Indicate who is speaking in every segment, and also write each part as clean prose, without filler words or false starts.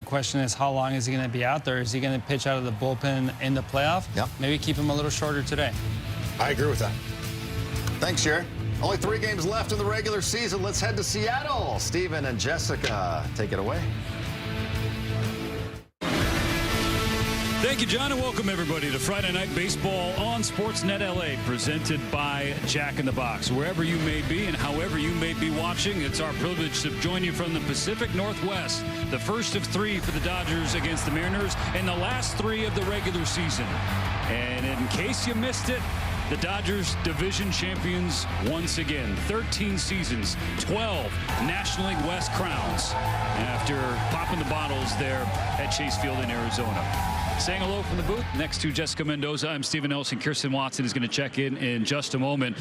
Speaker 1: Question is, how long is he going to be out there? Is he going to pitch out of the bullpen in the playoff?
Speaker 2: Yep.
Speaker 1: Maybe keep him a little shorter today.
Speaker 3: I agree with that.
Speaker 2: Thanks, Jerry. Only 3 games left in the regular season. Let's head to Seattle. Steven and Jessica, take it away.
Speaker 4: Thank you, John, and welcome everybody to Friday Night Baseball on Sportsnet LA, presented by Jack in the Box. Wherever you may be and however you may be watching, it's our privilege to join you from the Pacific Northwest. The first of 3 for the Dodgers against the Mariners, and the last 3 of the regular season. And in case you missed it, the Dodgers division champions once again. 13 seasons, 12 National League West crowns after popping the bottles there at Chase Field in Arizona. Saying hello from the booth next to Jessica Mendoza. I'm Stephen Nelson. Kirsten Watson is going to check in just a moment.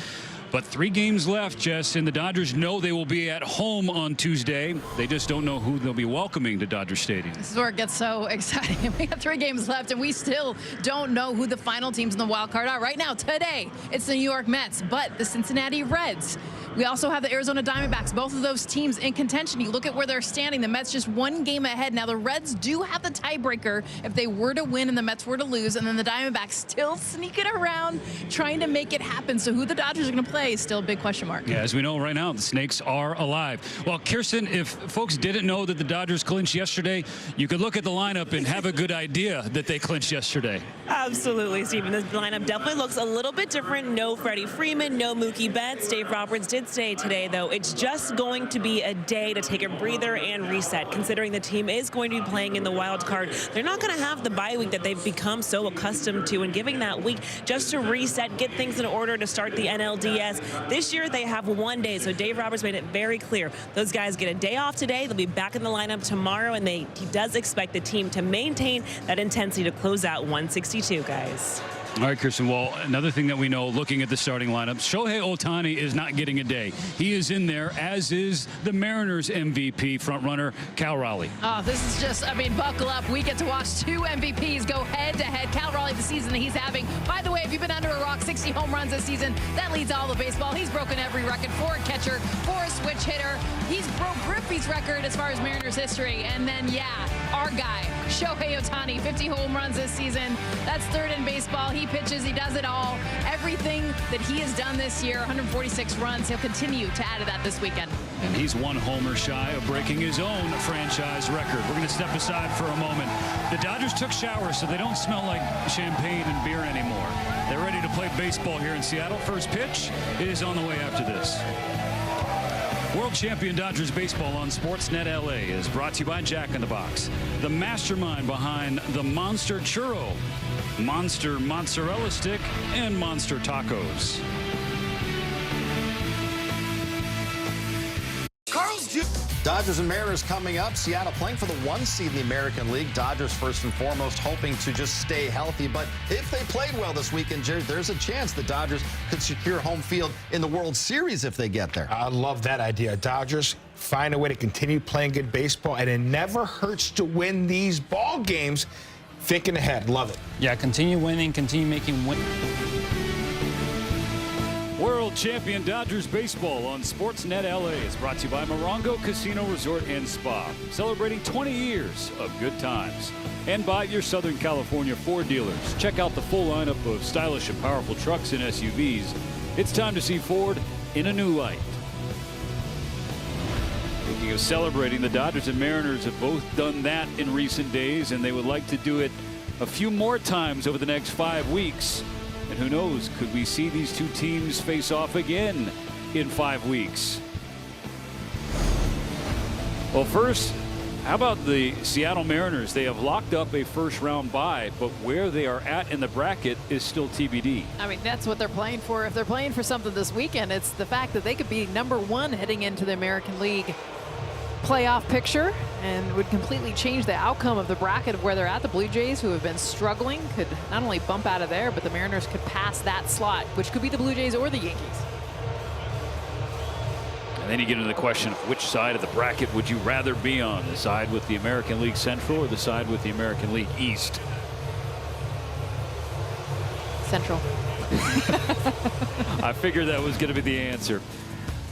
Speaker 4: But 3 games left, Jess, and the Dodgers know they will be at home on Tuesday. They just don't know who they'll be welcoming to Dodger Stadium.
Speaker 5: This is where it gets so exciting. We have 3 games left, and we still don't know who the final teams in the wild card are. Right now, today, it's the New York Mets, but the Cincinnati Reds. We also have the Arizona Diamondbacks, both of those teams in contention. You look at where they're standing. The Mets just 1 game ahead. Now, the Reds do have the tiebreaker if they were to win and the Mets were to lose, and then the Diamondbacks still sneaking around, trying to make it happen. So who the Dodgers are going to play is still a big question mark.
Speaker 4: Yeah, as we know right now, the Snakes are alive. Well, Kirsten, if folks didn't know that the Dodgers clinched yesterday, you could look at the lineup and have a good idea that they clinched yesterday.
Speaker 6: Absolutely, Stephen. The lineup definitely looks a little bit different. No Freddie Freeman, no Mookie Betts. Dave Roberts did say today, though, it's just going to be a day to take a breather and reset, considering the team is going to be playing in the wild card. They're not going to have the bye week that they've become so accustomed to, and giving that week just to reset, get things in order to start the NLDS. This year, they have 1 day, so Dave Roberts made it very clear. Those guys get a day off today. They'll be back in the lineup tomorrow, and he does expect the team to maintain that intensity to close out 162, guys.
Speaker 4: All right, Kirsten. Well, another thing that we know, looking at the starting lineup, Shohei Ohtani is not getting a day. He is in there, as is the Mariners MVP frontrunner, Cal Raleigh.
Speaker 5: Oh, this is just, I mean, buckle up. We get to watch 2 MVPs go head-to-head. Cal Raleigh, the season that he's having. By the way, if you've been under a rock, 60 home runs this season. That leads all of baseball. He's broken every record for a catcher, for a switch hitter. He's broke Griffey's record as far as Mariners history. And then, yeah, our guy, Shohei Ohtani, 50 home runs this season. That's 3rd in baseball. He pitches, he does it all. Everything that he has done this year, 146 runs, he'll continue to add to that this weekend.
Speaker 4: And he's 1 homer shy of breaking his own franchise record. We're going to step aside for a moment. The Dodgers took showers, so they don't smell like champagne and beer anymore. They're ready to play baseball here in Seattle. First pitch is on the way after this. World Champion Dodgers Baseball on Sportsnet LA is brought to you by Jack in the Box, the mastermind behind the Monster Churro, Monster Mozzarella Stick, and Monster Tacos.
Speaker 2: Dodgers and Mariners coming up. Seattle playing for the 1 seed in the American League. Dodgers first and foremost hoping to just stay healthy. But if they played well this weekend, Jared, there's a chance the Dodgers could secure home field in the World Series if they get there.
Speaker 3: I love that idea. Dodgers find a way to continue playing good baseball, and it never hurts to win these ball games. Thinking ahead. Love it.
Speaker 1: Yeah, continue winning, continue making win.
Speaker 4: World Champion Dodgers Baseball on Sportsnet LA is brought to you by Morongo Casino Resort and Spa, celebrating 20 years of good times. And by your Southern California Ford dealers. Check out the full lineup of stylish and powerful trucks and SUVs. It's time to see Ford in a new light. Speaking of celebrating, the Dodgers and Mariners have both done that in recent days, and they would like to do it a few more times over the next 5 weeks. And who knows, could we see these 2 teams face off again in 5 weeks? Well, first, how about the Seattle Mariners? They have locked up a first-round bye, but where they are at in the bracket is still TBD.
Speaker 5: I mean, that's what they're playing for. If they're playing for something this weekend, it's the fact that they could be #1 heading into the American League playoff picture and would completely change the outcome of the bracket of where they're at. The Blue Jays, who have been struggling, could not only bump out of there, but the Mariners could pass that slot, which could be the Blue Jays or the Yankees.
Speaker 4: And then you get into the question of which side of the bracket would you rather be on, the side with the American League Central or the side with the American League East?
Speaker 5: Central.
Speaker 4: I figured that was going to be the answer.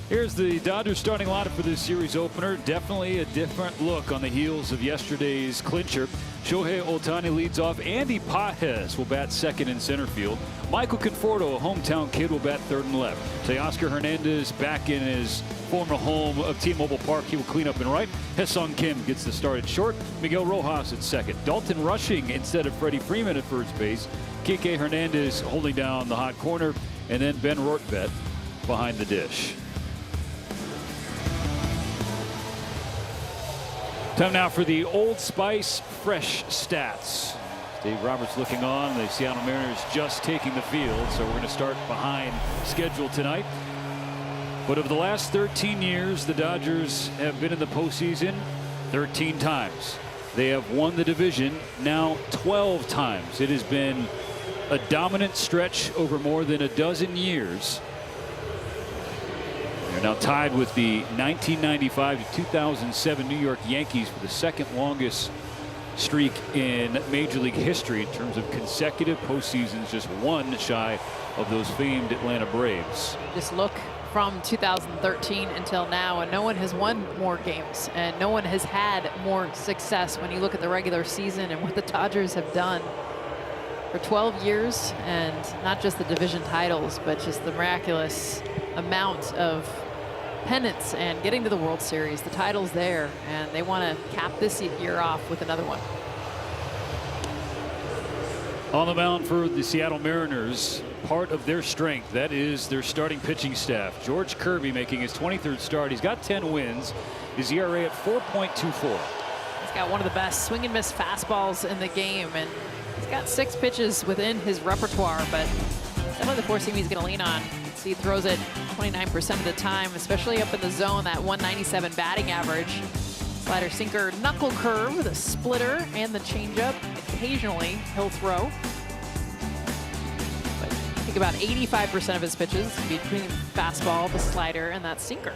Speaker 4: Here's the Dodgers starting lineup for this series opener. Definitely a different look on the heels of yesterday's clincher. Shohei Ohtani leads off. Andy Pages will bat second in center field. Michael Conforto, a hometown kid, will bat third and left. Teoscar Hernandez back in his former home of T-Mobile Park. He will clean up in right. Hesong Kim gets the start at short. Miguel Rojas at second. Dalton Rushing instead of Freddie Freeman at first base. Kiké Hernández holding down the hot corner. And then Ben Rortvedt behind the dish. Time now for the Old Spice Fresh Stats. Dave Roberts looking on. The Seattle Mariners just taking the field, so we're going to start behind schedule tonight. But over the last 13 years, the Dodgers have been in the postseason 13 times. They have won the division now 12 times. It has been a dominant stretch over more than a dozen years. They're now tied with the 1995 to 2007 New York Yankees for the second longest streak in Major League history in terms of consecutive postseasons, just one shy of those famed Atlanta Braves.
Speaker 5: Just look from 2013 until now, and no one has won more games, and no one has had more success when you look at the regular season and what the Dodgers have done for 12 years, and not just the division titles, but just the miraculous amount of pennants and getting to the World Series. The title's there, and they want to cap this year off with another one.
Speaker 4: On the mound for the Seattle Mariners, part of their strength, that is their starting pitching staff. George Kirby making his 23rd start. He's got 10 wins. His ERA at 4.24.
Speaker 5: He's got one of the best swing and miss fastballs in the game, and he's got 6 pitches within his repertoire, but definitely the four seam he's going to lean on. He throws it 29% of the time, especially up in the zone. That 197 batting average. Slider, sinker, knuckle curve, the splitter, and the changeup. Occasionally he'll throw, but I think about 85% of his pitches between fastball, the slider, and that sinker.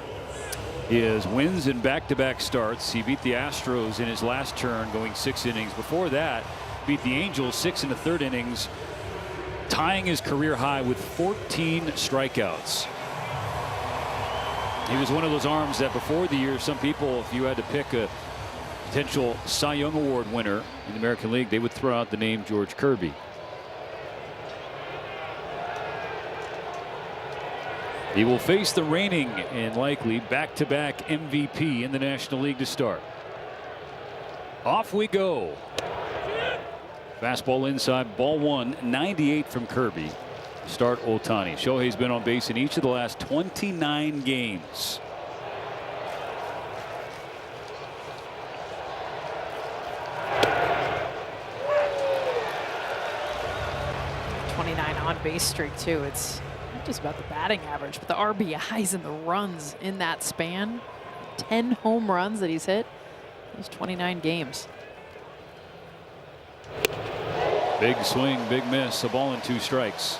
Speaker 4: He has wins in back-to-back starts. He beat the Astros in his last turn, going 6 innings. Before that, beat the Angels 6 1/3 innings, tying his career high with 14 strikeouts. He was one of those arms that before the year, some people, if you had to pick a potential Cy Young Award winner in the American League, they would throw out the name George Kirby. He will face the reigning and likely back-to-back MVP in the National League to start. Off we go. Fastball inside, ball one, 98 from Kirby. Start Ohtani. Shohei's been on base in each of the last 29 games.
Speaker 5: On base streak too. It's not just about the batting average, but the RBIs and the runs in that span. 10 home runs that he's hit. Those 29 games.
Speaker 4: Big swing, big miss, a ball and 2 strikes.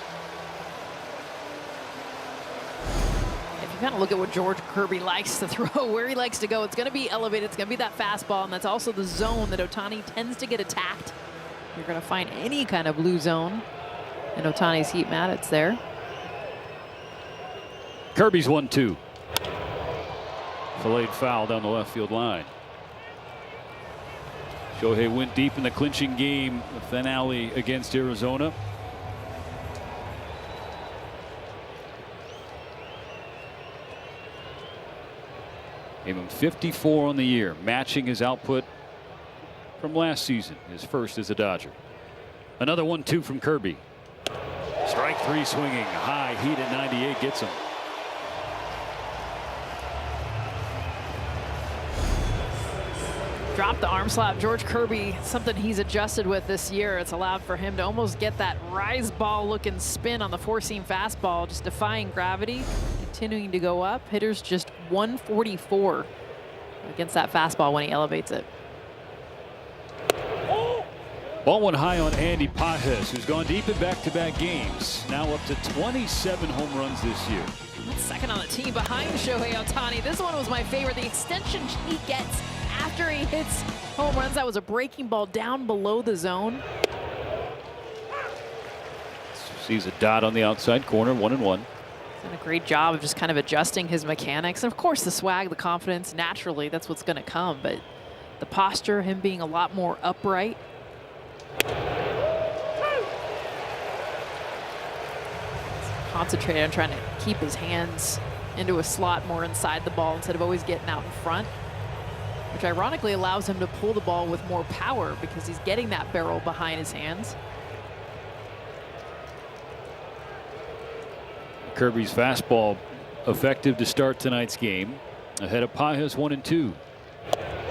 Speaker 5: If you kind of look at what George Kirby likes to throw, where he likes to go, it's going to be elevated. It's going to be that fastball, and that's also the zone that Ohtani tends to get attacked. You're going to find any kind of blue zone. And Ohtani's heat mat, it's there.
Speaker 4: Kirby's 1-2. Filleted foul down the left field line. Shohei went deep in the clinching game finale against Arizona. Gave him 54 on the year, matching his output from last season, his first as a Dodger. Another 1-2 from Kirby. Strike 3 swinging, high heat at 98 gets him.
Speaker 5: Drop the arm slap. George Kirby, something he's adjusted with this year. It's allowed for him to almost get that rise ball looking spin on the 4-seam fastball, just defying gravity, continuing to go up. Hitter's just 144 against that fastball when he elevates it.
Speaker 4: Ball one high on Andy Pages, who's gone deep in back-to-back games. Now up to 27 home runs this year.
Speaker 5: Second on the team behind Shohei Ohtani. This one was my favorite. The extension he gets after he hits home runs. That was a breaking ball down below the zone.
Speaker 4: Sees a dot on the outside corner, 1-1.
Speaker 5: Done a great job of just kind of adjusting his mechanics. And of course, the swag, the confidence, naturally, that's what's going to come. But the posture, him being a lot more upright. Concentrated on trying to keep his hands into a slot more inside the ball instead of always getting out in front, which ironically allows him to pull the ball with more power because he's getting that barrel behind his hands.
Speaker 4: Kirby's fastball effective to start tonight's game. Ahead of Pajas 1-2.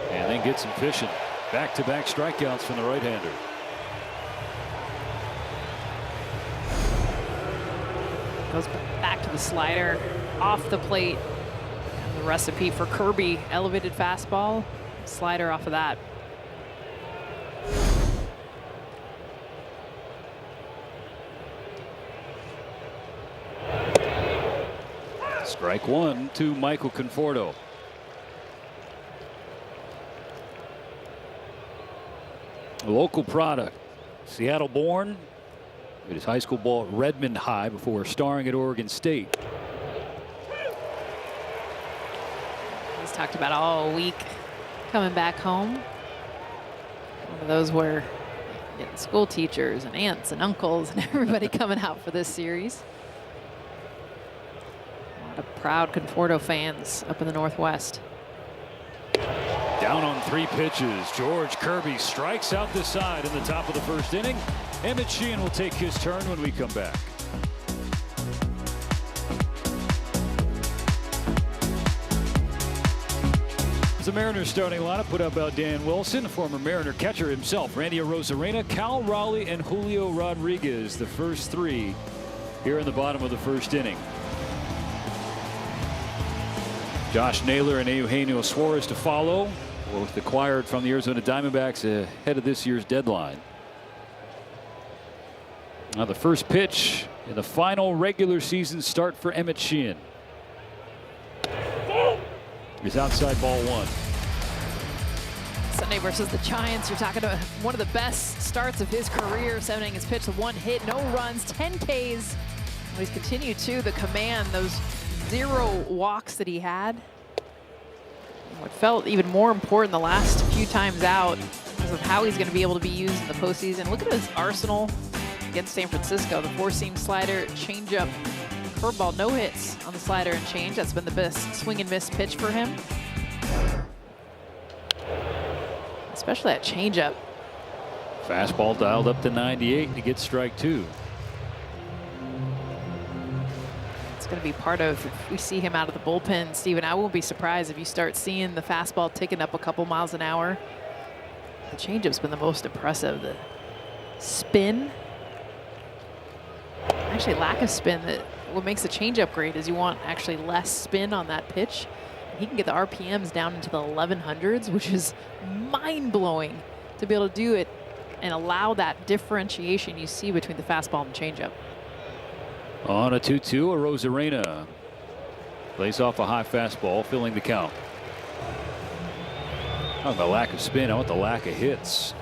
Speaker 4: And then gets him fishing. Back-to-back strikeouts from the right-hander.
Speaker 5: Goes back to the slider off the plate. And the recipe for Kirby, elevated fastball, slider off of that.
Speaker 4: Strike one to Michael Conforto. A local product, Seattle born. Did his high school ball at Redmond High before starring at Oregon State.
Speaker 5: He's talked about all week coming back home. One of those where getting school teachers and aunts and uncles and everybody coming out for this series. A lot of proud Conforto fans up in the Northwest.
Speaker 4: Down on 3 pitches. George Kirby strikes out the side in the top of the first inning. Emmet Sheehan will take his turn when we come back. The Mariners starting lineup put up about Dan Wilson, former Mariner catcher himself, Randy Arozarena, Cal Raleigh, and Julio Rodriguez, the first 3 here in the bottom of the first inning. Josh Naylor and Eugenio Suarez to follow, both acquired from the Arizona Diamondbacks ahead of this year's deadline. Now the first pitch in the final regular season start for Emmet Sheehan. He's outside ball 1.
Speaker 5: Sunday versus the Giants, you're talking about one of the best starts of his career. 7 innings pitched, 1 hit, no runs, 10 Ks. He's continued to the command, those 0 walks that he had. What felt even more important the last few times out because of how he's going to be able to be used in the postseason. Look at his arsenal against San Francisco. The 4-seam slider, changeup, curveball, no hits on the slider and change. That's been the best swing and miss pitch for him. Especially that changeup.
Speaker 4: Fastball dialed up to 98 to get strike 2.
Speaker 5: Going to be part of if we see him out of the bullpen. Steven, I won't be surprised if you start seeing the fastball ticking up a couple miles an hour. The changeup's been the most impressive. The spin, actually lack of spin. That what makes the changeup great is you want actually less spin on that pitch. He can get the RPMs down into the 1100s, which is mind-blowing to be able to do it and allow that differentiation you see between the fastball and the changeup.
Speaker 4: On a 2-2, Arozarena lays off a high fastball, filling the count. Talking about lack of spin, I want the lack of hits.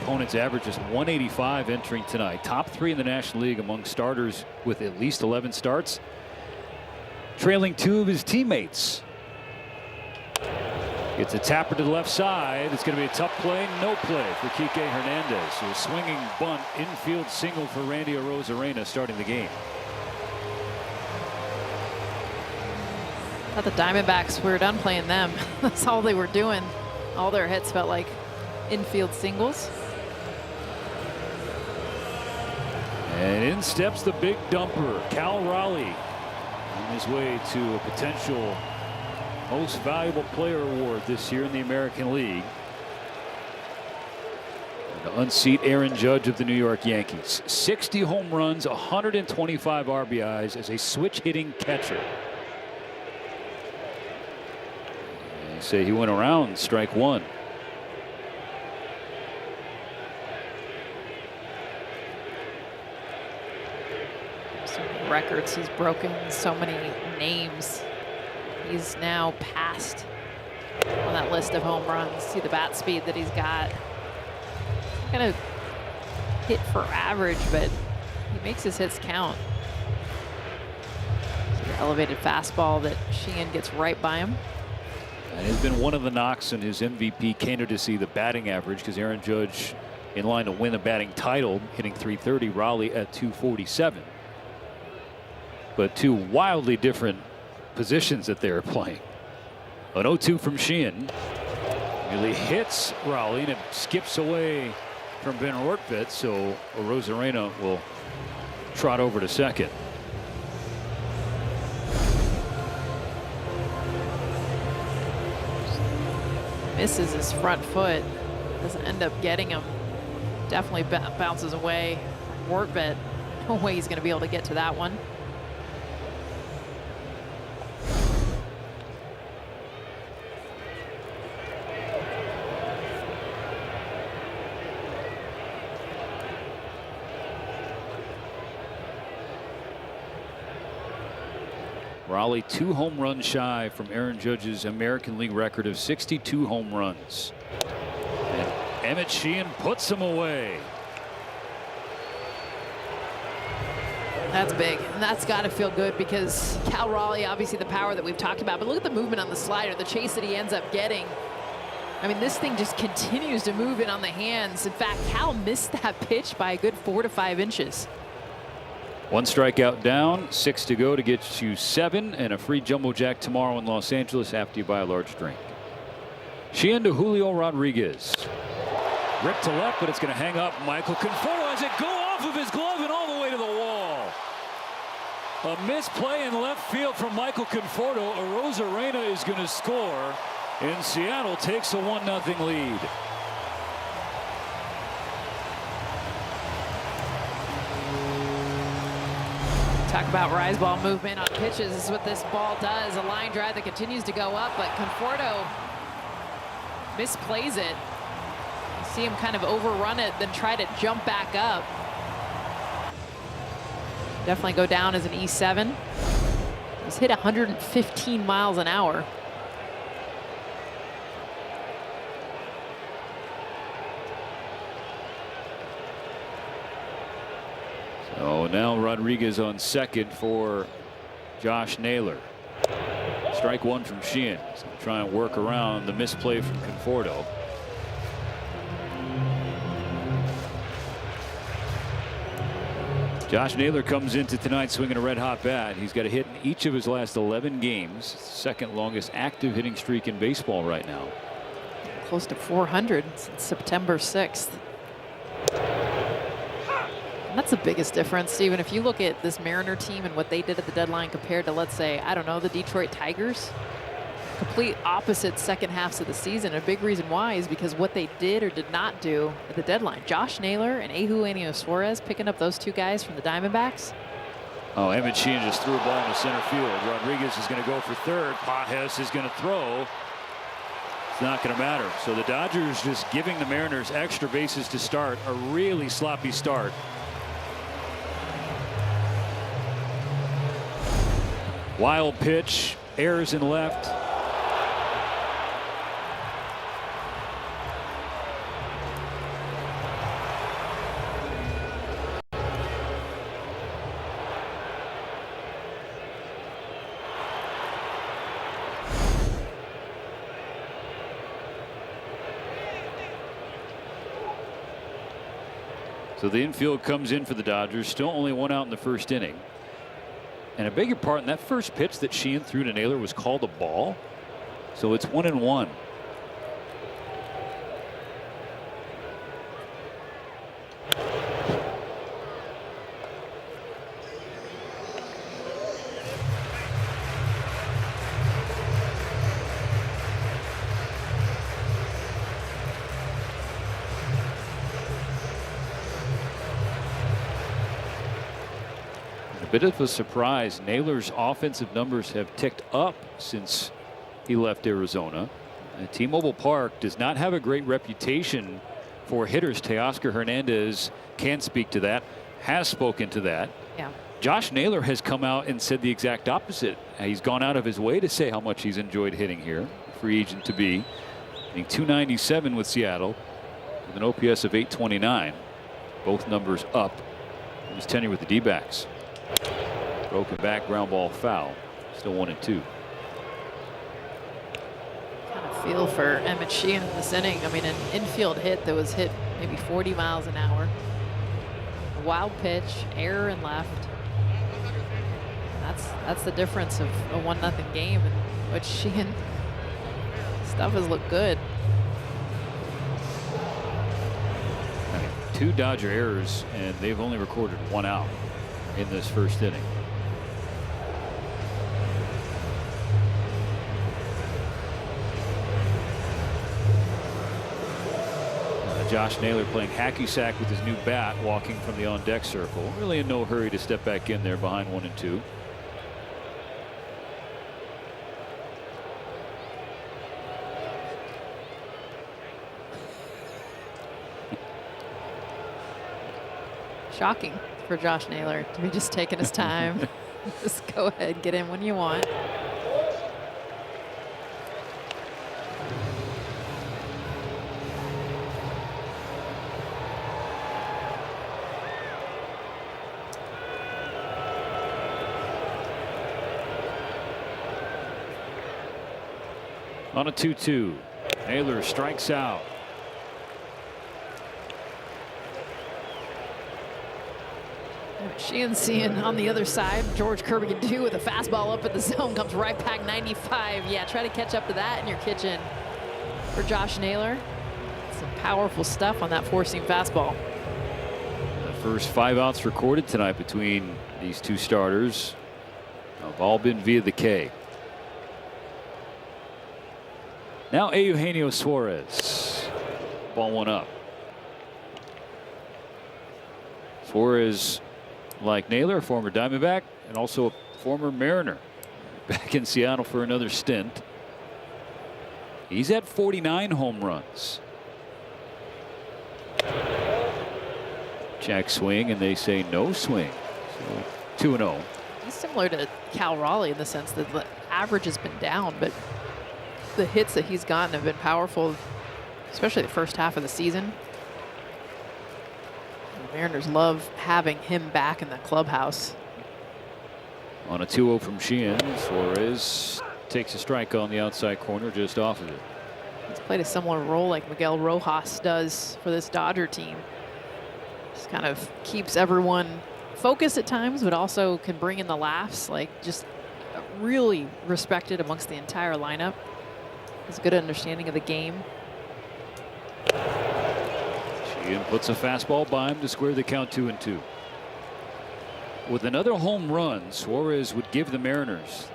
Speaker 4: Opponent's average is 185 entering tonight. Top 3 in the National League among starters with at least 11 starts. Trailing 2 of his teammates. Gets a tapper to the left side. It's going to be a tough play. No play for Kiké Hernández. So a swinging bunt, infield single for Randy Arozarena starting the game.
Speaker 5: I thought the Diamondbacks were done playing them. That's all they were doing. All their hits felt like infield singles.
Speaker 4: And in steps the big dumper, Cal Raleigh, on his way to a potential most valuable player award this year in the American League. And to unseat Aaron Judge of the New York Yankees. 60 home runs, 125 RBIs as a switch hitting catcher. They say he went around strike 1.
Speaker 5: So many records he's broken, so many names. He's now passed on that list of home runs. See the bat speed that he's got. Kind of hit for average, but he makes his hits count. Elevated fastball that Sheehan gets right by him.
Speaker 4: And it's been one of the knocks in his MVP candidacy, the batting average, because Aaron Judge in line to win the batting title, hitting .330, Raleigh at .247. But two wildly different positions that they're playing. An 0-2 from Sheehan. Really hits Raleigh and it skips away from Ben Rortvedt, so Rosarena will trot over to second.
Speaker 5: Misses his front foot. Doesn't end up getting him. Definitely bounces away. Rortvedt, no way he's going to be able to get to that one.
Speaker 4: Raleigh 2 home runs shy from Aaron Judge's American League record of 62 home runs. And Emmet Sheehan puts him away.
Speaker 5: That's big, and that's got to feel good because Cal Raleigh, obviously the power that we've talked about, but look at the movement on the slider, the chase that he ends up getting. I mean, this thing just continues to move in on the hands. In fact, Cal missed that pitch by a good 4 to 5 inches.
Speaker 4: 1 strikeout down, 6 to go to get you 7, and a free jumbo jack tomorrow in Los Angeles after you buy a large drink. Sheehan to Julio Rodriguez. Ripped to left, but it's going to hang up. Michael Conforto has it go off of his glove and all the way to the wall. A misplay in left field from Michael Conforto. Rosarena is going to score, and Seattle takes a 1-0 lead.
Speaker 5: Talk about rise ball movement on pitches. This is what this ball does. A line drive that continues to go up, but Conforto misplays it. You see him kind of overrun it, then try to jump back up. Definitely go down as an E7. He's hit 115 miles an hour.
Speaker 4: So now Rodriguez on second for Josh Naylor. Strike 1 from Sheehan. He's going to try and work around the misplay from Conforto. Josh Naylor comes into tonight swinging a red hot bat. He's got a hit in each of his last 11 games. Second longest active hitting streak in baseball right now.
Speaker 5: Close to 400 since September 6th. And that's the biggest difference, Steven. If you look at this Mariner team and what they did at the deadline compared to, let's say, I don't know, the Detroit Tigers, complete opposite second halves of the season. A big reason why is because what they did or did not do at the deadline. Josh Naylor and Eugenio Suarez picking up those two guys from the Diamondbacks.
Speaker 4: Oh, Emmet Sheehan just threw a ball into center field. Rodriguez is going to go for third. Pajes is going to throw. It's not going to matter. So the Dodgers just giving the Mariners extra bases to start. A really sloppy start. Wild pitch, errors in left. So the infield comes in for the Dodgers. Still only 1 out in the first inning. And I beg your pardon, that first pitch that Sheehan threw to Naylor was called a ball. So it's 1-1. Bit of a surprise. Naylor's offensive numbers have ticked up since he left Arizona. T-Mobile Park does not have a great reputation for hitters. Teoscar Hernandez can speak to that, has spoken to that.
Speaker 5: Yeah.
Speaker 4: Josh Naylor has come out and said the exact opposite. He's gone out of his way to say how much he's enjoyed hitting here. Free agent to be. Hitting .297 with Seattle with an OPS of .829. Both numbers up in his tenure with the D-backs. Broken back, ground ball, foul. Still 1-2.
Speaker 5: Kind of feel for Emmet Sheehan in this inning. I mean, an infield hit that was hit maybe 40 miles an hour. A wild pitch, error and left. That's the difference of a 1-0 game in which Sheehan stuff has looked good.
Speaker 4: 2 Dodger errors, and they've only recorded 1 out in this first inning. Josh Naylor playing hacky sack with his new bat, walking from the on-deck circle. Really in no hurry to step back in there behind 1-2.
Speaker 5: Shocking for Josh Naylor to be just taking his time. Just go ahead, get in when you want.
Speaker 4: On a 2-2, Naylor strikes out.
Speaker 5: Sheehan seeing on the other side, George Kirby can do with a fastball up at the zone, comes right back 95. Yeah, try to catch up to that in your kitchen for Josh Naylor. Some powerful stuff on that four-seam fastball.
Speaker 4: The first 5 outs recorded tonight between these two starters have all been via the K. Now Eugenio Suarez. Ball 1 up. Suarez, like Naylor, a former Diamondback and also a former Mariner, back in Seattle for another stint. He's at 49 home runs. Jack swing, and they say no swing. So 2-0.
Speaker 5: He's similar to Cal Raleigh in the sense that the average has been down, but the hits that he's gotten have been powerful, especially the first half of the season. The Mariners love having him back in the clubhouse.
Speaker 4: On a 2-0 from Sheehan, Suarez takes a strike on the outside corner just off of it.
Speaker 5: He's played a similar role like Miguel Rojas does for this Dodger team. Just kind of keeps everyone focused at times, but also can bring in the laughs, like just really respected amongst the entire lineup. Has a good understanding of the game.
Speaker 4: Sheehan puts a fastball by him to square the count 2-2. With another home run, Suarez would give the Mariners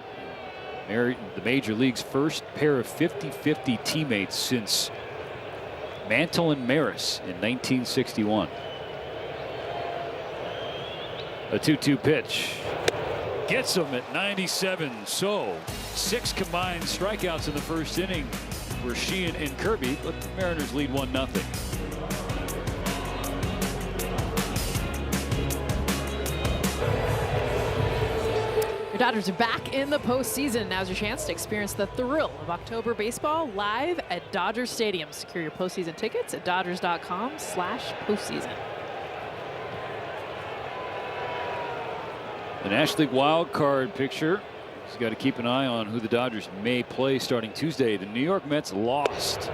Speaker 4: the Major League's first pair of 50-50 teammates since Mantle and Maris in 1961. A 2-2 pitch. Gets him at 97. So 6 combined strikeouts in the first inning for Sheehan and Kirby. But the Mariners lead 1-0.
Speaker 5: Your Dodgers are back in the postseason. Now's your chance to experience the thrill of October baseball live at Dodger Stadium. Secure your postseason tickets at Dodgers.com/postseason.
Speaker 4: The National League wild card picture. He's got to keep an eye on who the Dodgers may play starting Tuesday. The New York Mets lost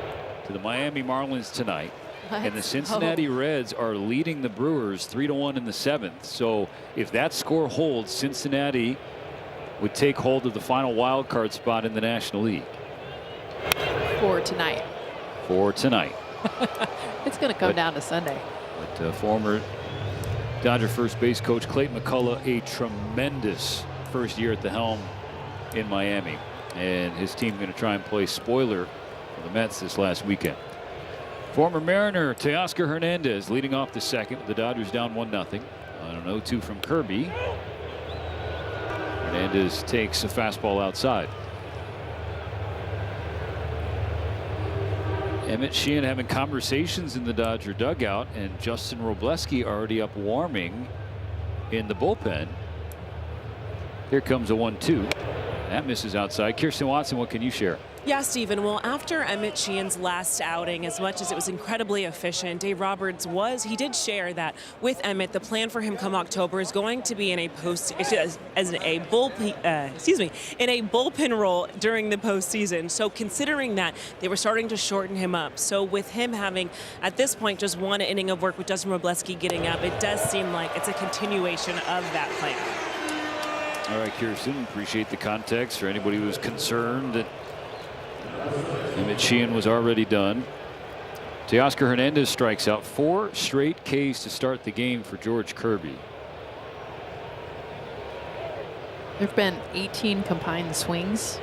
Speaker 4: to the Miami Marlins tonight. And the Cincinnati Reds are leading the Brewers 3-1 in the 7th. So if that score holds, Cincinnati would take hold of the final wild card spot in the National League.
Speaker 5: For tonight. It's going to come down to Sunday.
Speaker 4: But former Dodger first base coach Clayton McCullough, a tremendous first year at the helm in Miami, and his team going to try and play spoiler for the Mets this last weekend. Former Mariner Teoscar Hernandez leading off the second with the Dodgers down 1-0 on an 0-2 from Kirby. Hernandez takes a fastball outside. Emmet Sheehan having conversations in the Dodger dugout, and Justin Wrobleski already up warming in the bullpen. Here comes a 1-2. That misses outside. Kirsten Watson, what can you share?
Speaker 6: Yeah, Stephen. Well, after Emmet Sheehan's last outing, as much as it was incredibly efficient, Dave Roberts he did share that with Emmet, the plan for him come October is going to be in a bullpen role during the postseason. So considering that, they were starting to shorten him up. So with him having, at this point, just one inning of work with Wrobleski getting up, it does seem like it's a continuation of that plan.
Speaker 4: All right, Kirsten, appreciate the context for anybody who was concerned that Emmet Sheehan was already done. Teoscar Hernandez strikes out. 4 straight Ks to start the game for George Kirby.
Speaker 7: There have been 18 combined swings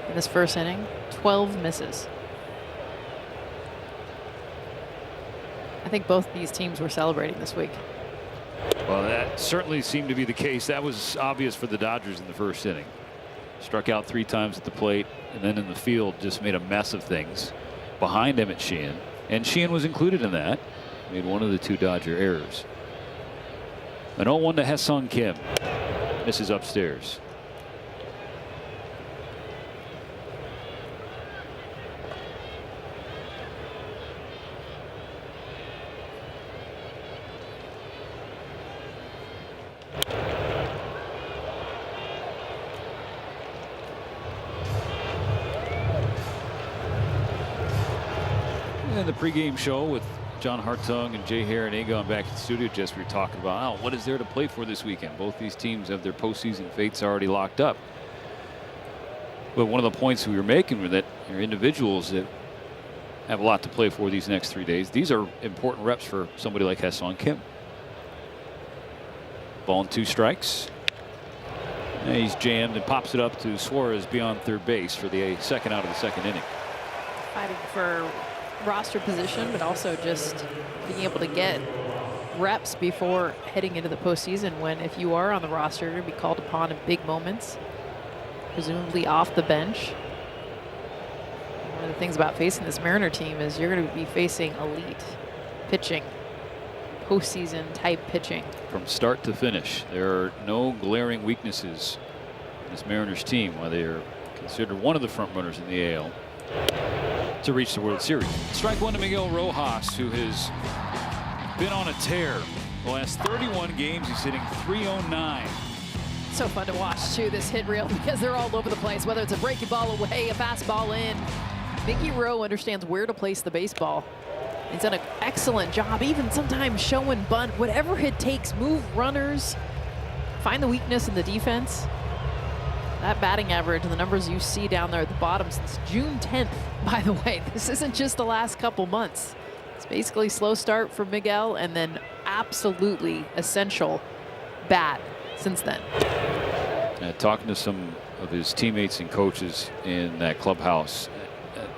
Speaker 7: in this first inning, 12 misses. I think both these teams were celebrating this week.
Speaker 4: Well, that certainly seemed to be the case. That was obvious for the Dodgers in the first inning. Struck out 3 times at the plate, and then in the field just made a mess of things behind Emmet Sheehan. And Sheehan was included in that. Made one of the 2 Dodger errors. An 0-1 to Ha-Seong Kim. Misses upstairs. In the pregame show with John Hartung and Jay Hare and Aegon back in the studio, just we were talking about what is there to play for this weekend. Both these teams have their postseason fates already locked up. But one of the points we were making were that there are individuals that have a lot to play for these next 3 days. These are important reps for somebody like Ha-Seong Kim. Ball and 2 strikes. And he's jammed and pops it up to Suarez beyond third base for the second out of the second inning.
Speaker 7: Fighting for roster position, but also just being able to get reps before heading into the postseason, when if you are on the roster, you're going to be called upon in big moments, presumably off the bench. One of the things about facing this Mariner team is you're going to be facing elite pitching, postseason type pitching.
Speaker 4: From start to finish, there are no glaring weaknesses in this Mariners team, while they are considered one of the front runners in the AL to reach the World Series. Strike 1 to Miguel Rojas, who has been on a tear. The last 31 games, he's hitting .309.
Speaker 7: So fun to watch too, this hit reel, because they're all over the place, whether it's a breaking ball away, a fast ball in. Mickey Rowe understands where to place the baseball. He's done an excellent job, even sometimes showing bunt, whatever it takes, move runners, find the weakness in the defense. That batting average and the numbers you see down there at the bottom since June 10th, by the way, this isn't just the last couple months. It's basically slow start for Miguel and then absolutely essential bat since then.
Speaker 4: Talking to some of his teammates and coaches in that clubhouse,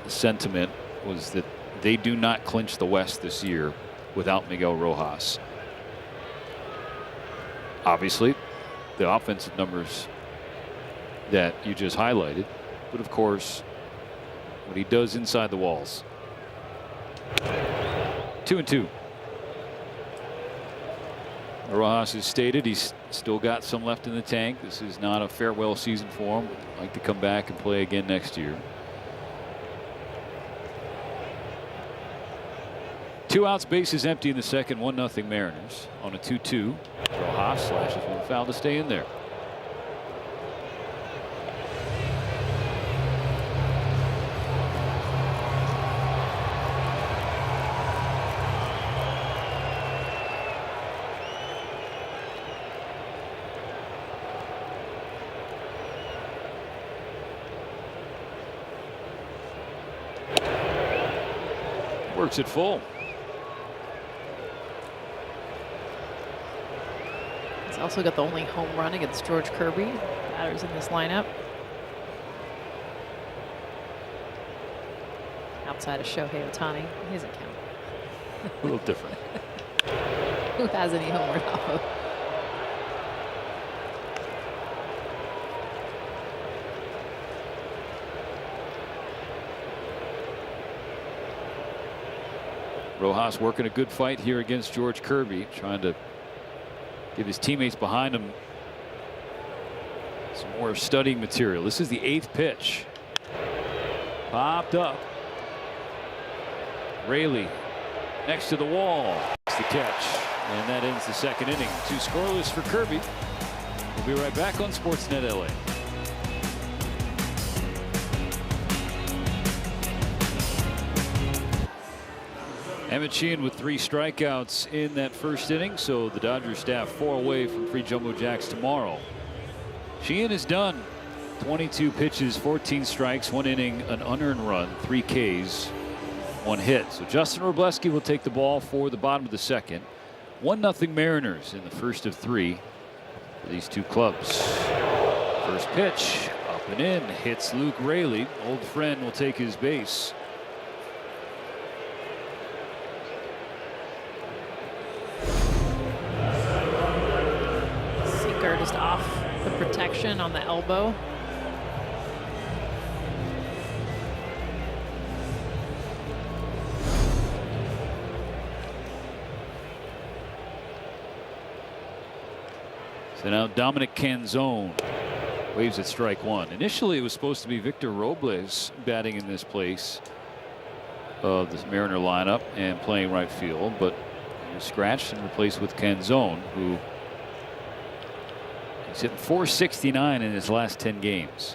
Speaker 4: the sentiment was that they do not clinch the West this year without Miguel Rojas. Obviously, the offensive numbers that you just highlighted, but of course what he does inside the walls. 2-2. Rojas has stated he's still got some left in the tank. This is not a farewell season for him. He'd like to come back and play again next year. 2 outs, bases empty in the second. 1-0 Mariners on a 2-2. Rojas slashes one foul to stay in there. Works it full.
Speaker 7: He's also got the only home run against George Kirby. Batters in this lineup. Outside of Shohei Ohtani, he doesn't count.
Speaker 4: A little different.
Speaker 7: Who has any home run off of?
Speaker 4: Rojas working a good fight here against George Kirby, trying to give his teammates behind him some more studying material. This is the 8th pitch. Popped up. Raley next to the wall. It's the catch. And that ends the second inning. 2 scoreless for Kirby. We'll be right back on Sportsnet LA. Emmet Sheehan with 3 strikeouts in that first inning, so the Dodgers staff 4 away from free jumbo jacks tomorrow. Sheehan is done. 22 pitches, 14 strikes, 1 inning, an unearned run, 3 Ks, 1 hit. So Justin Wrobleski will take the ball for the bottom of the second. 1-0 Mariners in the first of 3 for these 2 clubs. First pitch up and in, hits Luke Raley. Old friend will take his base.
Speaker 7: Sinker just off the protection on the elbow.
Speaker 4: So now Dominic Canzone waves at strike 1. Initially, it was supposed to be Victor Robles batting in this place of this Mariner lineup and playing right field, but he was scratched and replaced with Canzone, who he's hitting .469 in his last 10 games.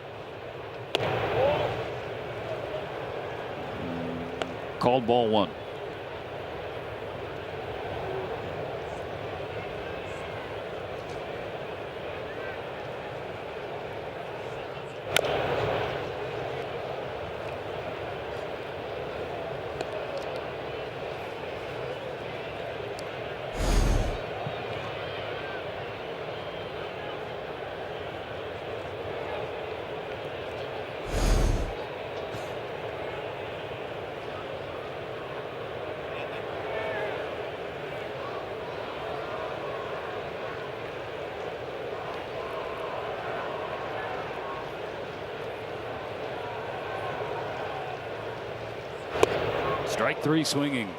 Speaker 4: Called ball 1. Strike 3 swinging.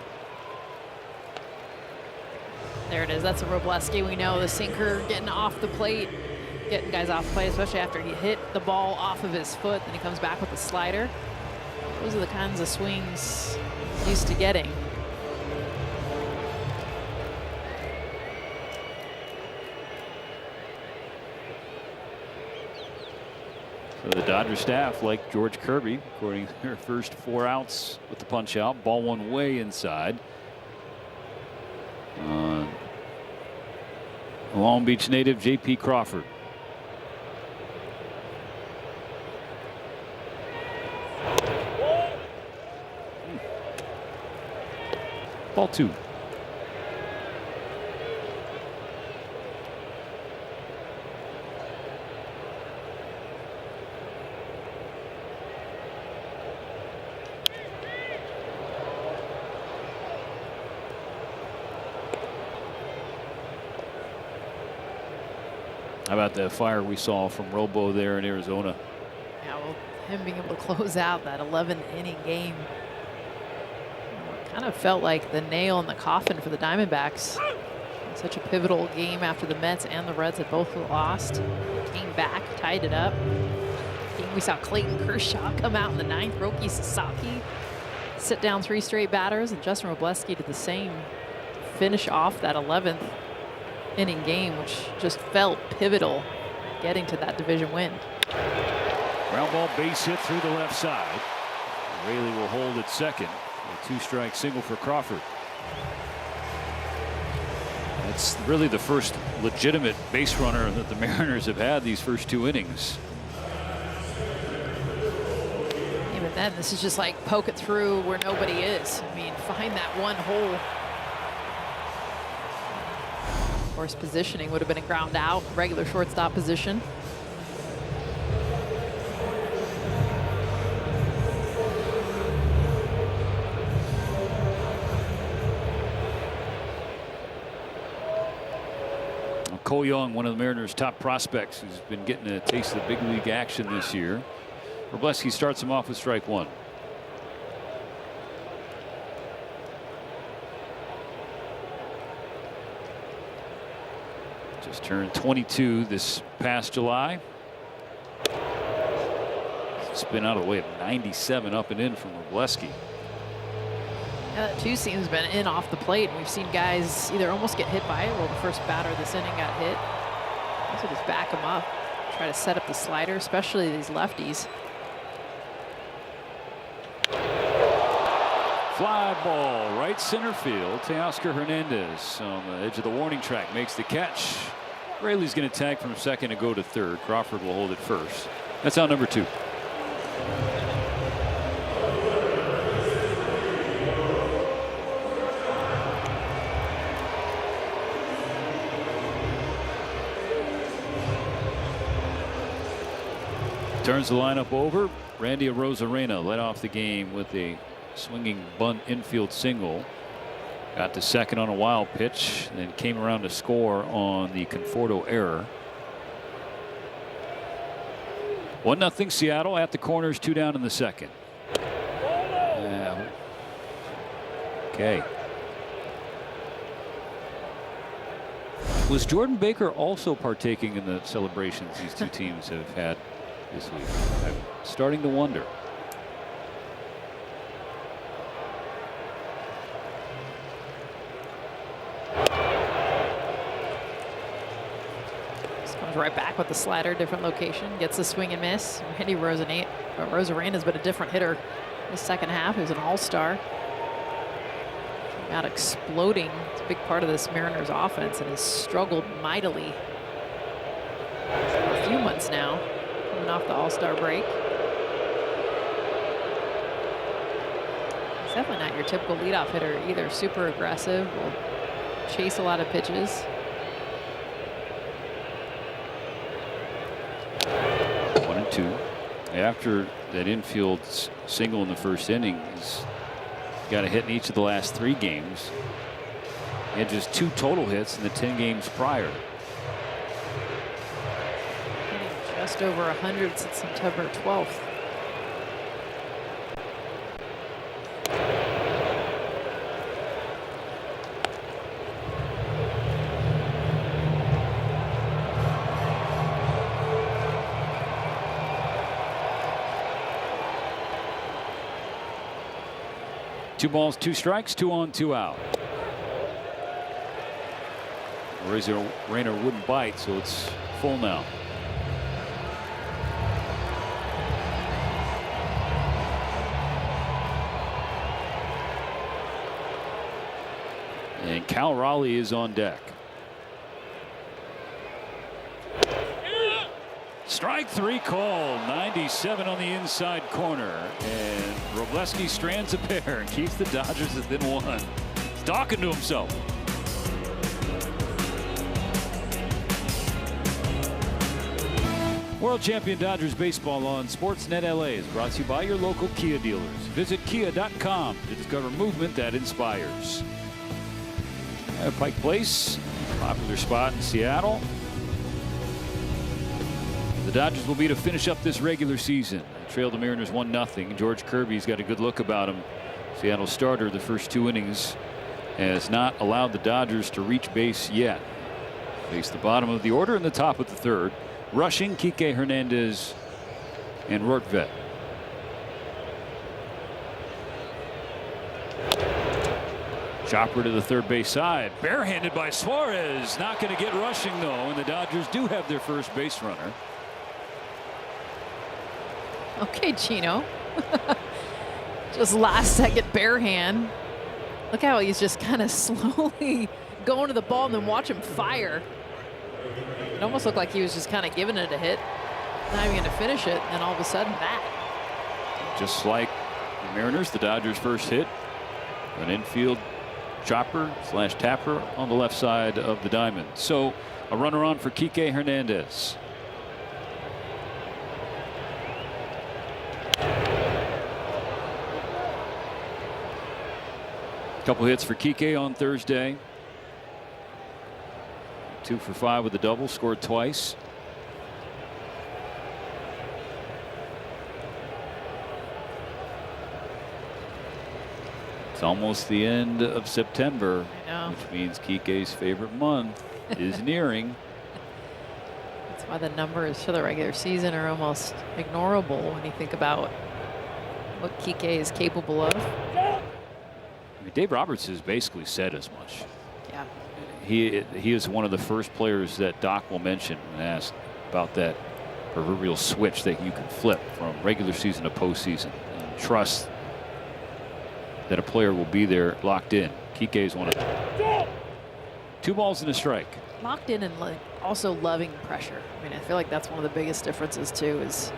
Speaker 7: There it is. That's a Wrobleski. We know the sinker getting off the plate, getting guys off the plate, especially after he hit the ball off of his foot. Then he comes back with a slider. Those are the kinds of swings he's used to getting.
Speaker 4: So the Dodgers staff, like George Kirby, recording their first 4 outs with the punch out. Ball 1 way inside. Long Beach native J.P. Crawford. Ball 2. How about the fire we saw from Robo there in Arizona?
Speaker 7: Yeah, well, him being able to close out that 11th inning game. It kind of felt like the nail in the coffin for the Diamondbacks. Such a pivotal game after the Mets and the Reds had both lost. Came back, tied it up. We saw Clayton Kershaw come out in the 9th. Roki Sasaki sit down 3 straight batters, and Justin Wrobleski did the same. Finish off that 11th inning game, which just felt pivotal getting to that division win.
Speaker 4: Ground ball base hit through the left side. Raley will hold at second. A 2-strike single for Crawford. That's really the first legitimate base runner that the Mariners have had these first 2 innings.
Speaker 7: Even then, this is just like poke it through where nobody is. I mean, find that one hole. Of course, positioning would have been a ground out, regular shortstop position.
Speaker 4: Cole Young, one of the Mariners' top prospects, who's been getting a taste of the big league action this year. Wrobleski starts him off with strike 1. Just turned 22 this past July. spin out of the way of 97 up and in from Wrobleski.
Speaker 7: Yeah, that two seam's been in off the plate, and we've seen guys either almost get hit by it. Well, the first batter this inning got hit. Also just back them up, try to set up the slider, especially these lefties.
Speaker 4: Fly ball, right center field. Kiké Hernández on the edge of the warning track makes the catch. Rayleigh's going to tag from second and go to third. Crawford will hold it first. That's out number 2. Turns the lineup over. Randy Arozarena led off the game with a swinging bunt infield single. Got to second on a wild pitch, then came around to score on the Conforto error. 1-0 Seattle at the corners, 2 down in the second. Okay. Was Jordan Baker also partaking in the celebrations these two teams have had this week? I'm starting to wonder.
Speaker 7: Comes right back with the slider, different location, gets the swing and miss. Randy Arozarena's been a different hitter in the second half. He was an all-star. Out exploding. It's a big part of this Mariners offense and has struggled mightily for a few months now, coming off the all-star break. He's definitely not your typical leadoff hitter either. Super aggressive, will chase a lot of pitches.
Speaker 4: 1-2. After that infield single in the first inning, he's got a hit in each of the last 3 games. He had just 2 total hits in the 10 games prior.
Speaker 7: Hitting just over 100 since September 12th.
Speaker 4: Two balls, 2 strikes, 2 on, 2 out. Rayner wouldn't bite, so it's full now. And Cal Raleigh is on deck. Strike 3 call, 97 on the inside corner, and Wrobleski strands a pair and keeps the Dodgers within 1. He's talking to himself. World Champion Dodgers baseball on Sportsnet LA is brought to you by your local Kia dealers. Visit kia.com to discover movement that inspires. Pike Place, popular spot in Seattle. The Dodgers will be to finish up this regular season. They trailed the Mariners 1-0. George Kirby's got a good look about him. Seattle starter the first 2 innings has not allowed the Dodgers to reach base yet. Face the bottom of the order in the top of the 3rd. Rushing, Kiké Hernández, and Rortvedt. Chopper to the third base side. Barehanded by Suarez. Not going to get Rushing though, and the Dodgers do have their first base runner.
Speaker 7: Okay, Chino. Just last second bare hand. Look how he's just kind of slowly going to the ball and then watch him fire. It almost looked like he was just kind of giving it a hit, not even going to finish it, and then all of a sudden that.
Speaker 4: Just like the Mariners, the Dodgers' first hit, an infield chopper / tapper on the left side of the diamond. So a runner on for Kiké Hernández. Couple hits for Kiké on Thursday. 2 for 5 with a double, scored twice. It's almost the end of September, which means Kiké's favorite month is nearing.
Speaker 7: It's That's why the numbers for the regular season are almost ignorable when you think about what Kiké is capable of.
Speaker 4: I mean, Dave Roberts has basically said as much.
Speaker 7: Yeah.
Speaker 4: He is one of the first players that Doc will mention when asked about that proverbial switch that you can flip from regular season to postseason and trust that a player will be there locked in. Kiké is one of them. 2 balls and a strike.
Speaker 7: Locked in and also loving pressure. I mean, I feel like that's one of the biggest differences too, is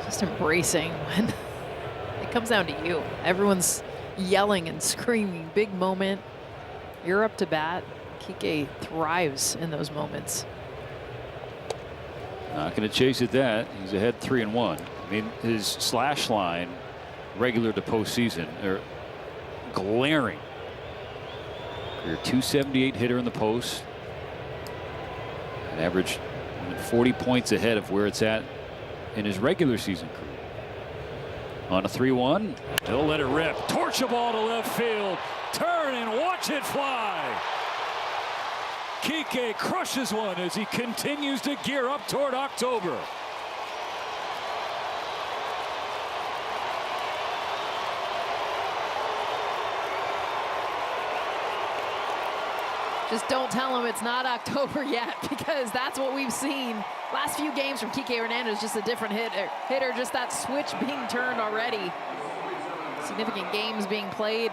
Speaker 7: just embracing when it comes down to you. Everyone's yelling and screaming, big moment. You're up to bat. Kiké thrives in those moments.
Speaker 4: Not going to chase at that. He's ahead 3-1. I mean, his slash line, regular to postseason, are glaring. You're a .278 hitter in the post. An average 40 points ahead of where it's at in his regular season career. On a 3-1, he'll let it rip. Torch a ball to left field. Turn and watch it fly. Kiké crushes one as he continues to gear up toward October.
Speaker 7: Just don't tell him it's not October yet, because that's what we've seen. Last few games from Kiké Hernández, just a different hitter, just that switch being turned already. Significant games being played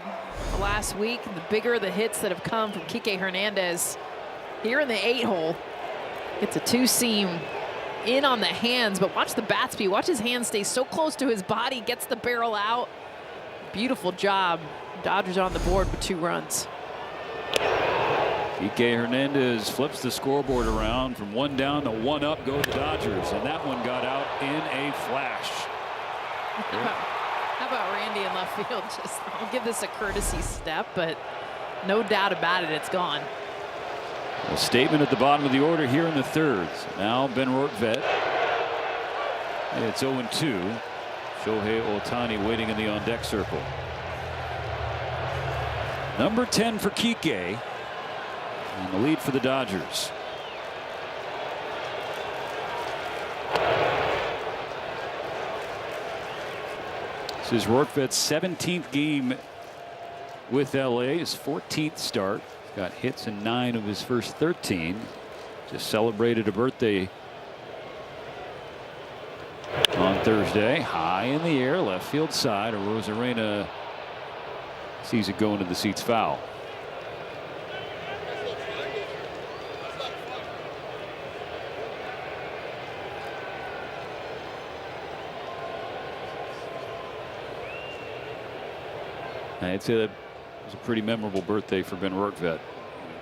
Speaker 7: the last week. The bigger the hits that have come from Kiké Hernández. Here in the 8-hole, gets a 2-seam in on the hands, but watch the bat speed. Watch his hands stay so close to his body, gets the barrel out. Beautiful job. Dodgers on the board with 2 runs.
Speaker 4: Kiké Hernández flips the scoreboard around. From 1 down to 1 up go the Dodgers, and that one got out in a flash.
Speaker 7: How about Randy in left field? Just, I'll give this a courtesy step, but no doubt about it, it's gone.
Speaker 4: A statement at the bottom of the order here in the 3rd. Now Ben Rortvedt. It's 0-2. Shohei Ohtani waiting in the on-deck circle. Number 10 for Kiké. And the lead for the Dodgers. This is Rortvedt's 17th game with LA, his 14th start. Got hits in 9 of his first 13. Just celebrated a birthday on Thursday. High in the air, left field side. Arozarena sees it go into the seats foul. I'd say that it was a pretty memorable birthday for Ben Rortvedt.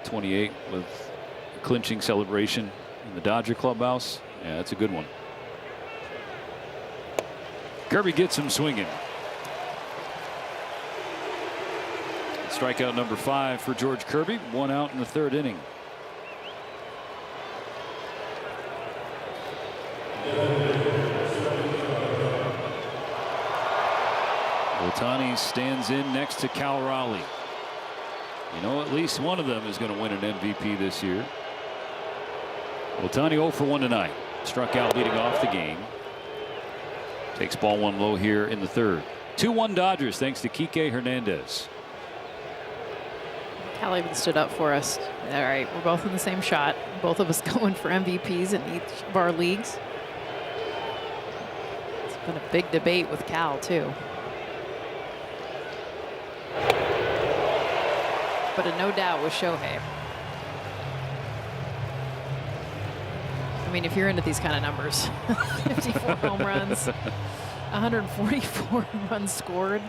Speaker 4: 28 with a clinching celebration in the Dodger clubhouse. Yeah, that's a good one. Kirby gets him swinging. Strikeout number 5 for George Kirby. 1 out in the 3rd inning. Ohtani stands in next to Cal Raleigh. You know, at least one of them is going to win an MVP this year. Ohtani 0 for 1 tonight. Struck out leading off the game. Takes ball 1 low here in the 3rd. 2-1 Dodgers thanks to Kiké Hernández.
Speaker 7: Cal even stood up for us. All right, we're both in the same shot. Both of us going for MVPs in each of our leagues. It's been a big debate with Cal too. But a no doubt with Shohei. I mean, if you're into these kind of numbers, 54 home runs, 144 runs scored.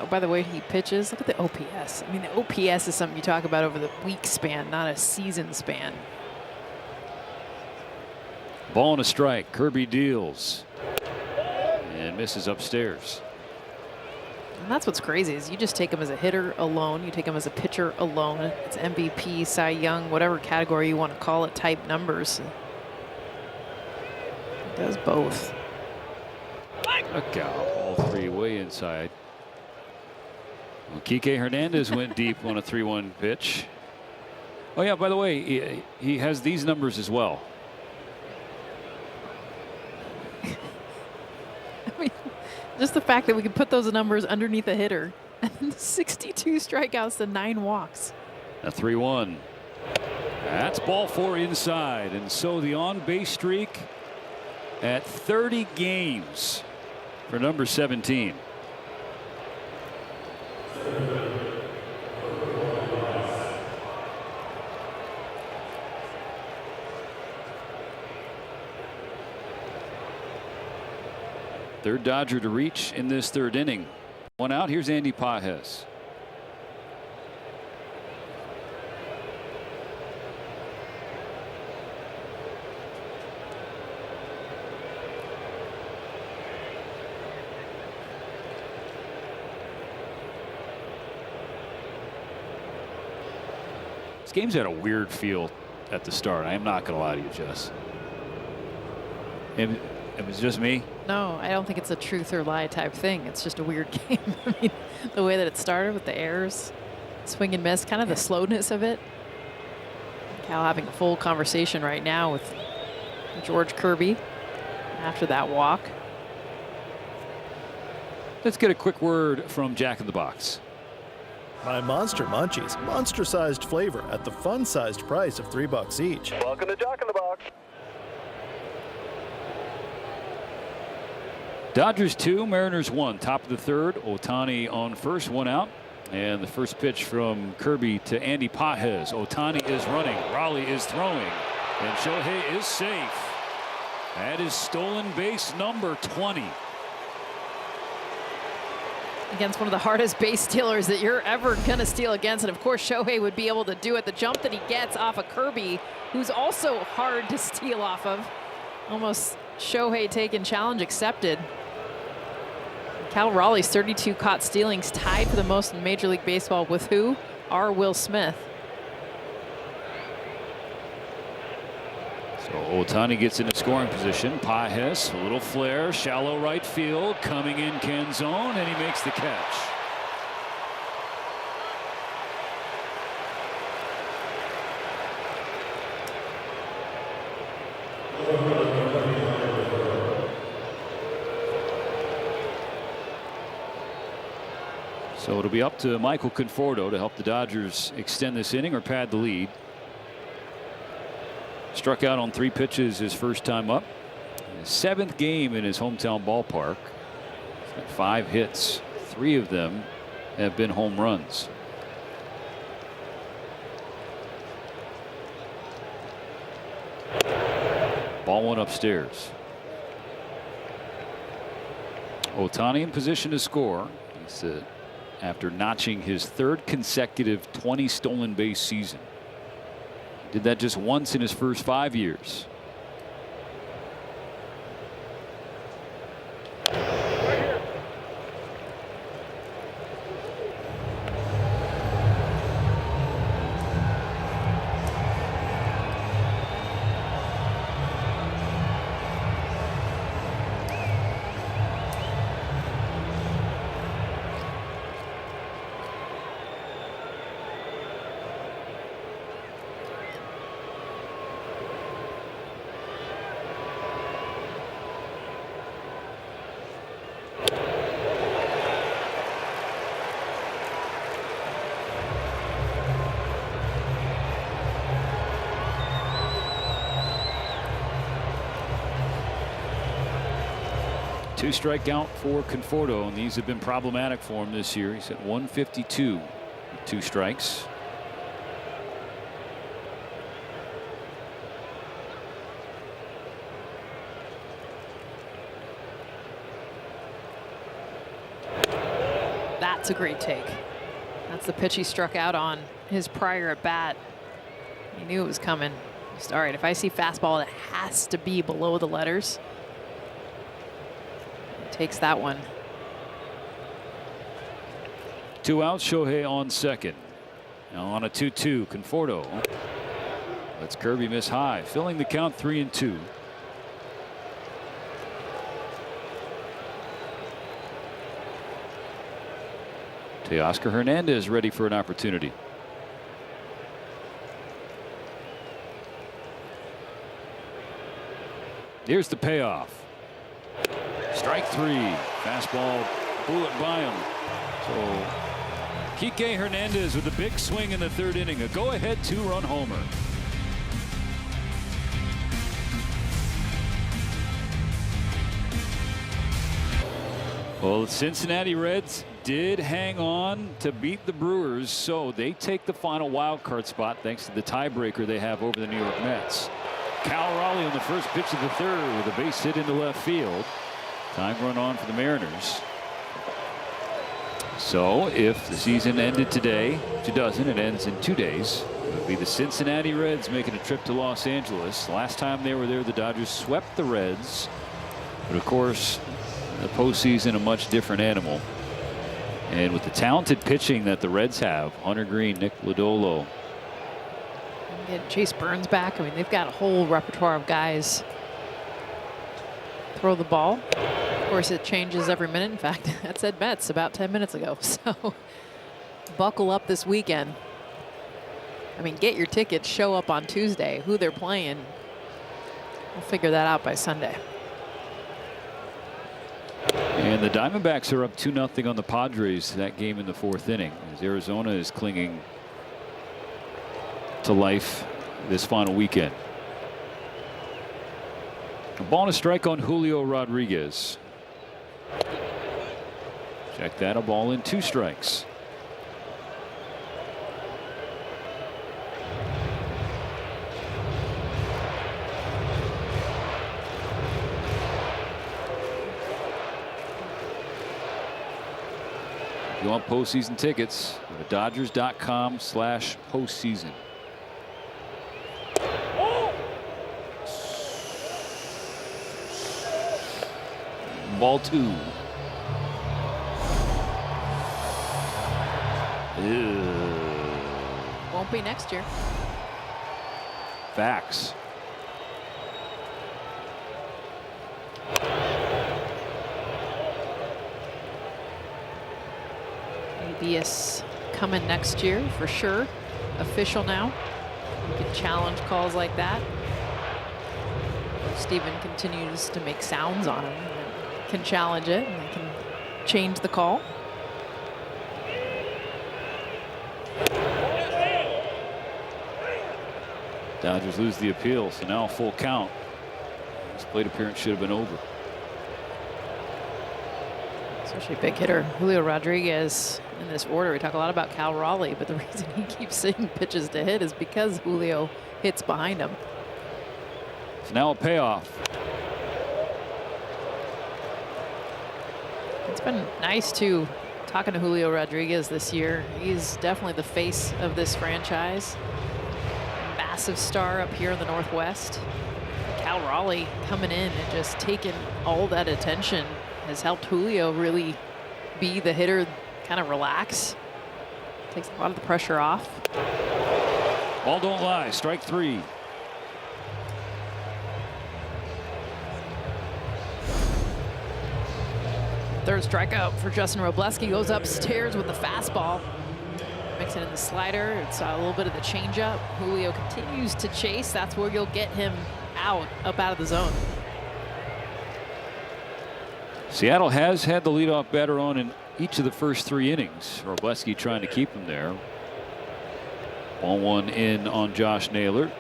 Speaker 7: Oh, by the way, he pitches. Look at the OPS. I mean, the OPS is something you talk about over the week span, not a season span.
Speaker 4: Ball and a strike. Kirby deals and misses upstairs.
Speaker 7: And that's what's crazy is you just take him as a hitter alone. You take him as a pitcher alone. It's MVP, Cy Young, whatever category you want to call it, type numbers. He does both.
Speaker 4: Look out. All 3 way inside. Well, Kiké Hernández went deep on a 3-1 pitch. Oh, yeah, by the way, he has these numbers as well.
Speaker 7: I mean, just the fact that we could put those numbers underneath a hitter. 62 strikeouts to 9 walks.
Speaker 4: A 3-1. That's ball 4 inside. And so the on-base streak at 30 games for number 17. Third Dodger to reach in this third inning. One out. Here's Andy Pages. This game's had a weird feel at the start. I am not going to lie to you, Jess. It was just me.
Speaker 7: No, I don't think it's a truth or lie type thing. It's just a weird game. I mean, the way that it started with the errors, swing and miss, kind of the slowness of it. Cal having a full conversation right now with George Kirby after that walk.
Speaker 4: Let's get a quick word from Jack in the Box.
Speaker 8: My Monster Munchies, monster-sized flavor at the fun-sized price of $3 each.
Speaker 9: Welcome to Jack in the Box.
Speaker 4: Dodgers 2, Mariners 1. Top of the third. Ohtani on first, 1 out. And the first pitch from Kirby to Andy Pages. Ohtani is running. Raleigh is throwing. And Shohei is safe. That is stolen base number 20.
Speaker 7: Against one of the hardest base stealers that you're ever going to steal against. And of course, Shohei would be able to do it. The jump that he gets off of Kirby, who's also hard to steal off of. Almost Shohei taken, challenge accepted. Cal Raleigh's 32 caught stealings, tied for the most in Major League Baseball with who? R. Will Smith.
Speaker 4: So Ohtani gets into scoring position. Pages, a little flare, shallow right field, coming in Canzone, and he makes the catch. So it'll be up to Michael Conforto to help the Dodgers extend this inning or pad the lead. Struck out on 3 pitches his first time up. His 7th game in his hometown ballpark. He's got 5 hits. 3 of them have been home runs. Ball 1 upstairs. Ohtani in position to score. He's after notching his 3rd consecutive 20 stolen base season. Did that just once in his first 5 years. Two strikeout for Conforto, and these have been problematic for him this year. He's at 152 with 2 strikes.
Speaker 7: That's a great take. That's the pitch he struck out on his prior at bat. He knew it was coming. Just, all right, if I see fastball that has to be below the letters, takes that one.
Speaker 4: 2 outs. Shohei on second. Now on a 2-2. Conforto lets Kirby miss high, filling the count 3-2. Teoscar Hernandez ready for an opportunity. Here's the payoff. Strike 3. Fastball blew it by him. So Kiké Hernández with a big swing in the 3rd inning. A go-ahead 2-run homer. Well, the Cincinnati Reds did hang on to beat the Brewers, so they take the final wild card spot thanks to the tiebreaker they have over the New York Mets. Cal Raleigh on the first pitch of the 3rd with a base hit into left field. Tying run on for the Mariners. So if the season ended today, which it doesn't, it ends in 2 days, it would be the Cincinnati Reds making a trip to Los Angeles. Last time they were there, the Dodgers swept the Reds. But of course, the postseason, a much different animal. And with the talented pitching that the Reds have, Hunter Green, Nick Lodolo.
Speaker 7: Get Chase Burns back. I mean, they've got a whole repertoire of guys. Throw the ball. Of course, it changes every minute. In fact, that said Mets about 10 minutes ago. So buckle up this weekend. I mean, get your tickets, show up on Tuesday, who they're playing. We'll figure that out by Sunday.
Speaker 4: And the Diamondbacks are up 2-0 on the Padres. That game in the 4th inning, as Arizona is clinging to life this final weekend. A ball and a strike on Julio Rodriguez. Check that, a ball and 2 strikes. If you want postseason tickets, go to Dodgers.com/postseason. Ball 2.
Speaker 7: Won't be next year.
Speaker 4: Facts.
Speaker 7: ABS coming next year for sure. Official now. You can challenge calls like that. Steven continues to make sounds on him. Can challenge it and they can change the call.
Speaker 4: Dodgers lose the appeal, so now a full count. This plate appearance should have been over.
Speaker 7: Especially big hitter Julio Rodriguez in this order. We talk a lot about Cal Raleigh, but the reason he keeps seeing pitches to hit is because Julio hits behind him.
Speaker 4: It's now a payoff.
Speaker 7: It's been nice too talking to Julio Rodriguez this year. He's definitely the face of this franchise. Massive star up here in the Northwest. Cal Raleigh coming in and just taking all that attention has helped Julio really be the hitter, kind of relax. Takes a lot of the pressure off.
Speaker 4: Ball don't lie. Strike 3.
Speaker 7: Third strikeout for Justin Wrobleski. Goes upstairs with the fastball. Mixing in the slider. It's a little bit of the changeup. Julio continues to chase. That's where you'll get him out, up out of the zone.
Speaker 4: Seattle has had the leadoff batter on in each of the first 3 innings. Wrobleski trying to keep him there. Ball 1 in on Josh Naylor.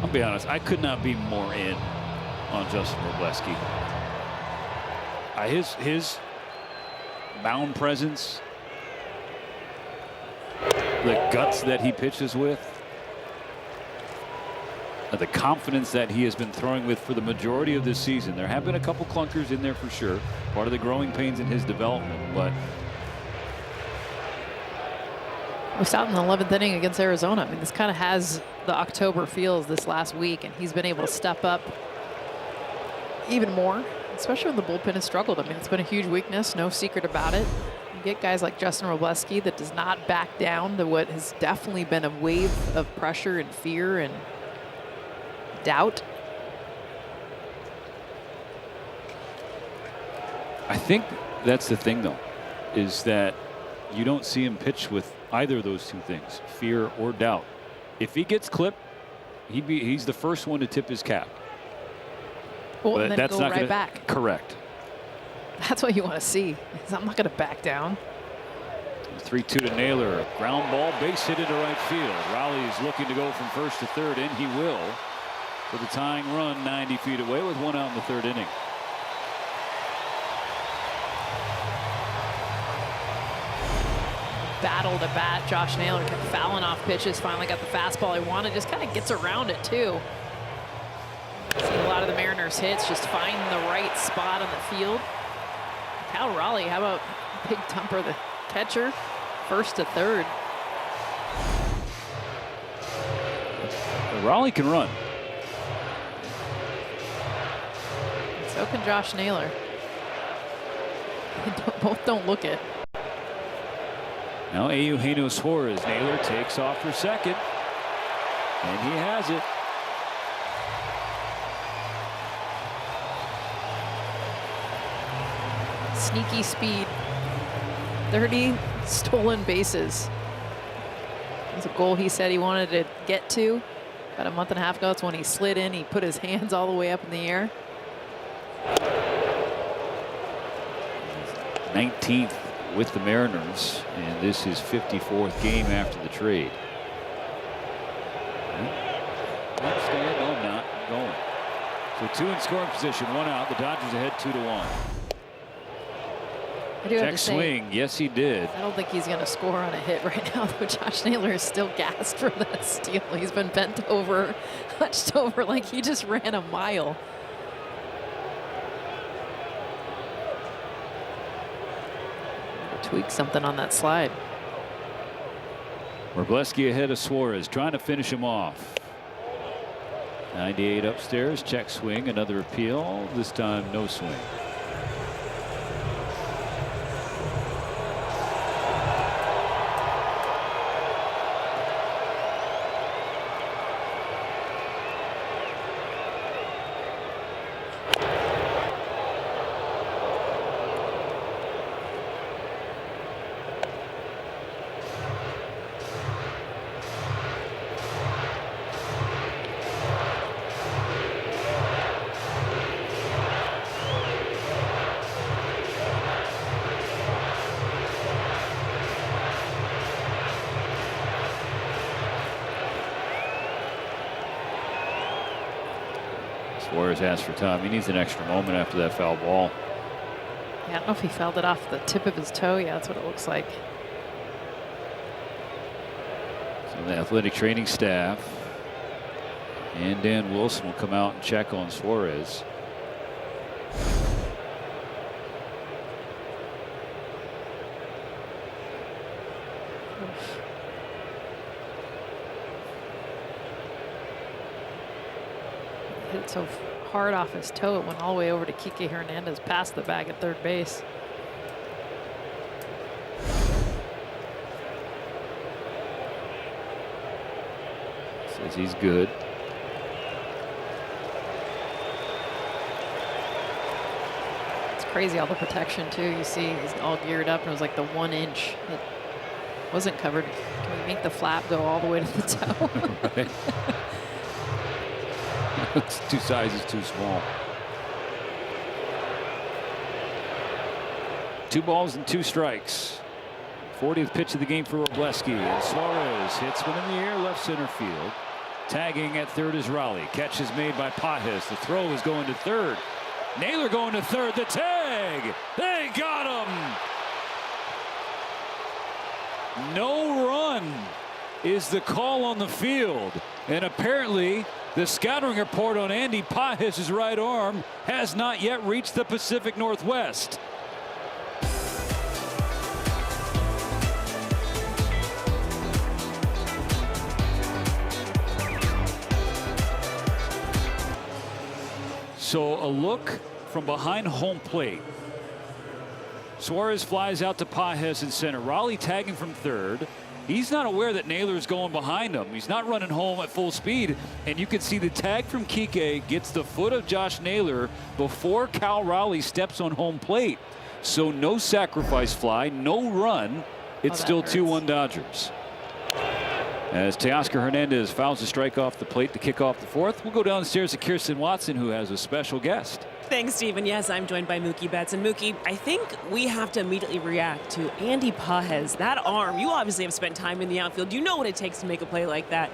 Speaker 4: I'll be honest, I could not be more in on Justin Wrobleski. His mound presence, the guts that he pitches with, the confidence that he has been throwing with for the majority of this season. There have been a couple clunkers in there for sure, part of the growing pains in his development, but
Speaker 7: Was out in the 11th inning against Arizona. I mean, this kind of has the October feels this last week, and he's been able to step up even more, especially when the bullpen has struggled. I mean, it's been a huge weakness, no secret about it. You get guys like Justin Wrobleski that does not back down to what has definitely been a wave of pressure and fear and doubt.
Speaker 4: I think that's the thing, though, is that you don't see him pitch with either of those two things, fear or doubt. If he gets clipped, he's the first one to tip his cap.
Speaker 7: Well,
Speaker 4: but
Speaker 7: and then
Speaker 4: that's
Speaker 7: go
Speaker 4: not
Speaker 7: right back.
Speaker 4: Correct.
Speaker 7: That's what you want to see. I'm not going to back down.
Speaker 4: 3-2 to Naylor. Ground ball, base hit into right field. Raleigh is looking to go from first to third, and he will. For the tying run 90 feet away with one out in the third inning.
Speaker 7: Battle to bat. Josh Naylor kept fouling off pitches. Finally got the fastball he wanted. Just kind of gets around it too. See a lot of the Mariners hits just find the right spot on the field. Cal Raleigh, how about Big Thumper, the catcher, first to third.
Speaker 4: Raleigh can run.
Speaker 7: So can Josh Naylor. Both don't look it.
Speaker 4: Now Eugenio Suarez. Naylor takes off for second, and he has it.
Speaker 7: Sneaky speed. 30 stolen bases. It was a goal he said he wanted to get to about a month and a half ago. That's when he slid in. He put his hands all the way up in the air.
Speaker 4: 19th with the Mariners, and this is 54th game after the trade. Stand, no, I'm not going. So 2 in scoring position, 1 out. The Dodgers ahead 2-1.
Speaker 7: I do have
Speaker 4: Check
Speaker 7: to say,
Speaker 4: swing. Yes, he did.
Speaker 7: I don't think he's going to score on a hit right now, though. Josh Naylor is still gassed from that steal. He's been bent over, hunched over like he just ran a mile. Tweak something on that slide.
Speaker 4: Wrobleski ahead of Suarez, trying to finish him off. 98 upstairs, check swing, another appeal. This time, no swing. Suarez asked for time. He needs an extra moment after that foul ball.
Speaker 7: Yeah, I don't know if he fouled it off the tip of his toe. Yeah, that's what it looks like.
Speaker 4: So the athletic training staff and Dan Wilson will come out and check on Suarez.
Speaker 7: Hit so hard off his toe, it went all the way over to Kiké Hernández past the bag at third base.
Speaker 4: Says he's good.
Speaker 7: It's crazy, all the protection too. You see he's all geared up, and it was like the 1 inch that wasn't covered. Can we make the flap go all the way to the toe?
Speaker 4: Right. It's 2 sizes too small. 2 balls and 2 strikes. 40th pitch of the game for Wrobleski, and Suarez hits one in the air, left center field. Tagging at third is Raleigh. Catch is made by Pajes. The throw is going to third. Naylor going to third. The tag. They got him. No run is the call on the field, and apparently the scouting report on Andy Pajes' right arm has not yet reached the Pacific Northwest. So a look from behind home plate. Suarez flies out to Pages in center. Raleigh tagging from third. He's not aware that Naylor is going behind him. He's not running home at full speed. And you can see the tag from Kiké gets the foot of Josh Naylor before Cal Raleigh steps on home plate. So no sacrifice fly, no run. It's still 2-1 Dodgers. As Teoscar Hernandez fouls a strike off the plate to kick off the fourth. We'll go downstairs to Kirsten Watson, who has a special guest.
Speaker 6: Thanks, Stephen. Yes, I'm joined by Mookie Betts. And Mookie, I think we have to immediately react to Andy Pages. That arm, you obviously have spent time in the outfield. You know what it takes to make a play like that.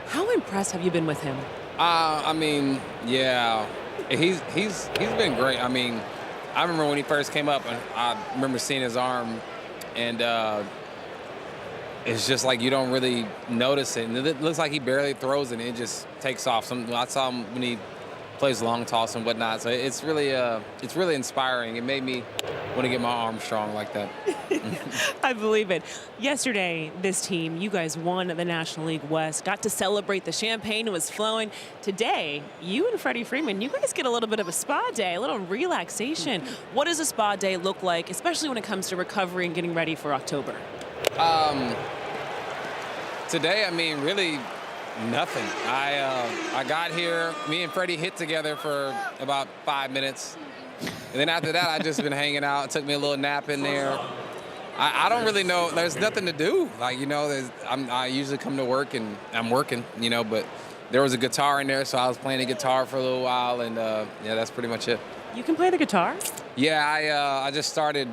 Speaker 6: How impressed have you been with him?
Speaker 9: I mean, yeah, he's been great. I mean, I remember when he first came up, and I remember seeing his arm, and it's just like you don't really notice it. And it looks like he barely throws it, and it just takes off. I saw him when he plays long toss and whatnot. So it's really inspiring. It made me want to get my arm strong like that.
Speaker 6: I believe it. Yesterday, this team, you guys won the National League West, got to celebrate. The champagne was flowing. Today, you and Freddie Freeman, you guys get a little bit of a spa day, a little relaxation. What does a spa day look like, especially when it comes to recovery and getting ready for October?
Speaker 9: Today, I mean, really nothing. I got here, me and Freddie hit together for about 5 minutes. And then after that, I just been hanging out. It took me a little nap in there. I don't really know. There's nothing to do. Like, you know, I usually come to work and I'm working, you know, but there was a guitar in there, so I was playing the guitar for a little while, and yeah, that's pretty much it.
Speaker 6: You can play the guitar?
Speaker 9: Yeah, I just started.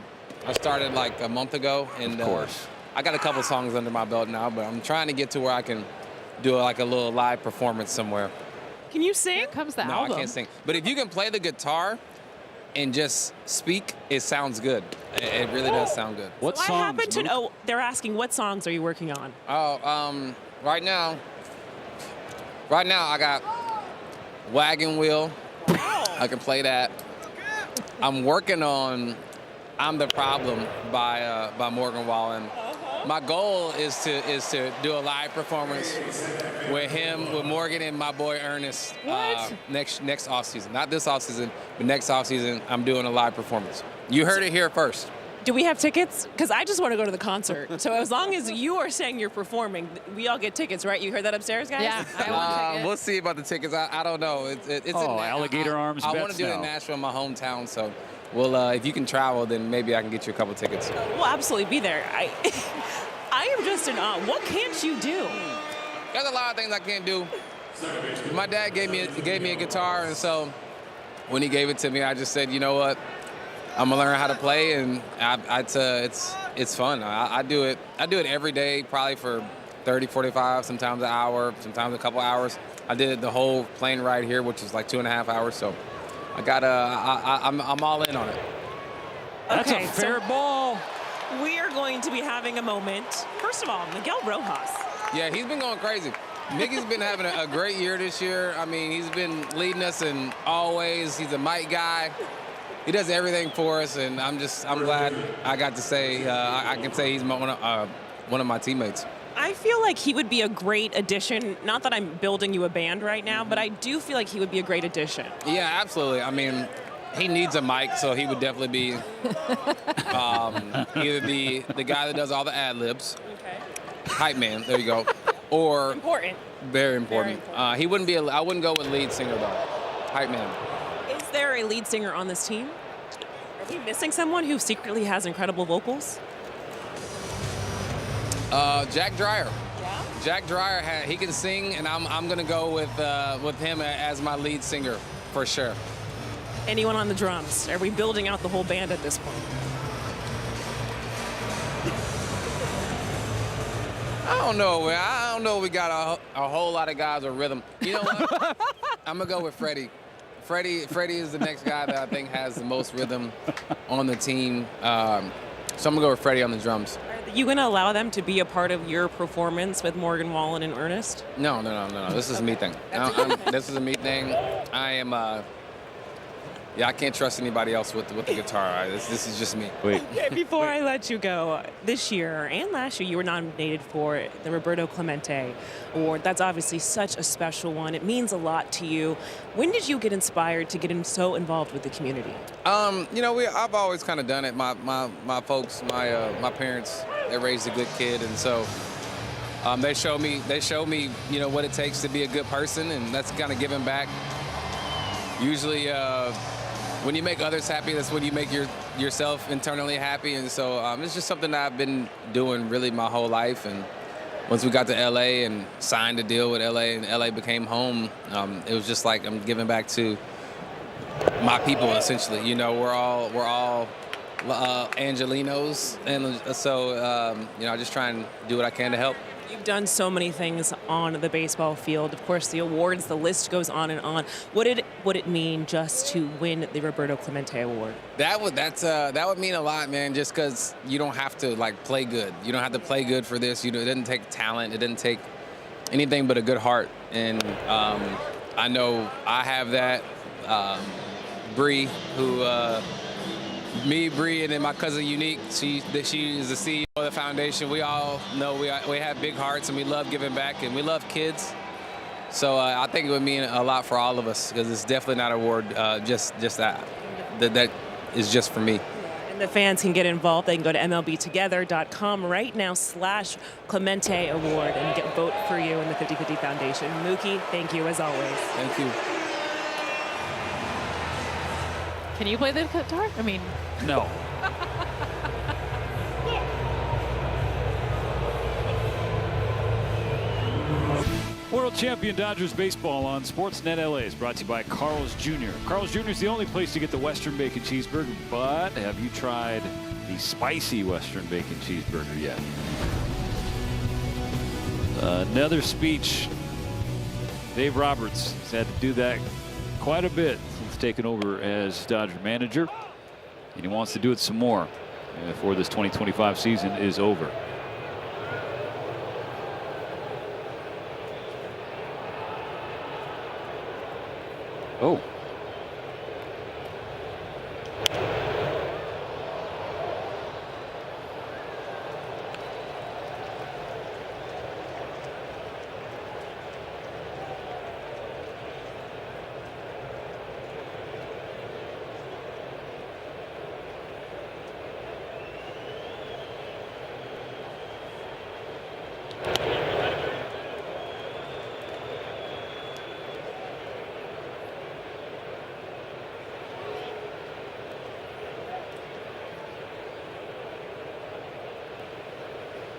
Speaker 9: I started like a month ago, and
Speaker 4: of course.
Speaker 9: I got a couple songs under my belt now, but I'm trying to get to where I can do like a little live performance somewhere.
Speaker 6: Can you sing?
Speaker 7: Here comes the
Speaker 9: No,
Speaker 7: album.
Speaker 9: I can't sing. But if you can play the guitar and just speak, it sounds good. It really does sound good.
Speaker 4: What
Speaker 6: So I
Speaker 4: songs?
Speaker 6: happen to know, they're asking what songs are you working on?
Speaker 9: Oh, right now I got Wagon Wheel. I can play that. I'm working on I'm the Problem by Morgan Wallen. My goal is to do a live performance with him, with Morgan, and my boy Ernest next off season. Not this off season, but next off season. I'm doing a live performance. You heard it here first.
Speaker 6: Do we have tickets? Because I just want to go to the concert. So as long as you are saying you're performing, we all get tickets, right? You heard that upstairs, guys?
Speaker 7: Yeah, I want tickets.
Speaker 9: We'll see about the tickets. I don't know. It's
Speaker 4: Alligator Arms
Speaker 9: I want
Speaker 4: bets
Speaker 9: to do it
Speaker 4: now.
Speaker 9: in Nashville, my hometown. So, well, if you can travel, then maybe I can get you a couple tickets.
Speaker 6: We'll absolutely be there. I am just in awe. What can't you do?
Speaker 9: There's a lot of things I can't do. My dad gave me a guitar, and so when he gave it to me, I just said, you know what, I'm gonna learn how to play, and it's fun. I do it every day, probably for 30, 45, sometimes an hour, sometimes a couple hours. I did the whole plane ride here, which is like 2.5 hours. So I'm all in on it.
Speaker 4: That's
Speaker 6: Okay,
Speaker 4: a fair ball.
Speaker 6: We are going to be having a moment. First of all, Miguel Rojas.
Speaker 9: Yeah, he's been going crazy. Miggy's been having a great year this year. I mean, he's been leading us in always. He's a mic guy. He does everything for us, and I'm glad I got to say I can say he's one of my teammates.
Speaker 6: I feel like he would be a great addition. Not that I'm building you a band right now, but I do feel like he would be a great addition.
Speaker 9: Yeah, absolutely. I mean, he needs a mic, so he would definitely be either the guy that does all the ad libs,
Speaker 6: Okay.
Speaker 9: hype man. There you go, or
Speaker 6: Important.
Speaker 9: very important. He wouldn't be. I wouldn't go with lead singer though. Hype man.
Speaker 6: Is there a lead singer on this team? Are we missing someone who secretly has incredible vocals?
Speaker 9: Jack Dreyer.
Speaker 6: Yeah.
Speaker 9: Jack Dreyer, he can sing, and I'm gonna go with him as my lead singer for sure.
Speaker 6: Anyone on the drums? Are we building out the whole band at this point?
Speaker 9: I don't know. I don't know. We got a whole lot of guys with rhythm. You know what? I'm gonna go with Freddie. Freddie is the next guy that I think has the most rhythm on the team. So I'm gonna go with Freddie on the drums.
Speaker 6: Are you going to allow them to be a part of your performance with Morgan Wallen and Ernest?
Speaker 9: No. This is a me thing. This is a me thing. I am. Yeah, I can't trust anybody else with the guitar. This is just me.
Speaker 4: Wait.
Speaker 6: Before I let you go, this year and last year, you were nominated for the Roberto Clemente Award. That's obviously such a special one. It means a lot to you. When did you get inspired to get so involved with the community?
Speaker 9: You know, I've always kind of done it. My folks, my parents, they raised a good kid, and so they show me, you know, what it takes to be a good person, and that's kind of giving back. Usually, when you make others happy, that's when you make yourself internally happy, and so it's just something that I've been doing really my whole life. And once we got to LA and signed a deal with LA, and LA became home, it was just like I'm giving back to my people, essentially. You know, we're all Angelinos, and so you know, I just try and do what I can to help.
Speaker 6: You've done so many things on the baseball field. Of course, the awards, the list goes on and on. What would it mean just to win the Roberto Clemente Award? That would mean a lot, man, just because you don't have to, like, play good. You don't have to play good for this. You know, it doesn't take talent. It doesn't take anything but a good heart. And I know I have that. Bree, who... me, Bree, and then my cousin Unique, she is the CEO of the foundation. We all know we have big hearts, and we love giving back, and we love kids. So I think it would mean a lot for all of us, because it's definitely not an award just that is just for me. And the fans can get involved. They can go to MLBtogether.com right now /Clemente Award and vote for you in the 50/50 Foundation. Mookie, thank you as always. Thank you.
Speaker 7: Can you play the guitar? I mean,
Speaker 4: No. World Champion Dodgers Baseball on Sportsnet LA is brought to you by Carl's Jr. Carl's Jr. is the only place to get the Western Bacon Cheeseburger, but have you tried the spicy Western Bacon Cheeseburger yet? Another speech. Dave Roberts has had to do that quite a bit since taking over as Dodger manager, and he wants to do it some more before this 2025 season is over. Oh.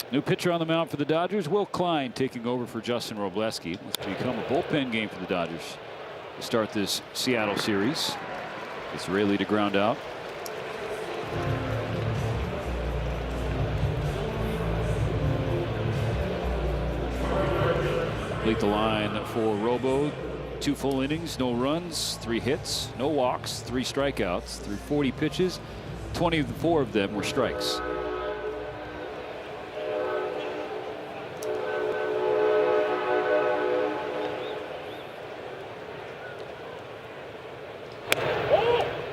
Speaker 4: New pitcher on the mound for the Dodgers, Will Klein, taking over for Justin Wrobleski. It's become a bullpen game for the Dodgers to start this Seattle series. It's Rayleigh to ground out. Complete the line for Robo. 2 full innings, no runs, 3 hits, no walks, 3 strikeouts, through 40 pitches. 24 of them were strikes.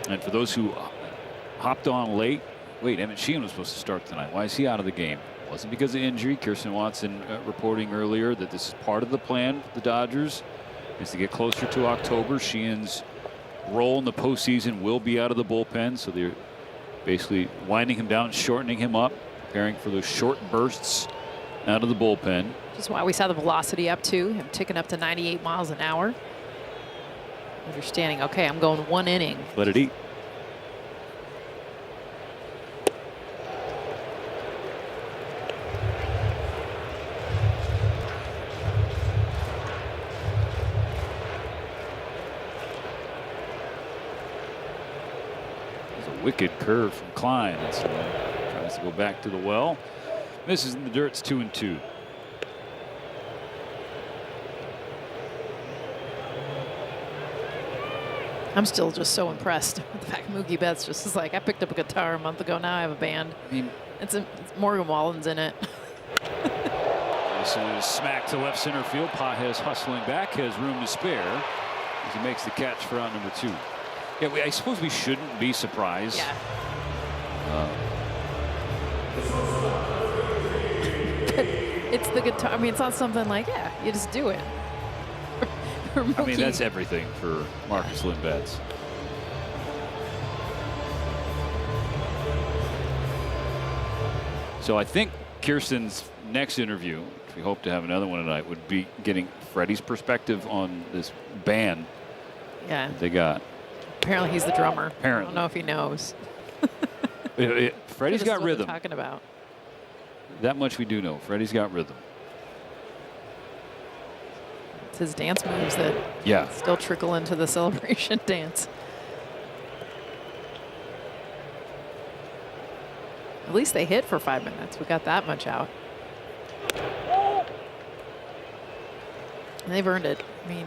Speaker 4: And for those who hopped on late, wait, Emmet Sheehan was supposed to start tonight. Why is he out of the game? It wasn't because of injury. Kirsten Watson reporting earlier that this is part of the plan for the Dodgers, is to get closer to October. Sheehan's role in the postseason will be out of the bullpen, so they're basically winding him down, shortening him up, preparing for those short bursts out of the bullpen.
Speaker 7: Just why we saw the velocity up too, him ticking up to 98 miles an hour. Understanding, okay, I'm going 1 inning.
Speaker 4: Let it eat. Wicked curve from Klein. Tries to go back to the well. Misses in the dirt. It's 2-2.
Speaker 7: I'm still just so impressed with the fact Mookie Betts just is like, I picked up a guitar a month ago. Now I have a band.
Speaker 4: I mean,
Speaker 7: it's Morgan Wallen's in it.
Speaker 4: This is smack to left center field. Pages hustling back, has room to spare as he makes the catch for out number 2. Yeah, I suppose we shouldn't be surprised.
Speaker 7: Yeah. It's the guitar. I mean, it's not something like, yeah, you just do it.
Speaker 4: I mean, that's everything for Marcus Lindbets. So I think Kirsten's next interview, which we hope to have another one tonight, would be getting Freddie's perspective on this band they got.
Speaker 7: Apparently he's the drummer.
Speaker 4: Apparently.
Speaker 7: I don't know if he knows.
Speaker 4: Freddie's got rhythm.
Speaker 7: Talking about.
Speaker 4: That much we do know. Freddie's got rhythm.
Speaker 7: It's his dance moves that still trickle into the celebration dance. At least they hit for 5 minutes. We got that much out. And they've earned it. I mean,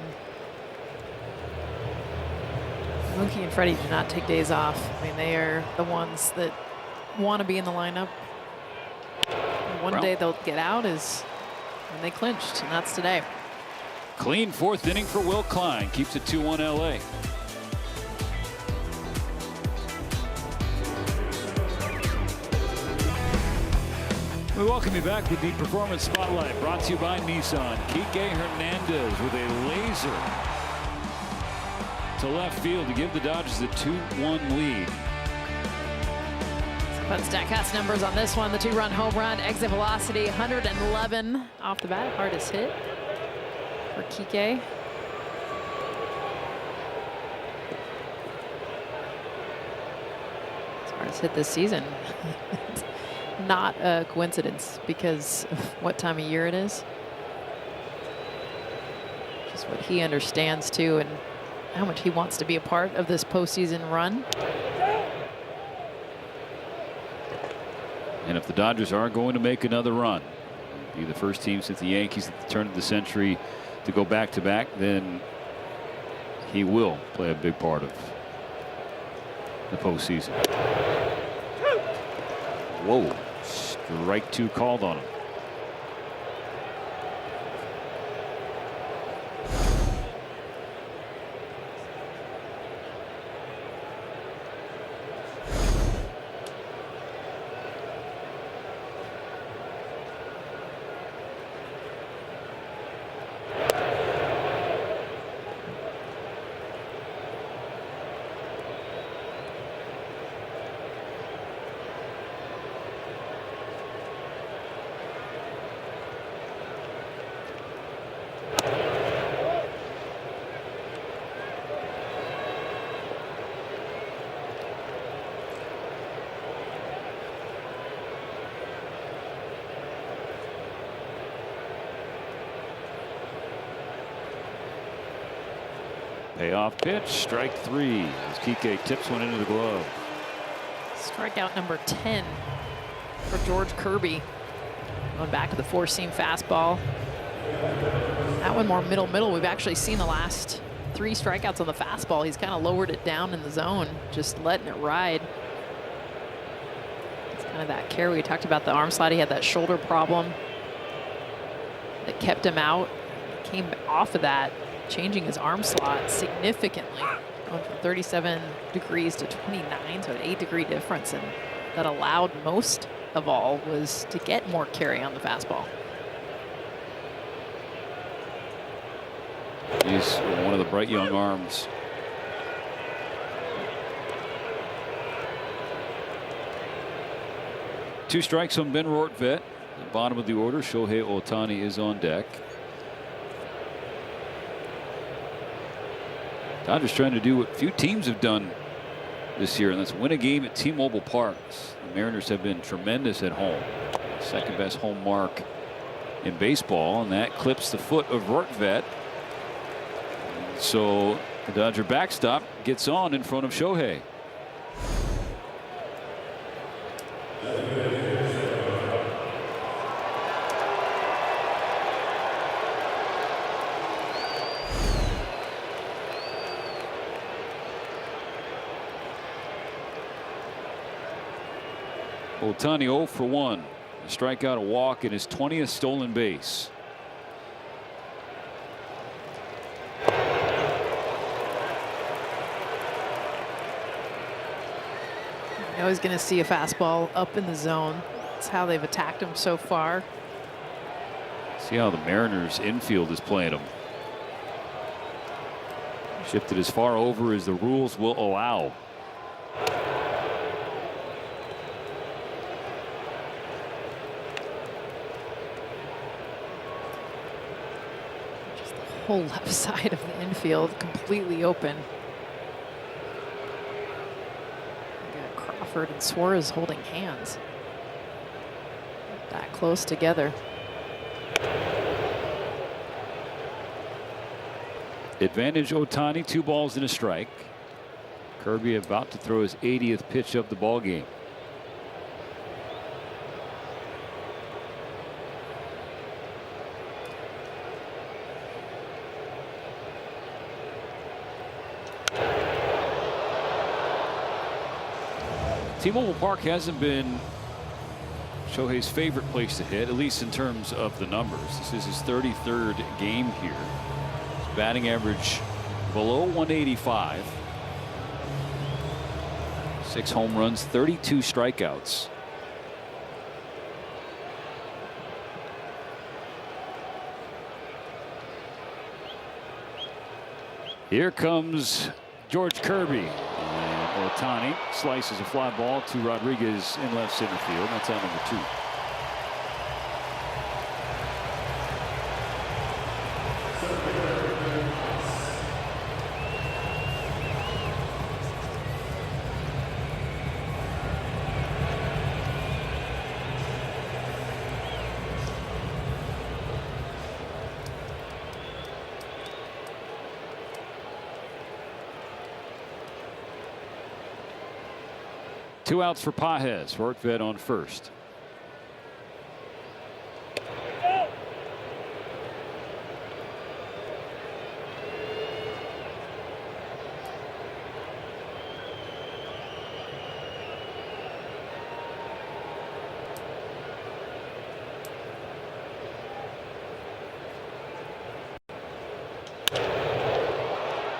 Speaker 7: Mookie and Freddie do not take days off. I mean, they are the ones that want to be in the lineup. One day they'll get out is when they clinched, and that's today.
Speaker 4: Clean fourth inning for Will Klein. Keeps it 2-1 LA. We welcome you back with the Performance Spotlight, brought to you by Nissan. Kiké Hernández with a laser to left field to give the Dodgers the 2-1 lead.
Speaker 7: Fun StatCast numbers on this one. The 2-run home run, exit velocity 111 off the bat. Hardest hit for Kiké. His hardest hit this season. Not a coincidence because of what time of year it is. Just what he understands too, and how much he wants to be a part of this postseason run.
Speaker 4: And if the Dodgers are going to make another run, be the first team since the Yankees at the turn of the century to go back-to-back, then he will play a big part of the postseason. Whoa, strike two called on him. Payoff pitch, strike three, as Kiké tips one into the glove.
Speaker 7: Strikeout number 10 for George Kirby. Going back to the four-seam fastball. That one more middle. We've actually seen the last 3 strikeouts on the fastball. He's kind of lowered it down in the zone, just letting it ride. It's kind of that carry. We talked about the arm slide. He had that shoulder problem that kept him out. He came off of that, changing his arm slot significantly, going from 37 degrees to 29, so an 8-degree difference, and that allowed most of all was to get more carry on the fastball.
Speaker 4: He's one of the bright young arms. Two strikes on Ben Rortvedt. At the bottom of the order, Shohei Ohtani is on deck. Dodgers trying to do what few teams have done this year, and that's win a game at T-Mobile Park. The Mariners have been tremendous at home. Second best home mark in baseball, and that clips the foot of Rortvedt. So the Dodger backstop gets on in front of Shohei. Ohtani 0 for 1. A strikeout, a walk, and his 20th stolen base.
Speaker 7: You know he's going to see a fastball up in the zone. That's how they've attacked him so far.
Speaker 4: See how the Mariners infield is playing him. Shifted as far over as the rules will allow.
Speaker 7: Just the whole left side of the infield completely open. You got Crawford and Suarez holding hands. That close together.
Speaker 4: Advantage Ohtani, 2 balls and a strike. Kirby about to throw his 80th pitch of the ball game. T-Mobile Park hasn't been Shohei's favorite place to hit, at least in terms of the numbers. This is his 33rd game here. Batting average below 185. 6 home runs, 32 strikeouts. Here comes George Kirby. And Ohtani slices a fly ball to Rodriguez in left center field. That's out number 2. Two outs for Pages. Hortvedt on first.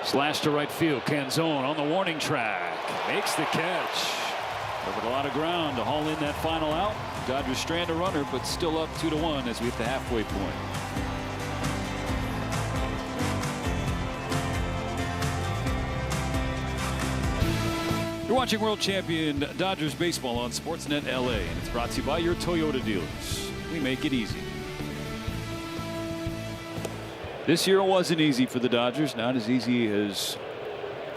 Speaker 4: Slash to right field. Canzone on the warning track. Makes the catch. Covered a lot of ground to haul in that final out. Dodgers strand a runner, but still up 2-1 as we hit the halfway point. You're watching World Champion Dodgers baseball on Sportsnet LA, and it's brought to you by your Toyota dealers. We make it easy. This year wasn't easy for the Dodgers, not as easy as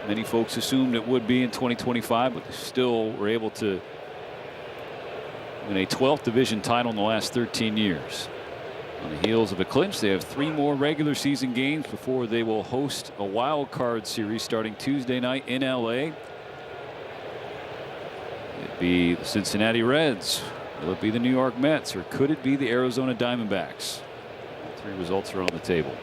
Speaker 4: many folks assumed it would be in 2025, but they still were able to win a 12th division title in the last 13 years. On the heels of a clinch, they have 3 more regular season games before they will host a wild card series starting Tuesday night in LA. It'd be the Cincinnati Reds. Will it be the New York Mets, or could it be the Arizona Diamondbacks? All 3 results are on the table.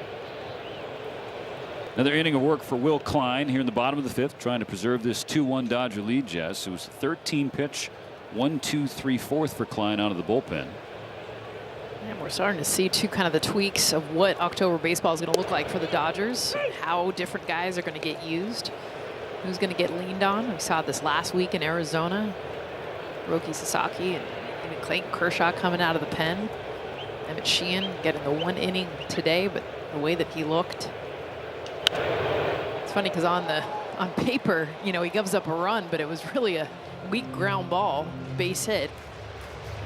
Speaker 4: Another inning of work for Will Klein here in the bottom of the 5th, trying to preserve this 2-1 Dodger lead, Jess. It was a 13 pitch, 1-2-3/4 for Klein out of the bullpen.
Speaker 7: And we're starting to see too kind of the tweaks of what October baseball is going to look like for the Dodgers, how different guys are going to get used, who's going to get leaned on. We saw this last week in Arizona. Roki Sasaki and even Clayton Kershaw coming out of the pen. Emmet Sheehan getting the 1 inning today, but the way that he looked. It's funny because on paper, you know, he gives up a run, but it was really a weak ground ball, base hit,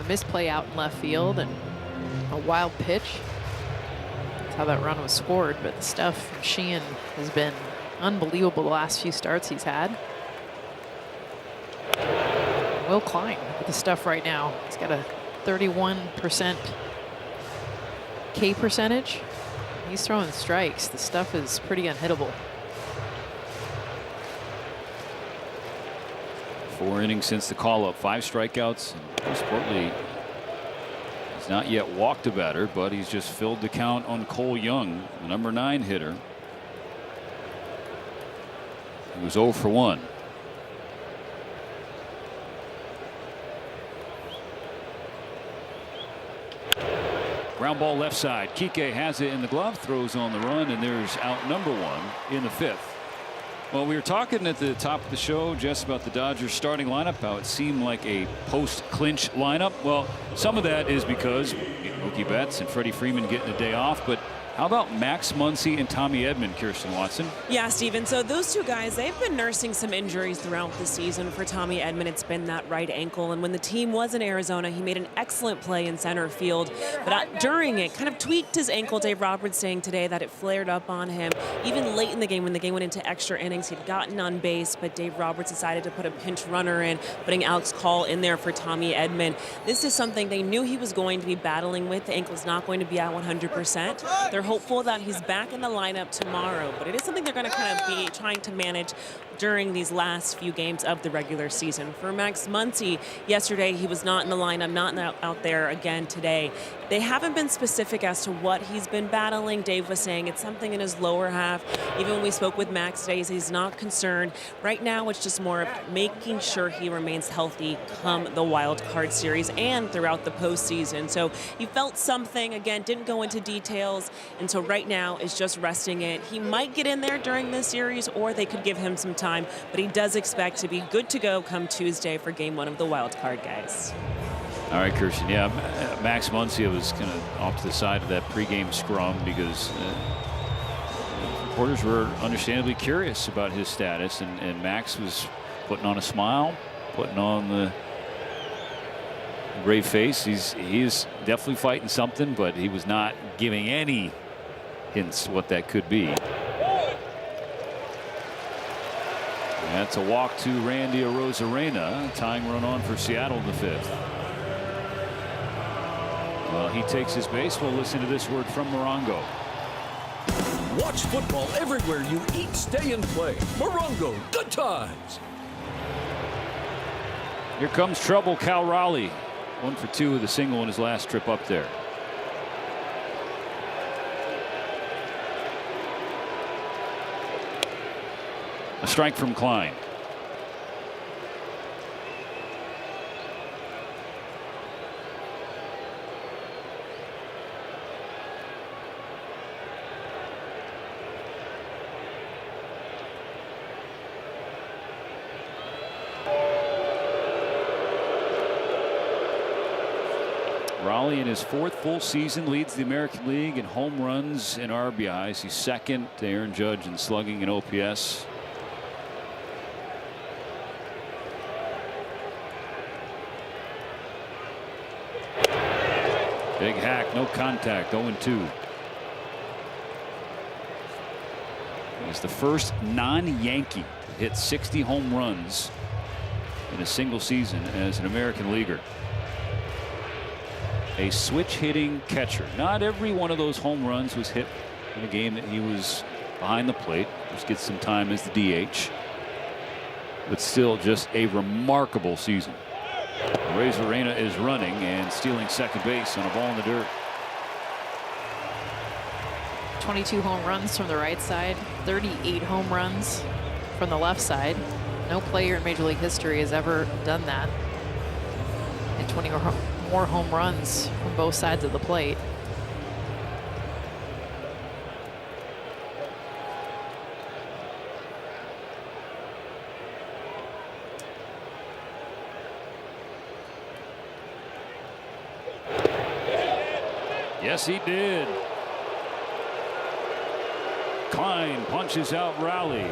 Speaker 7: a misplay out in left field, and a wild pitch. That's how that run was scored. But the stuff from Sheehan has been unbelievable the last few starts he's had. Will Klein with the stuff right now. He's got a 31% K percentage. He's throwing strikes. The stuff is pretty unhittable.
Speaker 4: 4 innings since the call-up, 5 strikeouts. Most importantly, he's not yet walked a batter, but he's just filled the count on Cole Young, the number 9 hitter. He was 0 for 1. Ground ball left side. Kiké has it in the glove, throws on the run, and there's out number 1 in the 5th. Well, we were talking at the top of the show, Jess, about the Dodgers starting lineup, how it seemed like a post-clinch lineup. Well, some of that is because Mookie Betts and Freddie Freeman getting a day off, but how about Max Muncy and Tommy Edman, Kirsten Watson?
Speaker 6: Yeah, Steven. So those two guys, they've been nursing some injuries throughout the season. For Tommy Edman, it's been that right ankle. And when the team was in Arizona, he made an excellent play in center field. But during it, kind of tweaked his ankle. Dave Roberts saying today that it flared up on him. Even late in the game, when the game went into extra innings, he'd gotten on base. But Dave Roberts decided to put a pinch runner in, putting Alex Call in there for Tommy Edman. This is something they knew he was going to be battling with. The ankle's not going to be at 100%. They're hopeful that he's back in the lineup tomorrow, but it is something they're going to kind of be trying to manage during these last few games of the regular season. For Max Muncy, yesterday he was not in the lineup, not out there again today. They haven't been specific as to what he's been battling. Dave was saying it's something in his lower half. Even when we spoke with Max today, he's not concerned. Right now, it's just more of making sure he remains healthy come the wild card series and throughout the postseason. So he felt something, again, didn't go into details, and so right now is just resting it. He might get in there during this series, or they could give him some time, but he does expect to be good to go come Tuesday for game 1 of the wild card, guys.
Speaker 4: All right, Kirsten. Yeah, Max Muncy was kind of off to the side of that pregame scrum because reporters were understandably curious about his status, and Max was putting on a smile, putting on the brave face. He's definitely fighting something, but he was not giving any hints what that could be. That's a walk to Randy Arozarena, tying run on for Seattle in the 5th. Well, he takes his base. We'll listen to this word from Morongo.
Speaker 10: Watch football everywhere you eat, stay, and play. Morongo, good times.
Speaker 4: Here comes trouble, Cal Raleigh. 1 for 2 with a single in his last trip up there. A strike from Klein. Raleigh in his 4th full season leads the American League in home runs and RBIs. He's second to Aaron Judge in slugging and OPS. Big hack, no contact, 0-2. He's the first non-Yankee to hit 60 home runs in a single season as an American leaguer. A switch-hitting catcher. Not every one of those home runs was hit in a game that he was behind the plate. Just gets some time as the DH. But still just a remarkable season. Arozarena is running and stealing second base on a ball in the dirt.
Speaker 7: 22 home runs from the right side, 38 home runs from the left side. No player in Major League history has ever done that. And 20 more home runs from both sides of the plate.
Speaker 4: Yes, he did. Klein punches out Raleigh.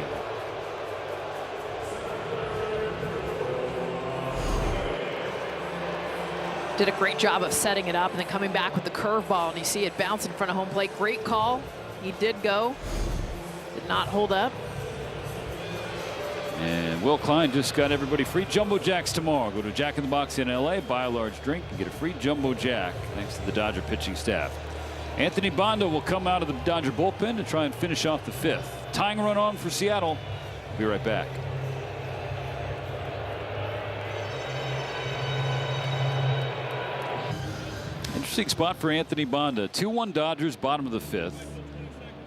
Speaker 7: Did a great job of setting it up and then coming back with the curveball, and you see it bounce in front of home plate. Great call. He did go. Did not hold up.
Speaker 4: And Will Klein just got everybody free Jumbo Jacks tomorrow. Go to Jack in the Box in LA, buy a large drink, and get a free Jumbo Jack thanks to the Dodger pitching staff. Anthony Banda will come out of the Dodger bullpen to try and finish off the 5th. Tying run on for Seattle. Be right back. Interesting spot for Anthony Banda. 2-1 Dodgers, bottom of the 5th.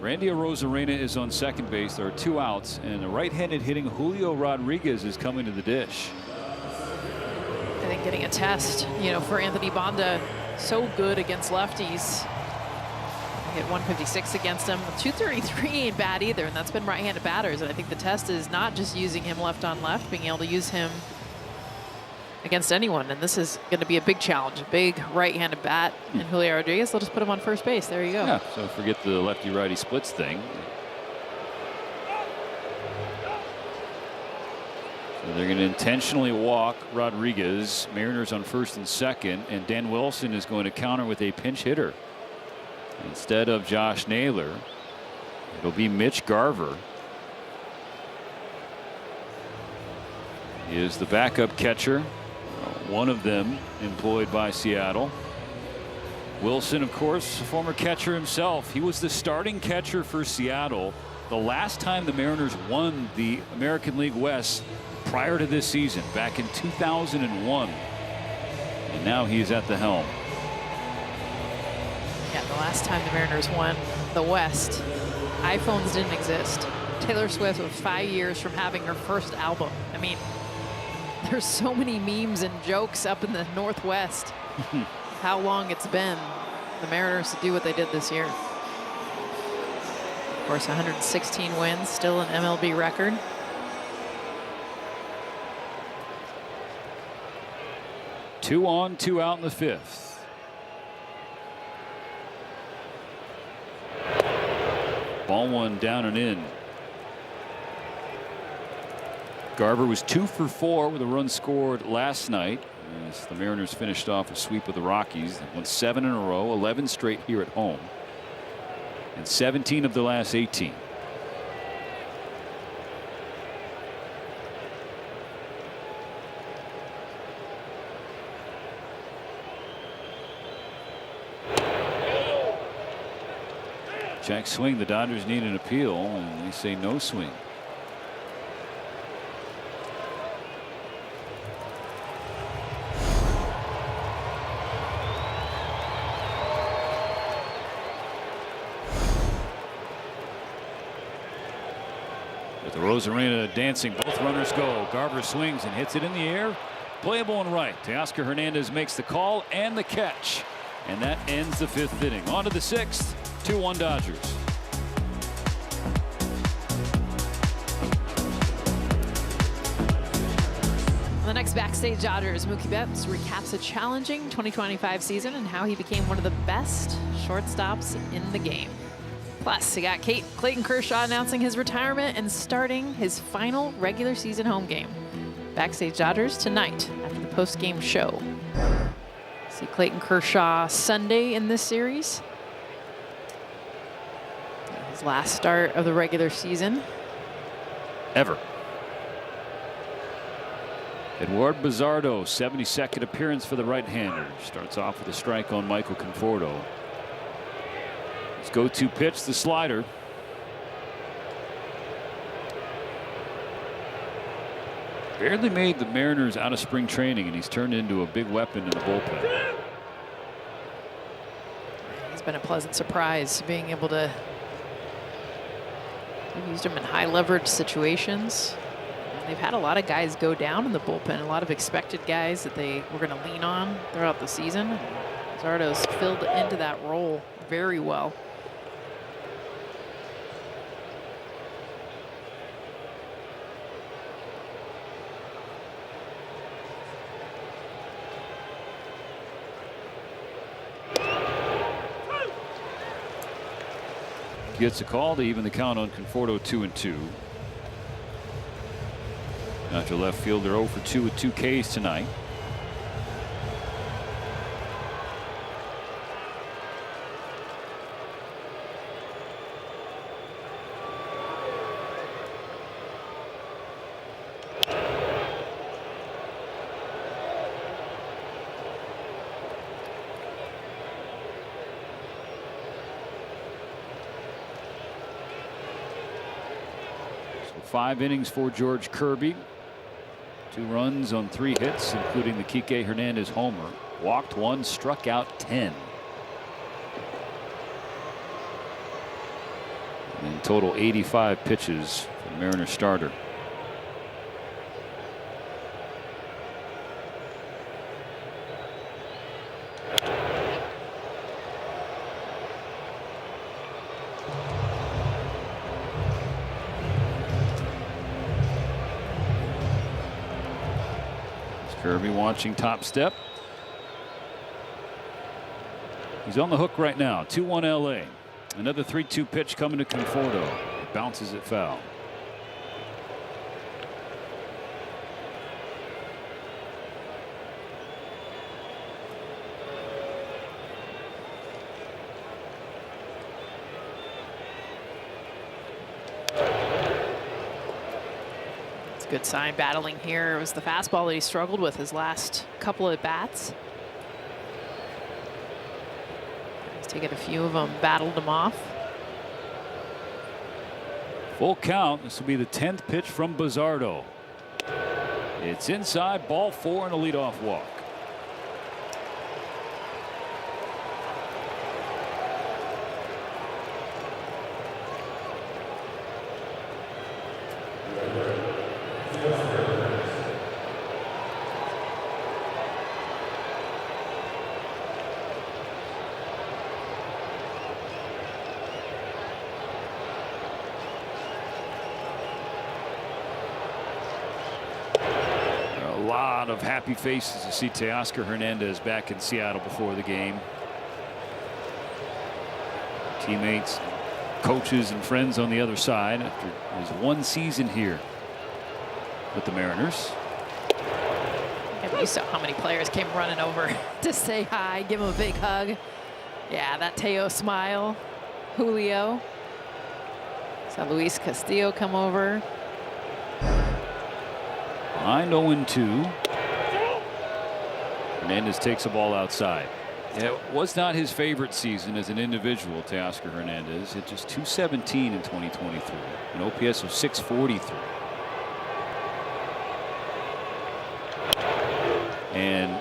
Speaker 4: Randy Arozarena is on second base. There are 2 outs, and the right-handed hitting Julio Rodriguez is coming to the dish.
Speaker 7: I think getting a test, you know, for Anthony Banda, so good against lefties. hit 156 against him. 233 ain't bad either, and that's been right-handed batters. And I think the test is not just using him left on left, being able to use him against anyone. And this is going to be a big challenge, a big right-handed bat. And Julio Rodriguez, they'll just put him on first base. There you go.
Speaker 4: Yeah, so forget the lefty-righty splits thing. So they're going to intentionally walk Rodriguez. Mariners on first and second, and Dan Wilson is going to counter with a pinch hitter. Instead of Josh Naylor, it'll be Mitch Garver. He is the backup catcher, one of them employed by Seattle. Wilson, of course, a former catcher himself. He was the starting catcher for Seattle the last time the Mariners won the American League West prior to this season, back in 2001. And now he is at the helm.
Speaker 7: Yeah, the last time the Mariners won the West, iPhones didn't exist. Taylor Swift was 5 years from having her first album. I mean, there's so many memes and jokes up in the Northwest. How long it's been the Mariners to do what they did this year. Of course, 116 wins, still an MLB record.
Speaker 4: Two on, two out in the fifth. Ball one down and in. Garver was 2 for 4 with a run scored last night as the Mariners finished off a sweep of the Rockies. They won 7 in a row, 11 straight here at home, and 17 of the last 18. Check swing. The Dodgers need an appeal, and they say no swing. With the Rosarena dancing, both runners go. Garver swings and hits it in the air. Playable and right. Teoscar Hernandez makes the call and the catch. And that ends the fifth inning. On to the sixth. 2-1 Dodgers.
Speaker 7: On the next Backstage Dodgers, Mookie Betts recaps a challenging 2025 season and how he became one of the best shortstops in the game. Plus, we got Clayton Kershaw announcing his retirement and starting his final regular season home game. Backstage Dodgers tonight after the post-game show. See Clayton Kershaw Sunday in this series. His last start of the regular season.
Speaker 4: Ever. Eduardo Bizzardo, 72nd appearance for the right-hander. Starts off with a strike on Michael Conforto. His go-to pitch, the slider. Barely made the Mariners out of spring training, and he's turned into a big weapon in the bullpen.
Speaker 7: He's been a pleasant surprise being able to. They've used him in high leverage situations. And they've had a lot of guys go down in the bullpen, a lot of expected guys that they were going to lean on throughout the season. Bizzardo's filled into that role very well.
Speaker 4: Gets a call to even the count on Conforto. 2-2. After left fielder 0 for 2 with 2 Ks tonight. So 5 innings for George Kirby. 2 runs on 3 hits, including the Kiké Hernández homer. Walked 1, struck out 10. And in total 85 pitches for the Mariners starter. Kirby watching top step. He's on the hook right now. 2-1 LA. Another 3-2 pitch coming to Conforto. It bounces it foul.
Speaker 7: It's a good sign battling here. It was the fastball that he struggled with his last couple of bats. He's taken a few of them, battled them off.
Speaker 4: Full count. This will be the 10th pitch from Bizzardo. It's inside, ball 4 and a leadoff walk. Of happy faces to see Teoscar Hernandez back in Seattle before the game. Teammates, coaches, and friends on the other side after his one season here with the Mariners.
Speaker 7: Yeah, you saw how many players came running over to say hi, give him a big hug. Yeah, that Teo smile. Julio. Saw Luis Castillo come over.
Speaker 4: 9-0-2. Hernandez takes the ball outside. It was not his favorite season as an individual, Teoscar Hernandez. Hit just .217 in 2023, an OPS of .643. And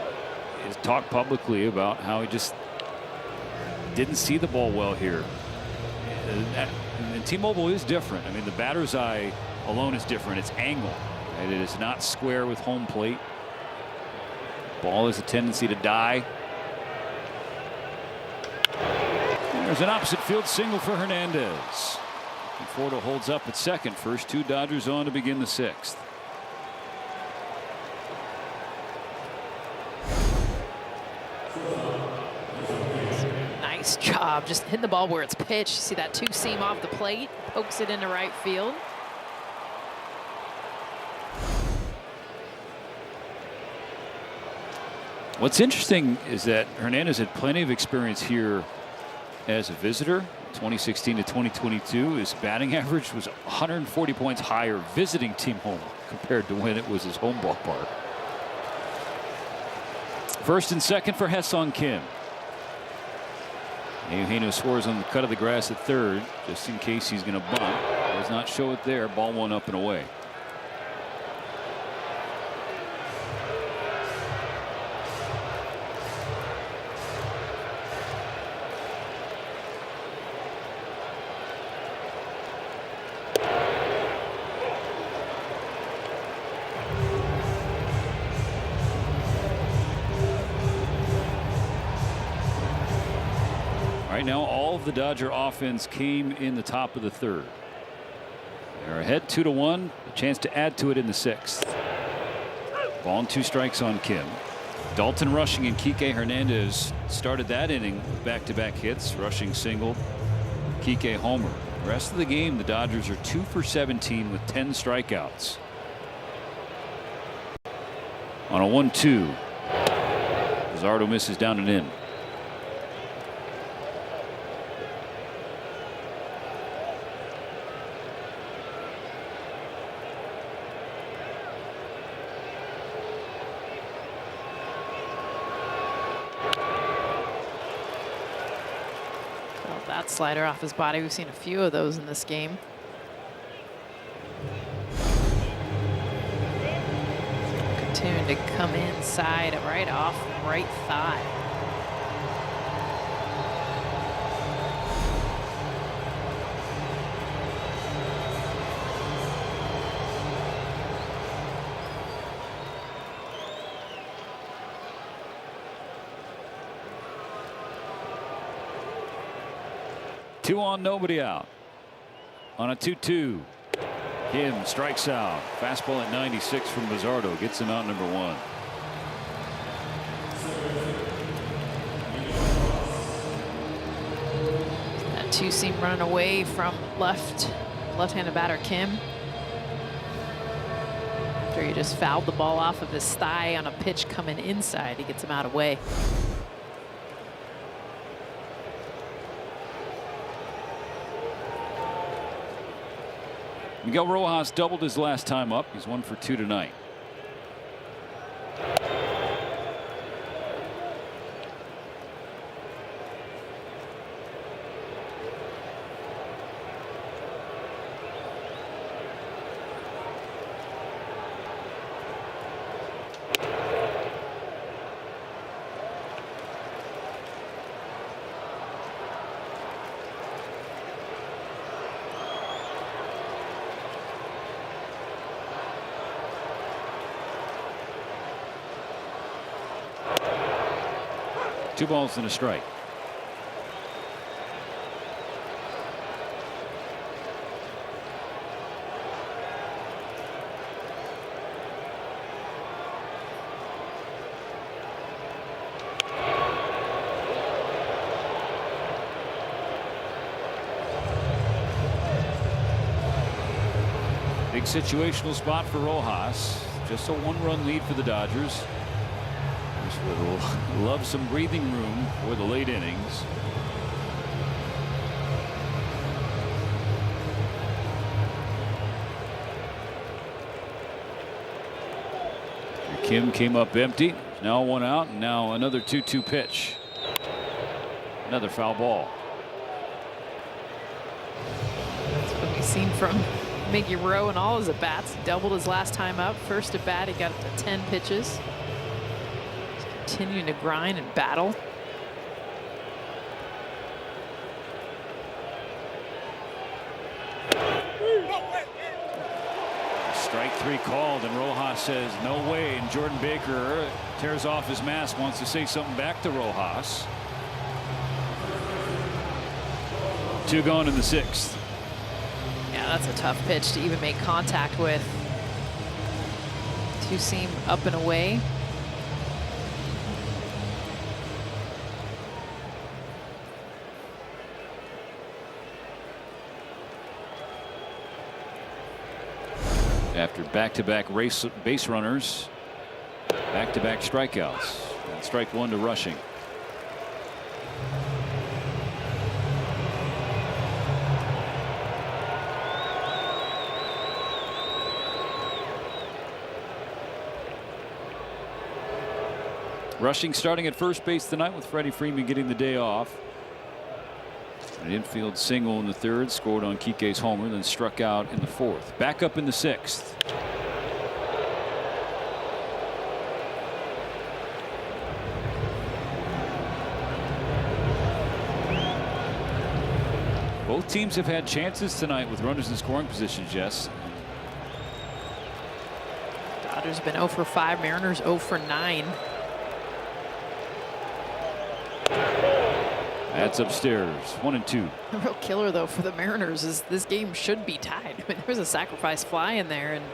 Speaker 4: he's talked publicly about how he just didn't see the ball well here. And T-Mobile is different. I mean, the batter's eye alone is different. It's angle. Right? It is not square with home plate. Ball has a tendency to die. And there's an opposite field single for Hernandez. Conforto holds up at second. First two Dodgers on to begin the 6th.
Speaker 7: Nice job just hitting the ball where it's pitched. You see that 2-seam off the plate, pokes it into right field.
Speaker 4: What's interesting is that Hernandez had plenty of experience here as a visitor. 2016 to 2022, his batting average was 140 points higher visiting T-Mobile compared to when it was his home ballpark. First and second for Ha-Seong Kim. Eugenio Suarez on the cut of the grass at third, just in case he's going to bunt. Does not show it there. Ball 1 up and away. Right now, all of the Dodger offense came in the top of the 3rd. They're ahead 2-1. A chance to add to it in the 6th. Ball and 2 strikes on Kim. Dalton Rushing and Kiké Hernández started that inning with back-to-back hits. Rushing singled, Kiké homer. The rest of the game, the Dodgers are 2 for 17 with 10 strikeouts. On a 1-2, Bizzardo misses down and in.
Speaker 7: That slider off his body. We've seen a few of those in this game. Continuing to come inside right off right thigh.
Speaker 4: Two on, nobody out. On a 2-2. Kim strikes out. Fastball at 96 from Bizzardo gets him out number 1.
Speaker 7: Two-seam running away from left-handed batter Kim. After he just fouled the ball off of his thigh on a pitch coming inside, he gets him out of way.
Speaker 4: Miguel Rojas doubled his last time up. He's 1 for 2 tonight. Two balls and a strike. Big situational spot for Rojas. Just a 1-run lead for the Dodgers. Will love some breathing room for the late innings. Kim came up empty. Now 1 out, and now another 2-2 pitch. Another foul ball.
Speaker 7: That's what we've seen from Miggy Rowe and all his at-bats. Doubled his last time up. First at bat, he got up to 10 pitches. Continuing to grind and battle.
Speaker 4: Strike 3 called, and Rojas says no way, and Jordan Baker tears off his mask, wants to say something back to Rojas. 2 gone in the 6th.
Speaker 7: Yeah, that's a tough pitch to even make contact with. Two-seam up and away.
Speaker 4: After back-to-back base runners, back-to-back strikeouts. And strike 1 to Rushing. Rushing starting at first base tonight with Freddie Freeman getting the day off. An infield single in the 3rd, scored on Kiké's homer, then struck out in the 4th. Back up in the 6th. Both teams have had chances tonight with runners in scoring position, Jess.
Speaker 7: Dodgers have been 0 for 5, Mariners 0 for 9.
Speaker 4: That's upstairs. 1-2.
Speaker 7: The real killer, though, for the Mariners is this game should be tied. I mean, there was a sacrifice fly in there, and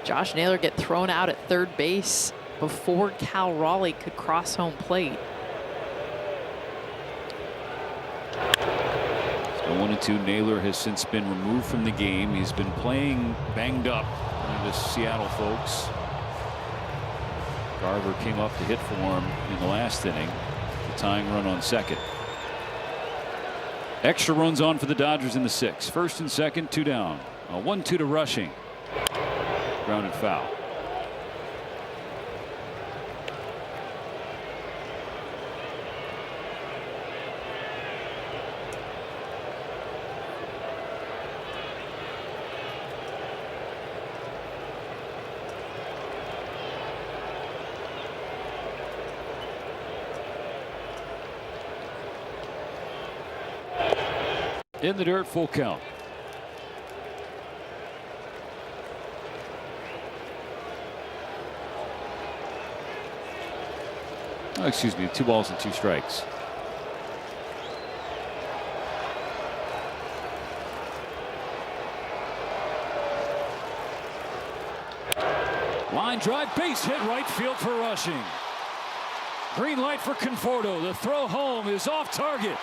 Speaker 7: Josh Naylor get thrown out at 3rd base before Cal Raleigh could cross home plate.
Speaker 4: So 1-2. Naylor has since been removed from the game. He's been playing banged up by the Seattle folks. Garver came up to hit for him in the last inning. The tying run on 2nd. Extra runs on for the Dodgers in the 6th. 1st and 2nd, 2 down. A 1-2 to Rushing. Grounded foul. In the dirt, full count. Oh, excuse me, 2 balls and 2 strikes. Line drive, base hit, right field for Rushing. Green light for Conforto. The throw home is off target.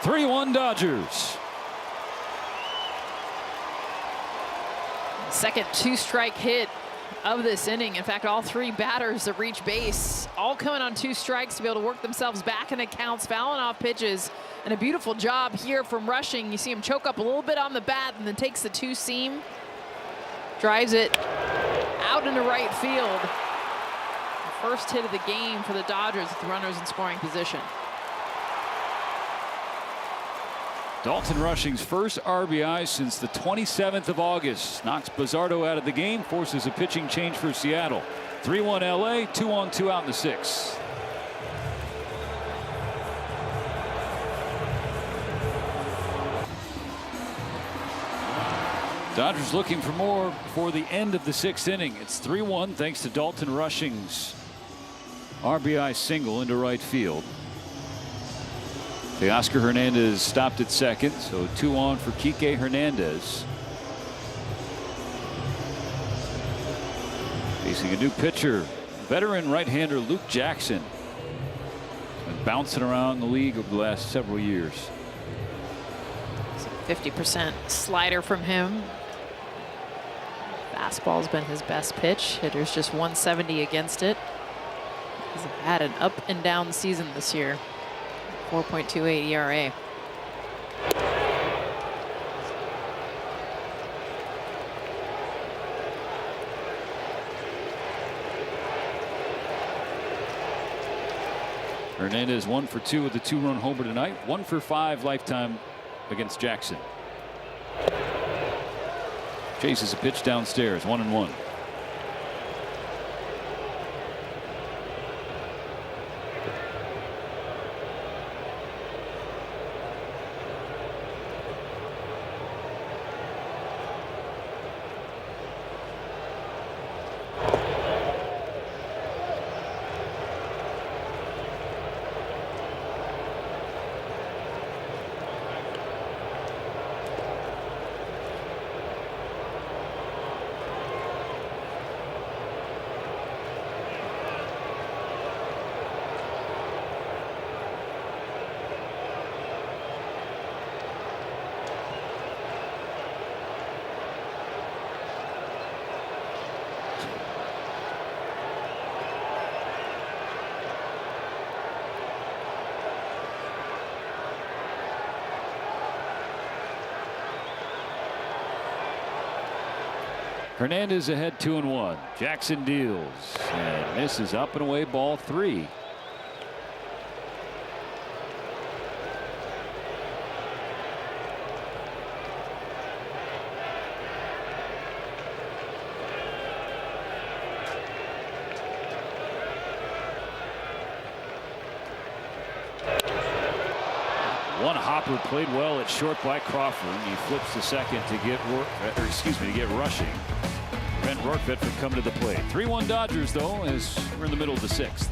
Speaker 4: 3-1 Dodgers.
Speaker 7: Second 2-strike hit of this inning. In fact, all 3 batters that reach base, all coming on 2 strikes to be able to work themselves back in accounts, fouling off pitches. And a beautiful job here from Rushing. You see him choke up a little bit on the bat and then takes the 2-seam, drives it out into right field. The first hit of the game for the Dodgers with runners in scoring position.
Speaker 4: Dalton Rushing's first RBI since the 27th of August. Knocks Bizzardo out of the game, forces a pitching change for Seattle. 3-1 LA, 2-on-2 out in the 6th. Dodgers looking for more before the end of the 6th inning. It's 3-1 thanks to Dalton Rushing's RBI single into right field. Teoscar Hernandez stopped at second, so 2 on for Kiké Hernández. Facing a new pitcher, veteran right-hander Luke Jackson. Been bouncing around the league over the last several years.
Speaker 7: 50% slider from him. Fastball's been his best pitch. Hitter's just 170 against it. He's had an up and down season this year. 4.28 ERA.
Speaker 4: Hernandez 1 for 2 with a 2-run homer tonight. 1 for 5 lifetime against Jackson. Chases a pitch downstairs, 1-1. Hernandez ahead 2-1. Jackson deals and misses up and away, ball 3. One hopper played well at short by Crawford. He flips to second to get Rushing. Brent Rortvedt would come to the plate. 3-1 Dodgers, though, as we're in the middle of the 6th.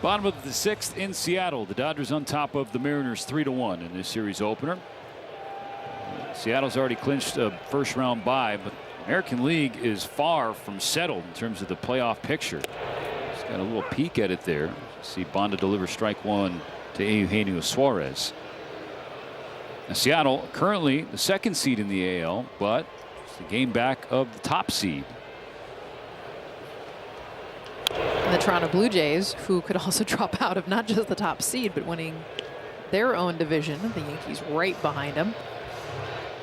Speaker 4: Bottom of the 6th in Seattle. The Dodgers on top of the Mariners 3-1 in this series opener. Seattle's already clinched a first-round bye, but American League is far from settled in terms of the playoff picture. Just got a little peek at it there. See Bonda deliver strike 1 to Eugenio Suarez. Now, Seattle currently the 2nd seed in the AL, but it's the game back of the top seed.
Speaker 7: And the Toronto Blue Jays, who could also drop out of not just the top seed, but winning their own division. The Yankees right behind them.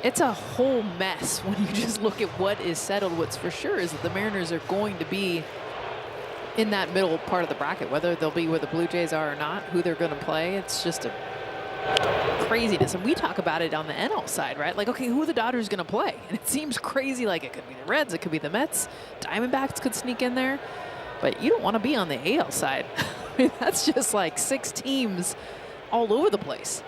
Speaker 7: It's a whole mess when you just look at what is settled. What's for sure is that the Mariners are going to be in that middle part of the bracket, whether they'll be where the Blue Jays are or not, who they're going to play. It's just a craziness. And we talk about it on the NL side, right? Like, okay, who are the Dodgers going to play? And it seems crazy. Like, it could be the Reds, it could be the Mets, Diamondbacks could sneak in there. But you don't want to be on the AL side. I mean, that's just like 6 teams all over the place.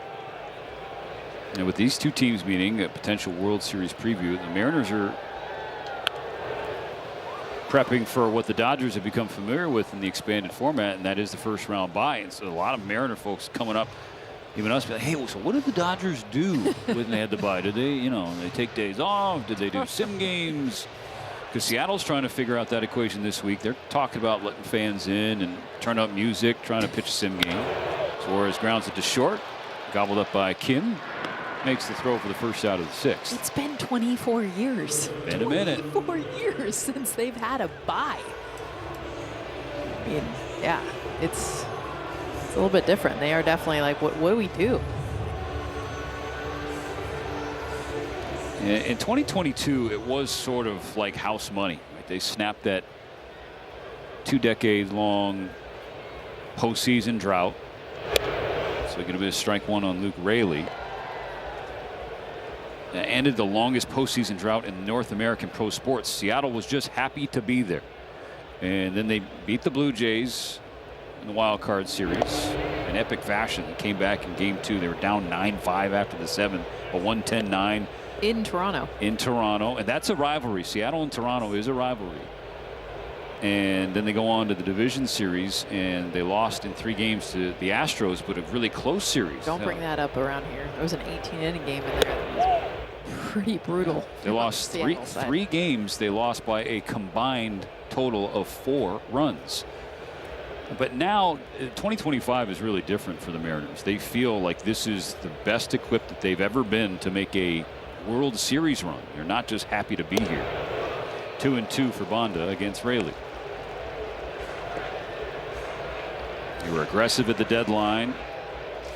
Speaker 4: And with these 2 teams meeting a potential World Series preview, the Mariners are prepping for what the Dodgers have become familiar with in the expanded format, and that is the first-round bye. And so a lot of Mariner folks coming up, even us, be like, hey, so what did the Dodgers do when they had the bye? Did they, they take days off? Did they do sim games? because Seattle's trying to figure out that equation this week. They're talking about letting fans in and turn up music, trying to pitch a sim game. Suarez grounds it to short, gobbled up by Kim. Makes the throw for the first out of the 6th.
Speaker 7: It's been 24 years.
Speaker 4: Been a minute.
Speaker 7: 24 years since they've had a bye. I mean, yeah, it's a little bit different. They are definitely like, what do we do?
Speaker 4: In 2022, it was sort of like house money. Right? They snapped that 2-decade-long postseason drought. So going to be a strike one on Luke Raley. Ended the longest postseason drought in North American pro sports. Seattle was just happy to be there. And then they beat the Blue Jays in the wild card series in epic fashion. They came back in game 2. They were down 9-5 after the 7th, a 110-9.
Speaker 7: In Toronto.
Speaker 4: In Toronto. And that's a rivalry. Seattle and Toronto is a rivalry. And then they go on to the division series, and they lost in 3 games to the Astros, but a really close series.
Speaker 7: Don't bring that up around here. There was an 18-inning game in there that was pretty brutal.
Speaker 4: They lost three games. They lost by a combined total of 4 runs. But now 2025 is really different for the Mariners. They feel like this is the best equipped that they've ever been to make a World Series run. They're not just happy to be here. 2-2 for Banda against Raley. They were aggressive at the deadline,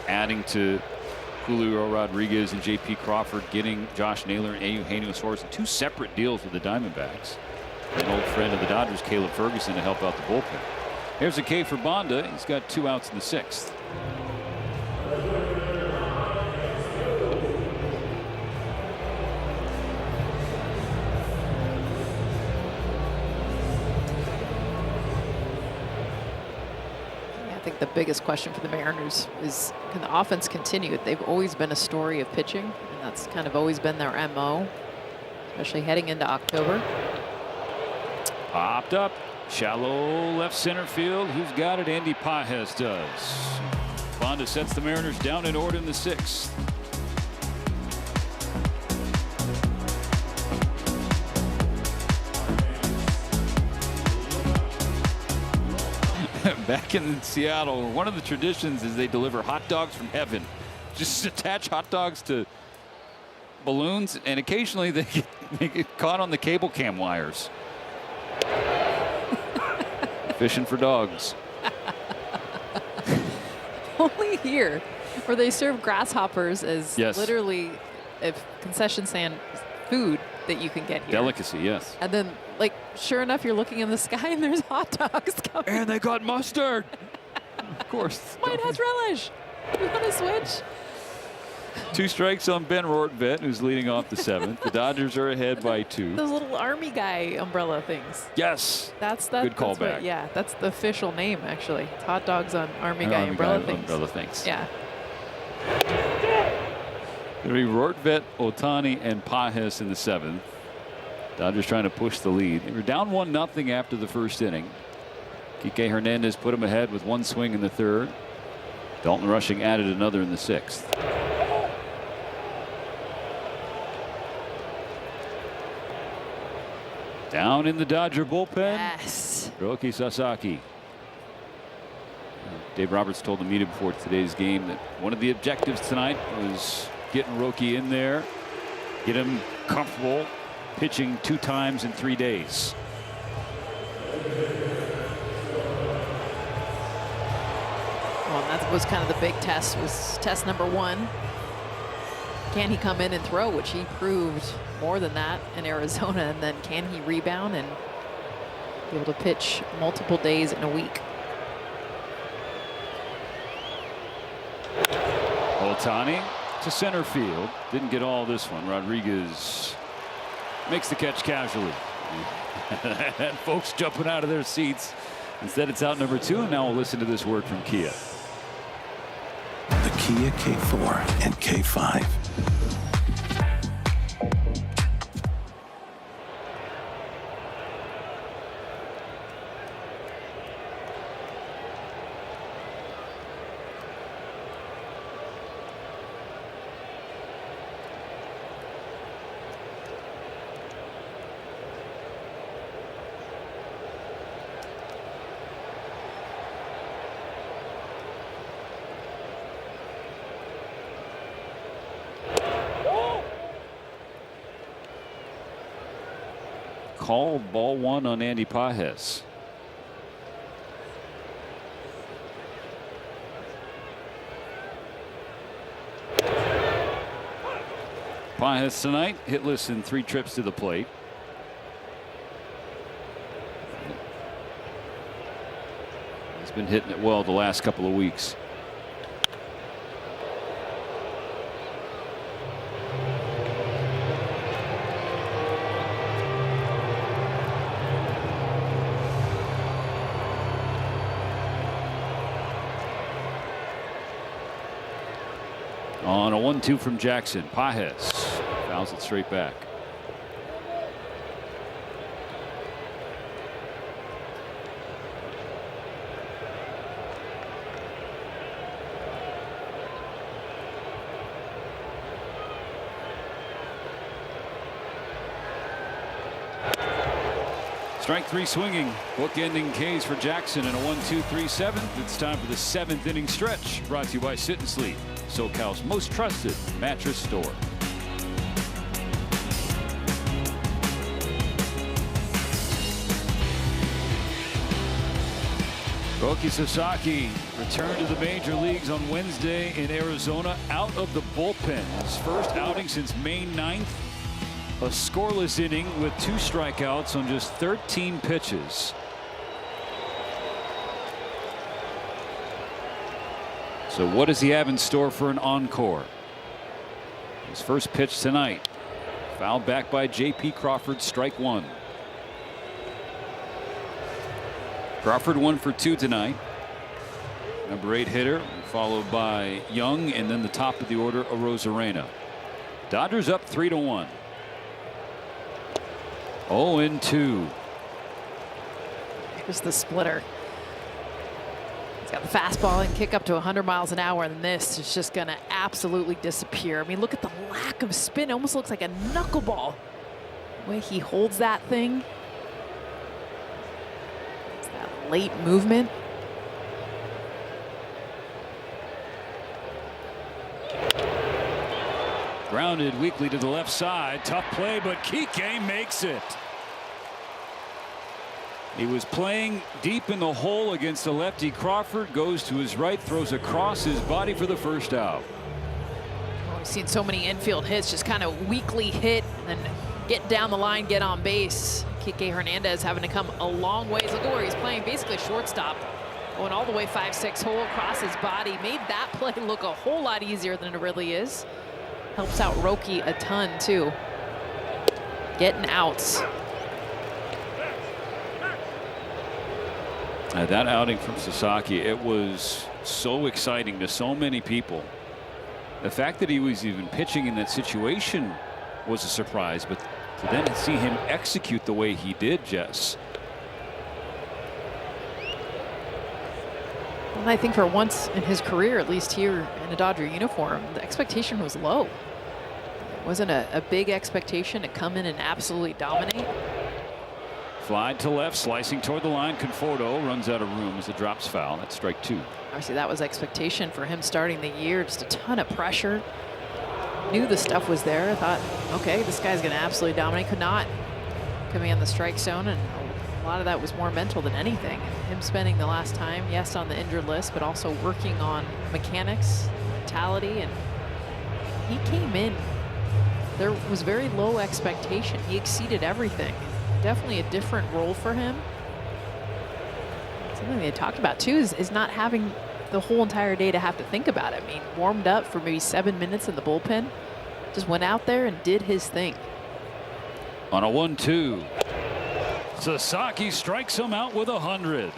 Speaker 4: adding to Julio Rodriguez and J.P. Crawford, getting Josh Naylor and Eugenio Suarez in 2 separate deals with the Diamondbacks. An old friend of the Dodgers, Caleb Ferguson, to help out the bullpen. Here's a K for Banda. He's got 2 outs in the 6th.
Speaker 7: I think the biggest question for the Mariners is, can the offense continue? They've always been a story of pitching, and that's kind of always been their MO, especially heading into October.
Speaker 4: Popped up, shallow left center field. Who's got it? Andy Pajes does. Banda sets the Mariners down in order in the 6th. Back in Seattle, one of the traditions is they deliver hot dogs from heaven. Just attach hot dogs to balloons, and occasionally they get caught on the cable cam wires. Fishing for dogs.
Speaker 7: Only here, where they serve grasshoppers as literally a concession stand food that you can get here.
Speaker 4: Delicacy, yes.
Speaker 7: And then, like, sure enough, you're looking in the sky and there's hot dogs coming.
Speaker 4: And they got mustard. Of course.
Speaker 7: Mine has relish. You want to switch?
Speaker 4: 2 strikes on Ben Rortvedt, who's leading off the 7th. The Dodgers are ahead by 2.
Speaker 7: Those little army guy umbrella things.
Speaker 4: Yes.
Speaker 7: That's
Speaker 4: good callback.
Speaker 7: Yeah, that's the official name, actually. It's hot dogs on army guy umbrella things. Yeah.
Speaker 4: It'll be Rortvedt, Ohtani, and Pajes in the 7th. Dodgers trying to push the lead. They were down 1-0 after the first inning. Kiké Hernández put them ahead with 1 swing in the 3rd. Dalton Rushing added another in the 6th. Down in the Dodger bullpen.
Speaker 7: Yes.
Speaker 4: Roki Sasaki. Dave Roberts told the media before today's game that one of the objectives tonight was getting Roki in there, get him comfortable pitching 2 times in 3 days.
Speaker 7: Well, that was kind of the big test, was test number 1. Can he come in and throw, which he proved more than that in Arizona, and then can he rebound and be able to pitch multiple days in a week?
Speaker 4: Ohtani to center field. Didn't get all this one. Rodriguez makes the catch casually. And folks jumping out of their seats. Instead, it's out number 2, and now we'll listen to this word from Kia.
Speaker 11: The Kia K4 and K5.
Speaker 4: called ball one on Andy Pages. Pages tonight hitless in 3 trips to the plate. He's been hitting it well the last couple of weeks. On a 1-2 from Jackson, Pages fouls it straight back. Strike 3 swinging, book-ending Ks for Jackson in a 1-2-3-7. It's time for the 7th inning stretch. Brought to you by Sit and Sleep, SoCal's most trusted mattress store. Roki Sasaki returned to the major leagues on Wednesday in Arizona out of the bullpen. His first outing since May 9th. A scoreless inning with 2 strikeouts on just 13 pitches. So what does he have in store for an encore? His first pitch tonight. Fouled back by J.P. Crawford, strike 1. Crawford 1 for 2 tonight. Number 8 hitter, followed by Young, and then the top of the order, Arozarena. Dodgers up 3-1. 0-2.
Speaker 7: Here's the splitter. He's got the fastball and kick up to 100 miles an hour, and this is just going to absolutely disappear. I mean, look at the lack of spin. It almost looks like a knuckleball. The way he holds that thing. It's that late movement.
Speaker 4: Grounded weakly to the left side. Tough play, but Kiké makes it. He was playing deep in the hole against the lefty. Crawford goes to his right, throws across his body for the first out.
Speaker 7: Well, we've seen so many infield hits just kind of weakly hit and then get down the line, get on base. Kiké Hernández having to come a long ways. Look at where he's playing, basically shortstop. Going all the way 5'6" hole across his body. Made that play look a whole lot easier than it really is. Helps out Roki a ton too. Getting outs.
Speaker 4: That outing from Sasaki, it was so exciting to so many people. The fact that he was even pitching in that situation was a surprise, but to then see him execute the way he did, Jess.
Speaker 7: And I think for once in his career, at least here in a Dodger uniform, the expectation was low. It wasn't a big expectation to come in and absolutely dominate.
Speaker 4: Fly to left, slicing toward the line. Conforto runs out of room as it drops foul. That's strike 2.
Speaker 7: Obviously, that was expectation for him starting the year. Just a ton of pressure. Knew the stuff was there. I thought, okay, this guy's going to absolutely dominate. Could not command the strike zone, and a lot of that was more mental than anything. Him spending the last time, yes, on the injured list, but also working on mechanics, mentality, and he came in. There was very low expectation. He exceeded everything. Definitely a different role for him. Something they talked about too is not having the whole entire day to have to think about it. I mean, warmed up for maybe 7 minutes in the bullpen, just went out there and did his thing.
Speaker 4: On a 1-2, Sasaki strikes him out with 100.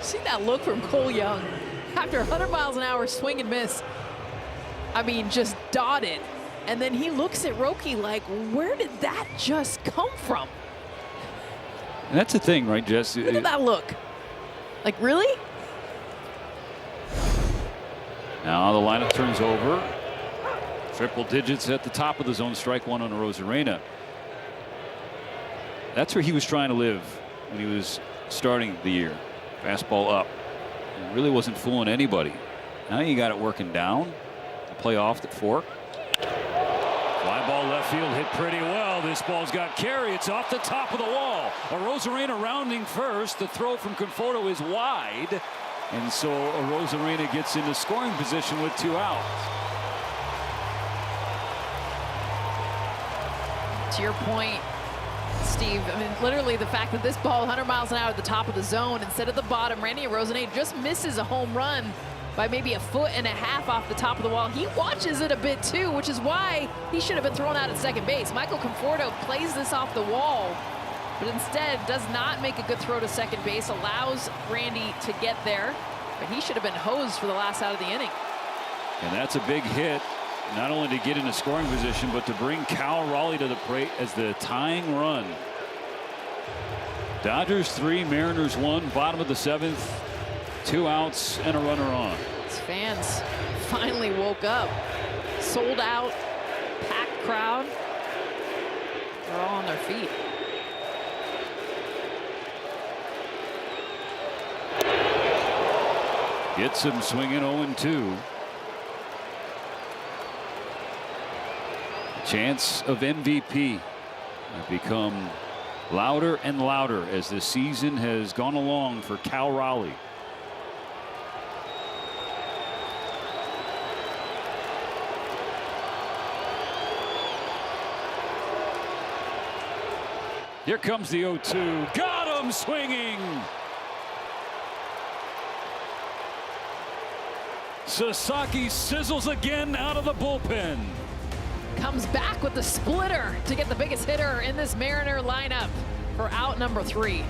Speaker 7: See that look from Cole Young after 100 miles an hour swing and miss. I mean, just dotted. And then he looks at Roki like, where did that just come from?
Speaker 4: And that's the thing, right, Jess?
Speaker 7: Look at that look. Like, really?
Speaker 4: Now the lineup turns over. Triple digits at the top of the zone. Strike 1 on Arozarena. That's where he was trying to live when he was starting the year. Fastball up. It really wasn't fooling anybody. Now you got it working down. Play off the fork. Fly ball left left field hit pretty well. This ball's got carry. It's off the top of the wall. Arozarena rounding first. The throw from Conforto is wide. And so Arozarena gets into scoring position with 2 outs.
Speaker 7: To your point, Steve, I mean, literally the fact that this ball 100 miles an hour at the top of the zone instead of the bottom, Randy Arozarena just misses a home run by maybe 1.5 feet off the top of the wall. He watches it a bit too, which is why he should have been thrown out at second base. Michael Conforto plays this off the wall, but instead does not make a good throw to second base, allows Randy to get there, but he should have been hosed for the last out of the inning.
Speaker 4: And that's a big hit, not only to get into scoring position, but to bring Cal Raleigh to the plate as the tying run. Dodgers 3, Mariners 1, bottom of the 7th, 2 outs and a runner on.
Speaker 7: His fans finally woke up. Sold out, packed crowd. They're all on their feet.
Speaker 4: Gets him swinging 0-2. Chance of MVP have become louder and louder as the season has gone along for Cal Raleigh. Here comes the 0-2. Got him swinging. Sasaki sizzles again out of the bullpen.
Speaker 7: Comes back with the splitter to get the biggest hitter in this Mariner lineup for out number 3.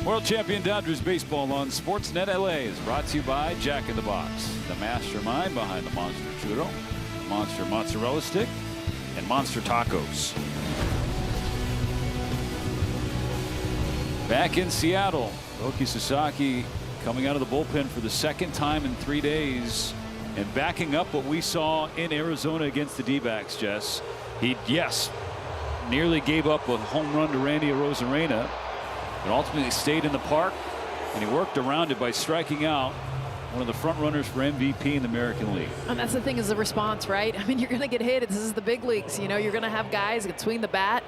Speaker 4: World Champion Dodgers Baseball on Sportsnet LA is brought to you by Jack in the Box, the mastermind behind the Monster Churro, Monster Mozzarella Stick, and Monster Tacos. Back in Seattle, Roki Sasaki coming out of the bullpen for the 2nd time in 3 days and backing up what we saw in Arizona against the D-backs, Jess. He, nearly gave up a home run to Randy Arozarena, but ultimately stayed in the park, and he worked around it by striking out one of the front runners for MVP in the American League.
Speaker 7: And that's the thing, is the response, right? I mean, you're going to get hit. This is the big leagues. You know, you're going to have guys that swing the bat.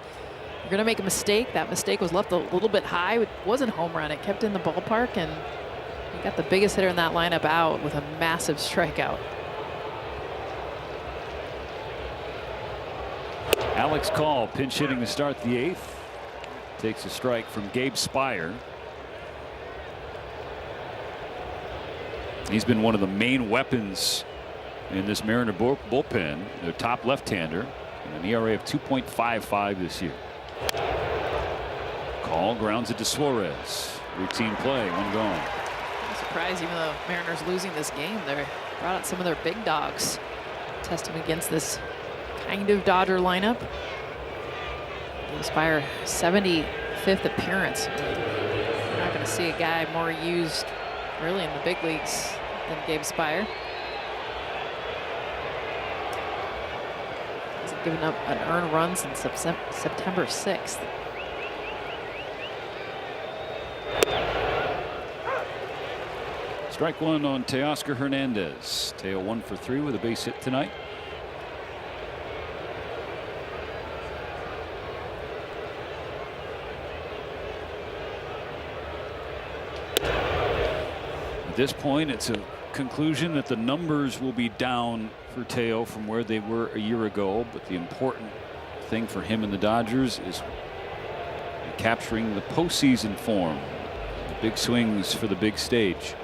Speaker 7: You're going to make a mistake. That mistake was left a little bit high. It wasn't a home run. It kept in the ballpark, and he got the biggest hitter in that lineup out with a massive strikeout.
Speaker 4: Alex Call pinch hitting to start the 8th. Takes a strike from Gabe Spire. He's been one of the main weapons in this Mariner bullpen. Their top left-hander, and an ERA of 2.55 this year. Call grounds it to Suarez. Routine play, 1 gone.
Speaker 7: I'm surprised, even though Mariners losing this game, they brought out some of their big dogs, testing against this kind of Dodger lineup. Spire 75th appearance. You're not going to see a guy more used really in the big leagues than Gabe Spire. Hasn't given up an earned run since September 6th.
Speaker 4: Strike 1 on Teoscar Hernandez. Teo 1 for 3 with a base hit tonight. At this point, it's a conclusion that the numbers will be down for Teo from where they were a year ago, but the important thing for him and the Dodgers is capturing the postseason form, the big swings for the big stage.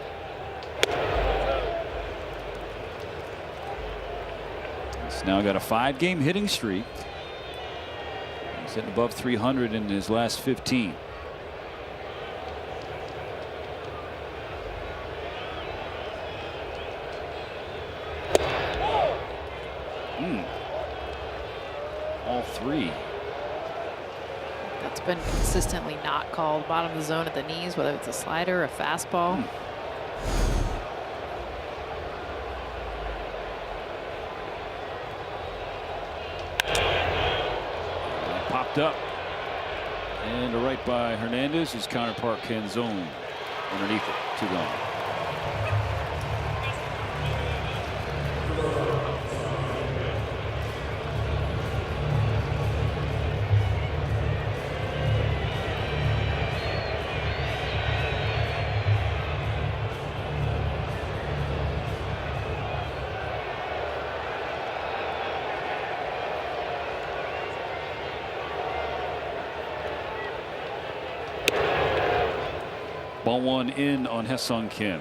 Speaker 4: He's now got a 5-game hitting streak. He's hitting above 300 in his last 15. All 3.
Speaker 7: That's been consistently not called. Bottom of the zone at the knees, whether it's a slider, a fastball.
Speaker 4: Popped up. And a right by Hernandez. His counterpart Canzone underneath it. 2 gone. Ball one in on Ha-Seong Kim.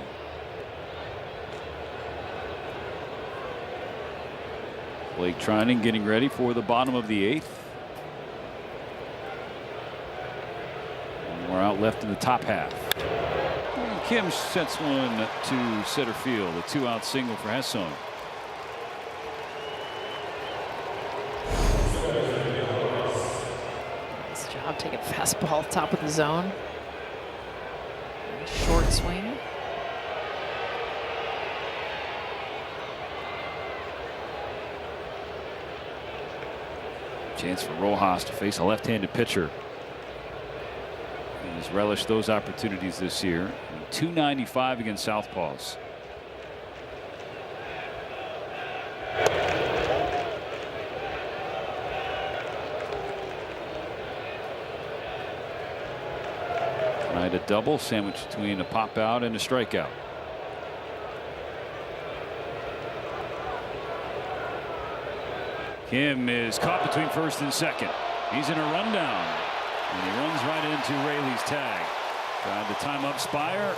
Speaker 4: Blake Trinan getting ready for the bottom of the 8th. One more out left in the top half. And Kim sets one to center field. A 2-out single for Ha-Seong.
Speaker 7: Nice job taking fastball top of the zone. Short swing.
Speaker 4: Chance for Rojas to face a left-handed pitcher. He's relished those opportunities this year. 295 against Southpaws. Tried a double sandwich between a pop out and a strikeout. Kim is caught between first and second. He's in a rundown. And he runs right into Rayleigh's tag. Tried to time up Spire,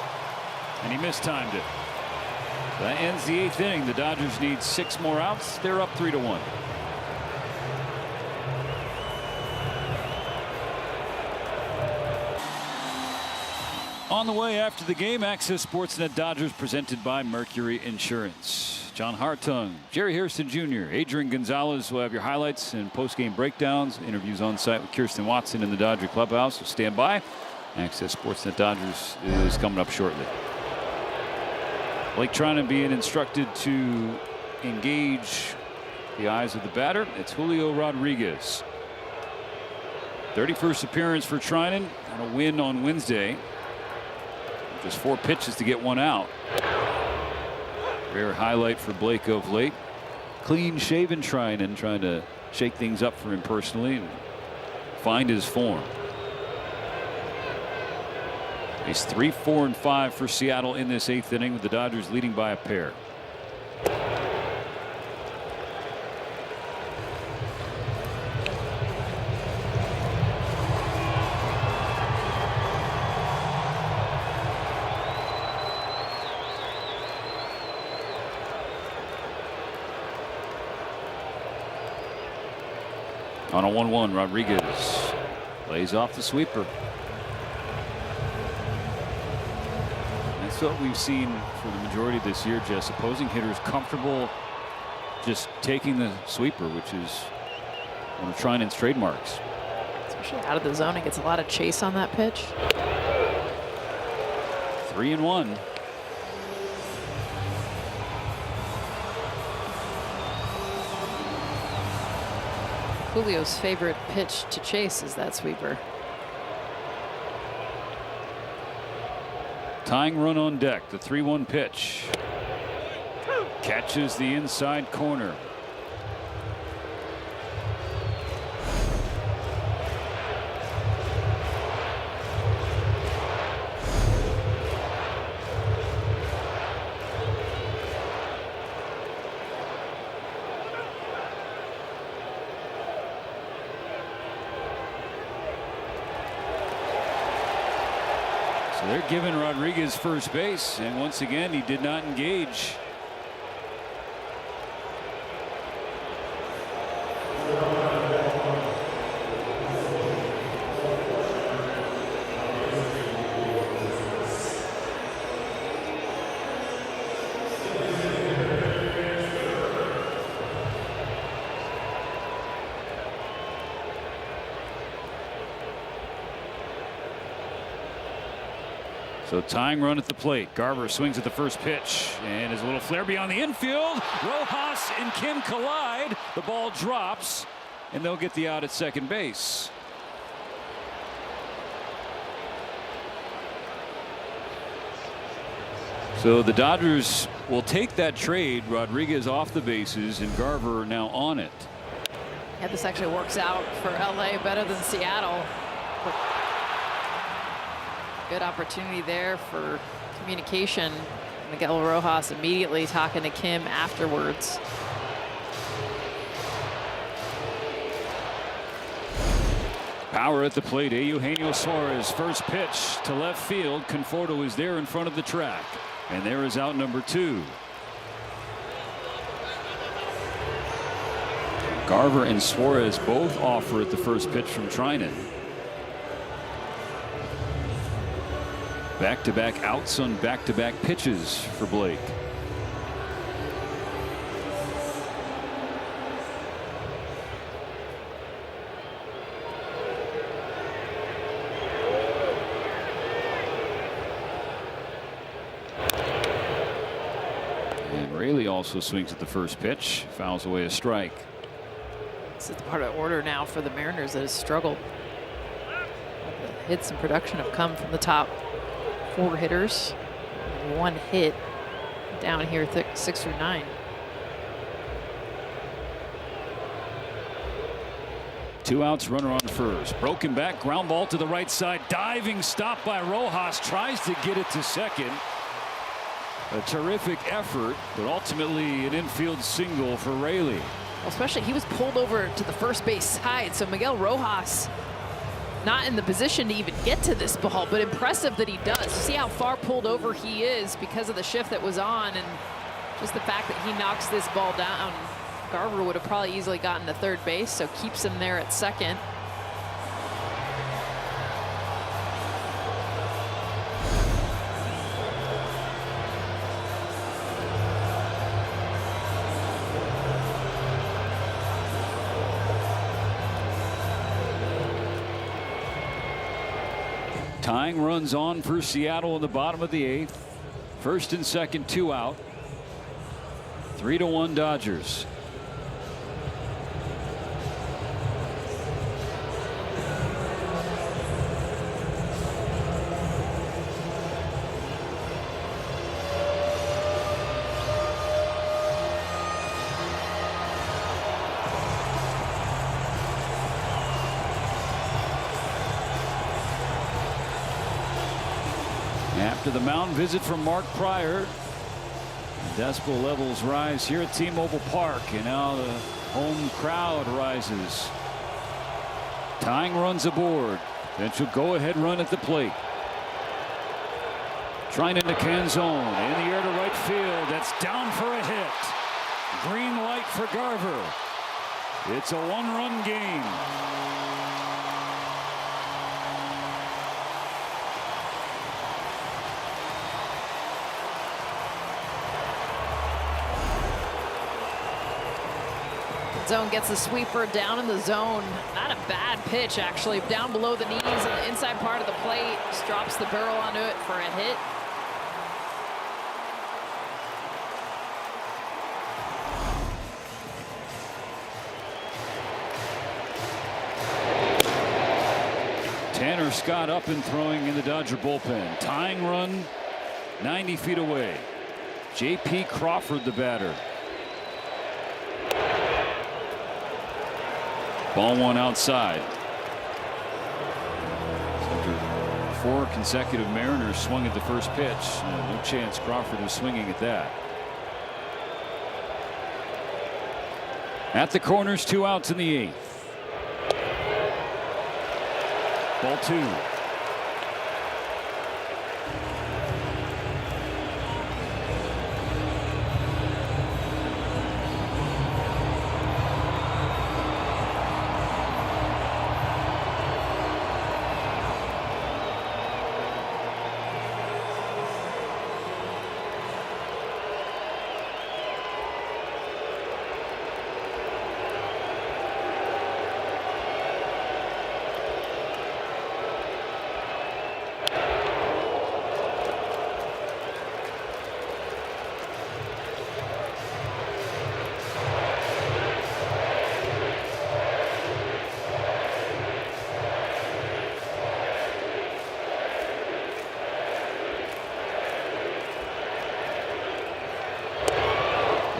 Speaker 4: and he mistimed it. That ends the 8th inning. The Dodgers need 6 more outs. They're up 3-1. On the way after the game, Access Sportsnet Dodgers presented by Mercury Insurance. John Hartung, Jerry Hairston Jr., Adrian Gonzalez will have your highlights and post-game breakdowns. Interviews on site with Kirsten Watson in the Dodger clubhouse. So stand by. Access Sportsnet Dodgers is coming up shortly. Blake Trinan being instructed to engage the eyes of the batter. It's Julio Rodriguez. 31st appearance for Trinan and a win on Wednesday. Just 4 pitches to get one out. Rare highlight for Blake of late. Clean shaven Trinan, trying to shake things up for him personally and find his form. He's 3, 4, and 5 for Seattle in this 8th inning, with the Dodgers leading by a pair. On a 1-1, Rodriguez lays off the sweeper. That's what we've seen for the majority of this year, Jess. Opposing hitters comfortable just taking the sweeper, which is one of Trinan's trademarks.
Speaker 7: Especially out of the zone, it gets a lot of chase on that pitch.
Speaker 4: 3-1.
Speaker 7: Julio's favorite pitch to chase is that sweeper.
Speaker 4: Tying run on deck. The 3-1 pitch. Catches the inside corner. They're giving Rodriguez first base, and once again he did not engage. So tying run at the plate. Garver swings at the first pitch and is a little flare beyond the infield. Rojas and Kim collide. The ball drops and they'll get the out at second base. So the Dodgers will take that trade. Rodriguez off the bases and Garver now on it.
Speaker 7: Yeah, this actually works out for LA better than Seattle. Good opportunity there for communication. Miguel Rojas immediately talking to Kim afterwards.
Speaker 4: Power at the plate. Eugenio Suarez, first pitch to left field. Conforto is there in front of the track. And there is out number 2. Garver and Suarez both offer at the first pitch from Trinan. Back-to-back outs on back-to-back pitches for Blake. And Raley also swings at the first pitch, fouls away a strike.
Speaker 7: This is the part of order now for the Mariners that has struggled. The hits and production have come from the top 4 hitters. 1 hit down here, 6 through 9.
Speaker 4: Two outs, runner on first. Broken back, ground ball to the right side. Diving stop by Rojas. Tries to get it to second. A terrific effort, but ultimately an infield single for Raley.
Speaker 7: Well, especially he was pulled over to the first base side, so Miguel Rojas not in the position to even get to this ball, but impressive that he does. You see how far pulled over he is because of the shift that was on, and just the fact that he knocks this ball down. Garver would have probably easily gotten to third base, so keeps him there at second.
Speaker 4: Tying runs on for Seattle in the bottom of the 8th. First and second, 2 out. 3-1 Dodgers. After the mound visit from Mark Pryor, decibel levels rise here at T-Mobile Park, and now the home crowd rises. Tying runs aboard. Potential go-ahead run at the plate. Trying into Canzone in the air to right field. That's down for a hit. Green light for Garver. It's a 1-run game.
Speaker 7: Zone gets the sweeper down in the zone. Not a bad pitch, actually. Down below the knees on the inside part of the plate. Just drops the barrel onto it for a hit.
Speaker 4: Tanner Scott up and throwing in the Dodger bullpen. Tying run 90 feet away. J.P. Crawford, the batter. Ball 1 outside. After 4 consecutive Mariners swung at the first pitch, no chance Crawford was swinging at that. At the corners, 2 outs in the 8th. Ball 2.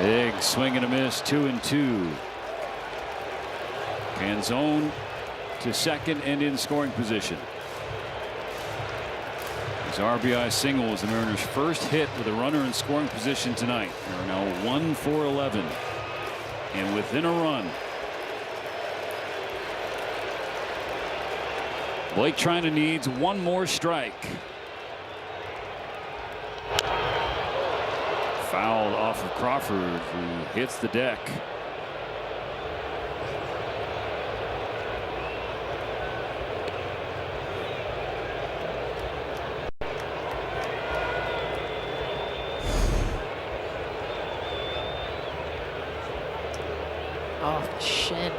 Speaker 4: Big swing and a miss, 2-2. Canzone to second and in scoring position. His RBI single was the Mariners' first hit with a runner in scoring position tonight. They are now 1 for 11 and within a run. Blake Trinan needs one more strike. Fouled off of Crawford, who hits the deck.
Speaker 7: Oh, shin.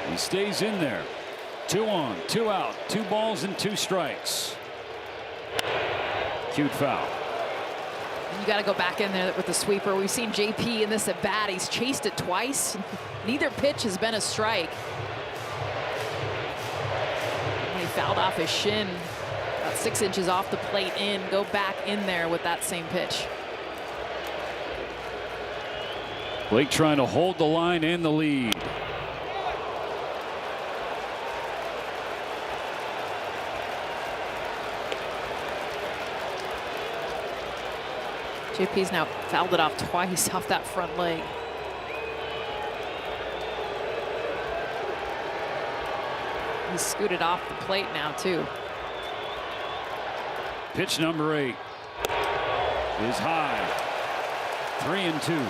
Speaker 4: He stays in there. 2 on, 2 out, 2 balls and 2 strikes. Cute foul.
Speaker 7: You got to go back in there with the sweeper. We've seen JP in this at bat. He's chased it twice. Neither pitch has been a strike. And he fouled off his shin. About 6 inches off the plate in. Go back in there with that same pitch.
Speaker 4: Blake trying to hold the line and the lead.
Speaker 7: JP's now fouled it off twice off that front leg. He's scooted off the plate now too.
Speaker 4: Pitch number 8 is high. 3-2.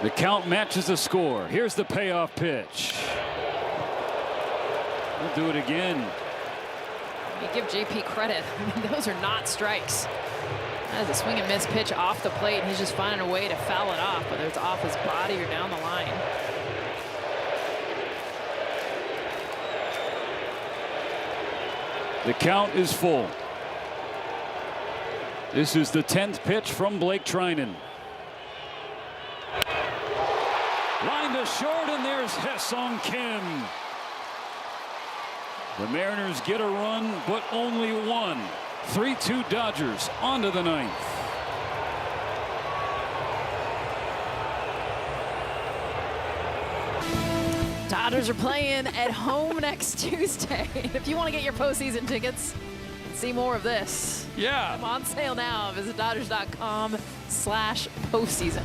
Speaker 4: The count matches the score. Here's the payoff pitch. We'll do it again.
Speaker 7: You give JP credit. I mean, those are not strikes. That is a swing and miss pitch off the plate. He's just finding a way to foul it off, whether it's off his body or down the line.
Speaker 4: The count is full. This is the 10th pitch from Blake Trinan. Line to short, and there's Haesung Kim. The Mariners get a run, but only one. 3-2 Dodgers on to the 9th.
Speaker 7: Dodgers are playing at home next Tuesday. If you want to get your postseason tickets, see more of this.
Speaker 4: Yeah.
Speaker 7: I'm on sale now. Visit Dodgers.com/postseason.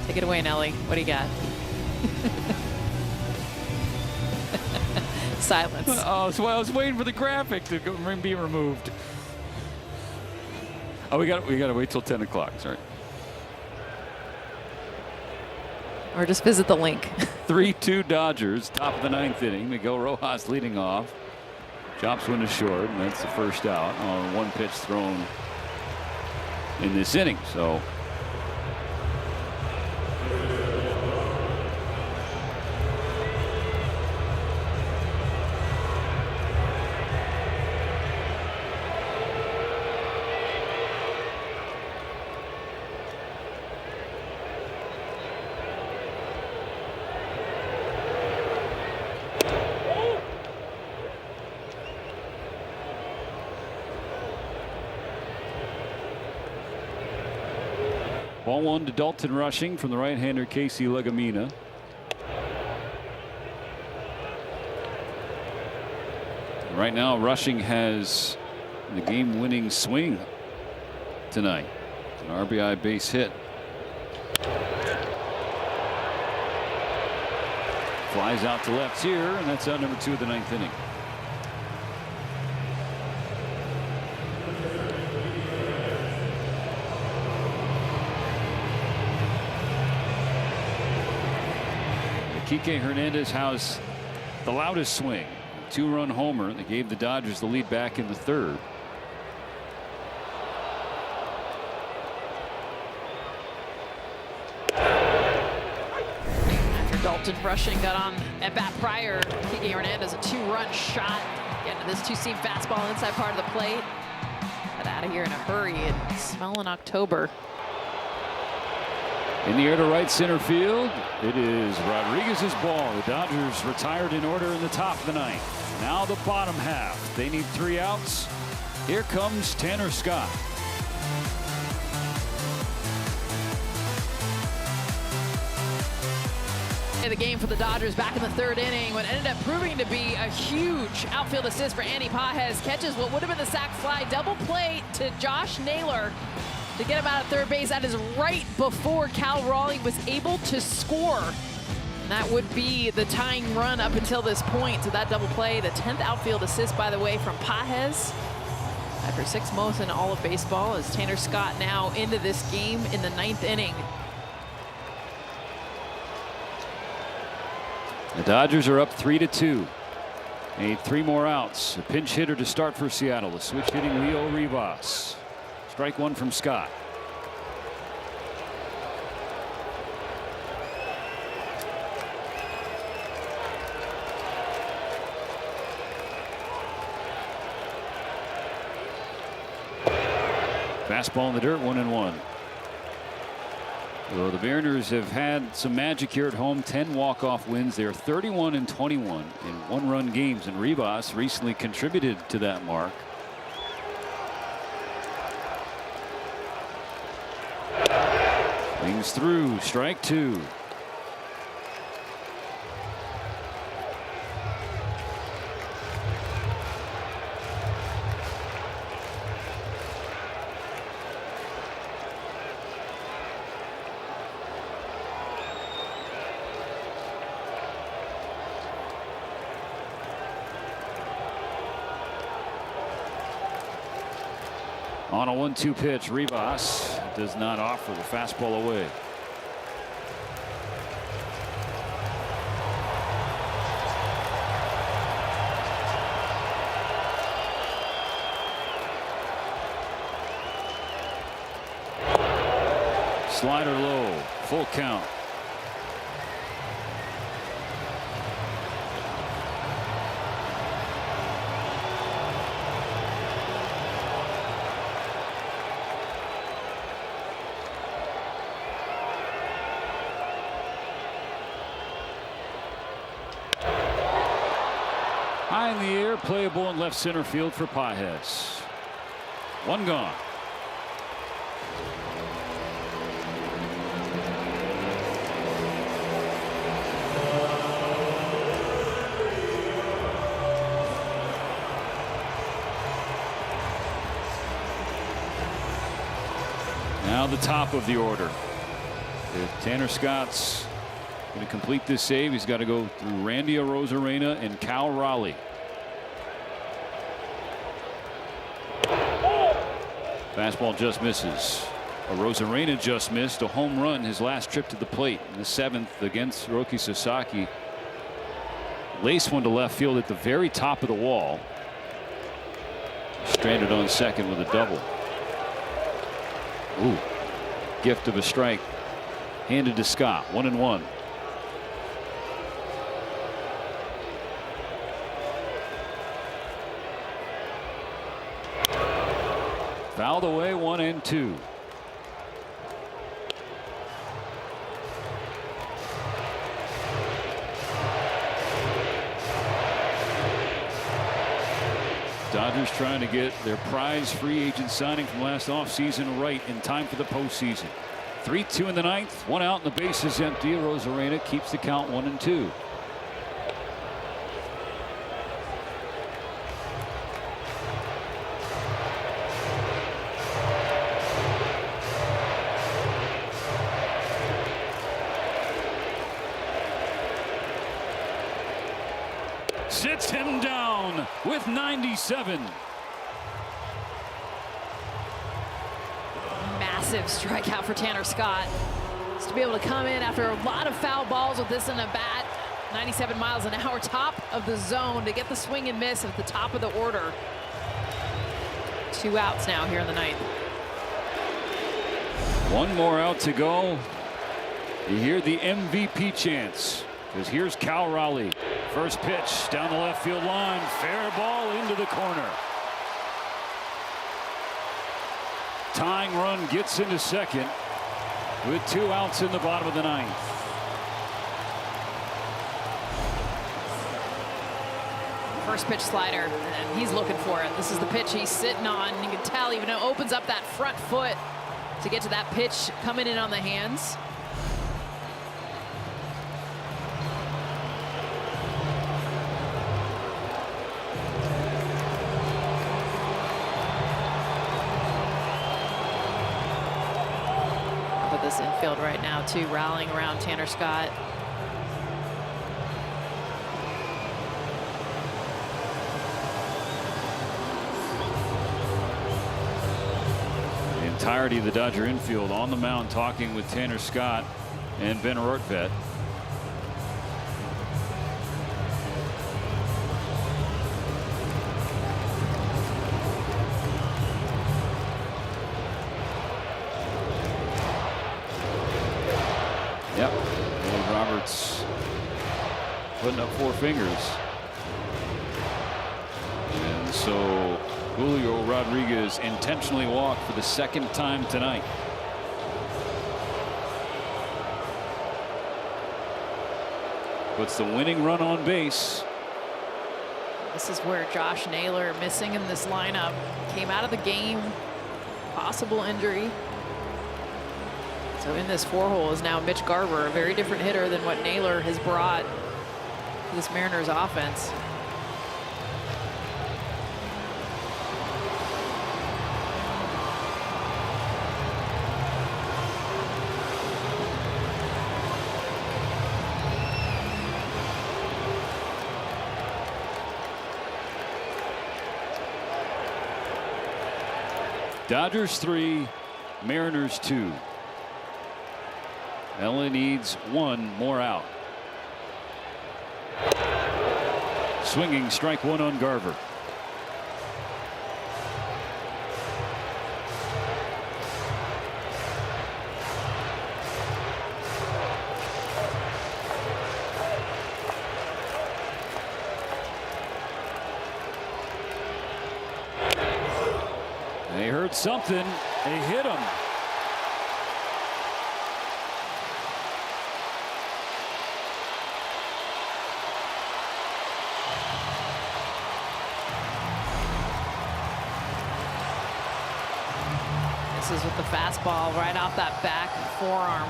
Speaker 7: Take it away, Nelly. What do you got? Silence.
Speaker 4: Oh, so I was waiting for the graphic to be removed. Oh, we got to wait till 10 o'clock. Sorry.
Speaker 7: Or just visit the link.
Speaker 4: 3-2 Dodgers, top of the 9th inning. Miguel Rojas leading off. Chops one to short, and that's the first out on one pitch thrown in this inning. So ball 1 to Dalton Rushing from the right-hander Casey Legamina. Right now, Rushing has the game-winning swing tonight. An RBI base hit. Flies out to left here, and that's out number 2 of the 9th inning. Kiké Hernández has the loudest swing. 2-run homer that gave the Dodgers the lead back in the 3rd.
Speaker 7: After Dalton Rushing got on at bat prior, Kiké Hernández a 2-run shot. Getting to this 2-seam fastball inside part of the plate. Got out of here in a hurry and smelling October.
Speaker 4: In the air to right center field, it is Rodriguez's ball. The Dodgers retired in order in the top of the 9th. Now the bottom half. They need 3 outs Here comes Tanner Scott.
Speaker 7: The game for the Dodgers back in the third inning, what ended up proving to be a huge outfield assist for Andy Pages. Catches what would have been the sac fly, double play to Josh Naylor to get him out of third base. That is right before Cal Raleigh was able to score. And that would be the tying run up until this point. So that double play, the 10th outfield assist, by the way, from Pages. After 6 most in all of baseball, as Tanner Scott now into this game in the 9th inning.
Speaker 4: The Dodgers are up 3-2. Need 3 more outs. A pinch hitter to start for Seattle. The switch hitting Leo Rivas. Strike 1 from Scott. Fastball in the dirt, 1-1. Well, the Mariners have had some magic here at home. 10 walk-off wins. They're 31-21 in 1-run games, and Rivas recently contributed to that mark. Swings through, strike 2. On a 1-2 pitch, Rivas does not offer the fastball away. Slider low, full count. High in the air, playable in left center field for Pages. 1 gone. Now the top of the order. If Tanner Scott's going to complete this save, he's got to go through Randy Arozarena and Cal Raleigh. Fastball just misses. Arozarena just missed a home run his last trip to the plate in the 7th against Roki Sasaki. Lace one to left field at the very top of the wall. Stranded on second with a double. Ooh, gift of a strike handed to Scott. 1-1. Fouled away, 1-2. Dodgers trying to get their prize free agent signing from last offseason right in time for the postseason. 3-2 in the 9th, 1 out, and the base is empty. Arozarena keeps the count 1-2. Sits him down with 97.
Speaker 7: Massive strikeout for Tanner Scott. Just to be able to come in after a lot of foul balls with this in a bat. 97 miles an hour, top of the zone to get the swing and miss at the top of the order. 2 outs now here in the 9th.
Speaker 4: 1 more out to go. You hear the MVP chants, because here's Cal Raleigh. First pitch down the left field line. Fair ball into the corner. Tying run gets into second with 2 outs in the bottom of the 9th.
Speaker 7: First pitch slider, and he's looking for it. This is the pitch he's sitting on. You can tell even it opens up that front foot to get to that pitch coming in on the hands. Up at this infield right now, too, rallying around Tanner Scott.
Speaker 4: Entirety of the Dodger infield on the mound talking with Tanner Scott and Ben Rortvedt. Yep, Dave Roberts putting up 4 fingers. And so Julio Rodriguez intentionally walked for the 2nd time tonight. Puts the winning run on base.
Speaker 7: This is where Josh Naylor, missing in this lineup, came out of the game, possible injury. So in this 4-hole is now Mitch Garver, a very different hitter than what Naylor has brought to this Mariners offense.
Speaker 4: Dodgers 3, Mariners 2. LA needs 1 more out. Swinging, strike 1 on Garver. They heard something. They hit him.
Speaker 7: This is with the fastball right off that back forearm.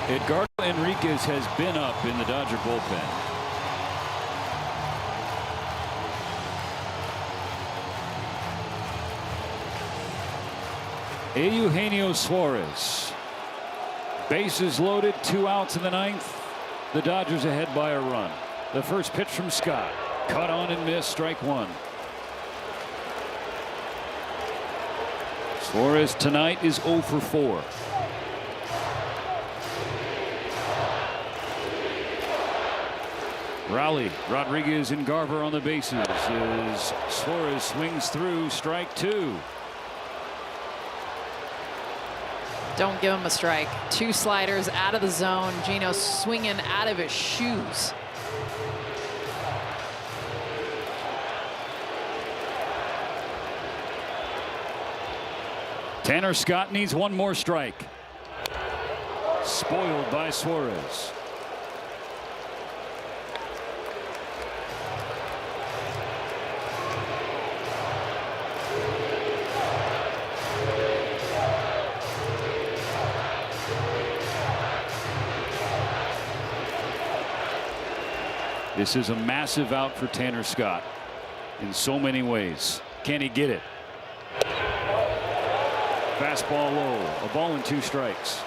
Speaker 4: Edgardo Enriquez has been up in the Dodger bullpen. Eugenio Suarez. Bases loaded, 2 outs in the 9th. The Dodgers ahead by a run. The first pitch from Scott. Cut on and missed, strike 1. Suarez tonight is 0 for 4. Raleigh, Rodriguez, and Garver on the bases as Suarez swings through, strike 2.
Speaker 7: Don't give him a strike. 2 sliders out of the zone. Gino swinging out of his shoes.
Speaker 4: Tanner Scott needs 1 more strike. Spoiled by Suarez. This is a massive out for Tanner Scott in so many ways. Can he get it? Fastball low, a ball and 2 strikes.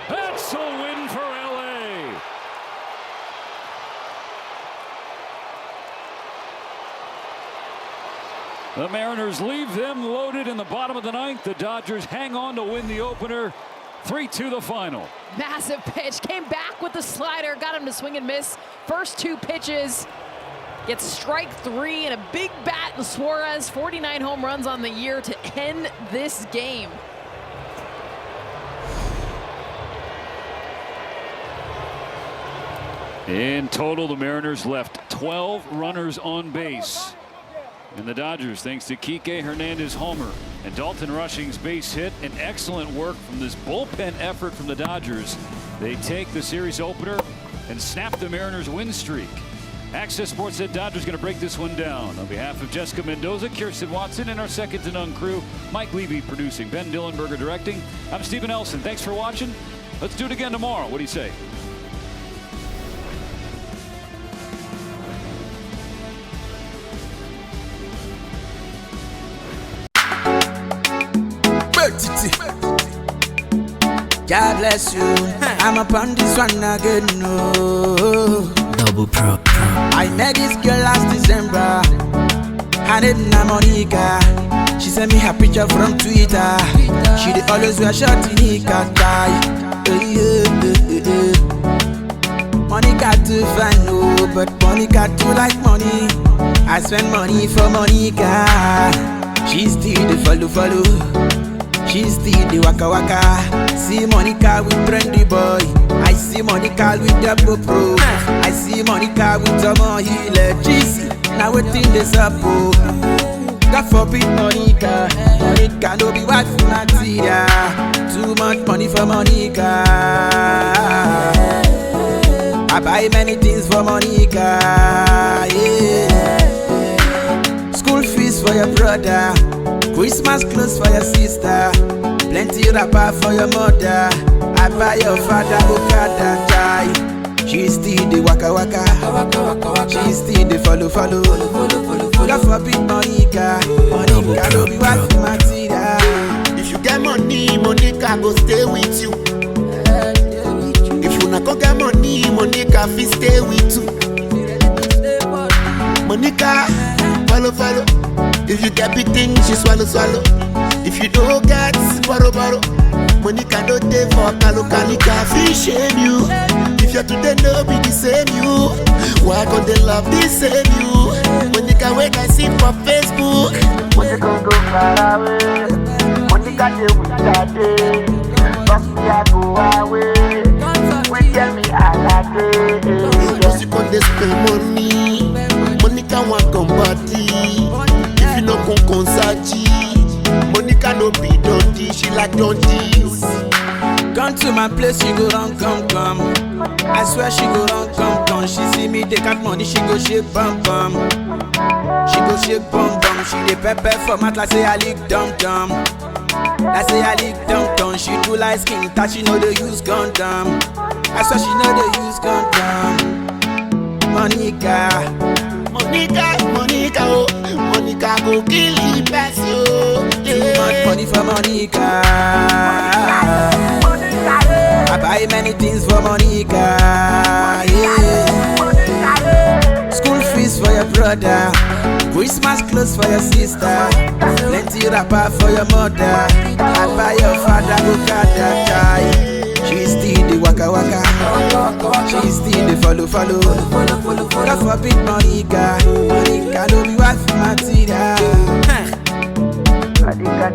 Speaker 4: That's a win for LA. The Mariners leave them loaded in the bottom of the 9th. The Dodgers hang on to win the opener. 3-2 the final.
Speaker 7: Massive pitch. Came back with the slider. Got him to swing and miss. First 2 pitches. Gets strike 3 and a big bat in Suarez. 49 home runs on the year to end this game.
Speaker 4: In total, the Mariners left 12 runners on base. And the Dodgers, thanks to Kiké Hernández homer and Dalton Rushing's base hit, and excellent work from this bullpen effort from the Dodgers, they take the series opener and snap the Mariners' win streak. Access Sports said Dodgers going to break this one down. On behalf of Jessica Mendoza, Kirsten Watson, and our second to none crew, Mike Levy producing, Ben Dillenberger directing. I'm Stephen Elson. Thanks for watching. Let's do it again tomorrow. What do you say?
Speaker 12: God bless you. I'm up on this one again. No. Double pro. I met this girl last December. Her name na Monica. She sent me her picture from Twitter. She dey always wear short Nika tie. Monica too fine, no, but Monica too like money. I spend money for Monica. She still the follow. She still the waka. See Monica with trendy boy. I see Monica with the pro. I see Monica with some more healer. GC, now we think this up. God forbid Monica. Monica no be wife material. Too much money for Monica. I buy many things for Monica. Yeah. School fees for your brother. Christmas clothes for your sister, plenty wrapper for your mother. I buy your father Okada tie. She still the waka. She still the follow. God forbid Monica. Monica no be wife material.
Speaker 13: If you get money, Monica go stay with you. If you not go get money, Monica fit stay with you. Monica, follow. If you get big things, she swallow. If you don't get, borrow. Monica no day for Kalika, fi shame you. If you're today, no be the same you. Why can't they love the same you? Monica, when I see for Facebook, Monica go far away. Monica dey with that day. Fuck me, I go away. When tell me I like it. Just you can't spend money. Monica want come party. If you no come concert, Monica no be Dundee, she like Dundees.
Speaker 12: Come to my place, she go run, come. I swear she go run, come. She see me take out money, she go shake bum. She go shake bum. She dey pepper for my class, say I lick dum. I say I lick dum. She do light skin, that she know they use condom. I swear she know they use condom. Monica, oh, Monica go kill the best, yo. Too much money for Monica. I buy many things for Monica. Yeah. School fees for your brother, Christmas clothes for your sister, plenty wrapper for your mother. I buy your father Okada tie. She still the waka. She still the follow. God forbid Monica. Monica no be wife material. Monica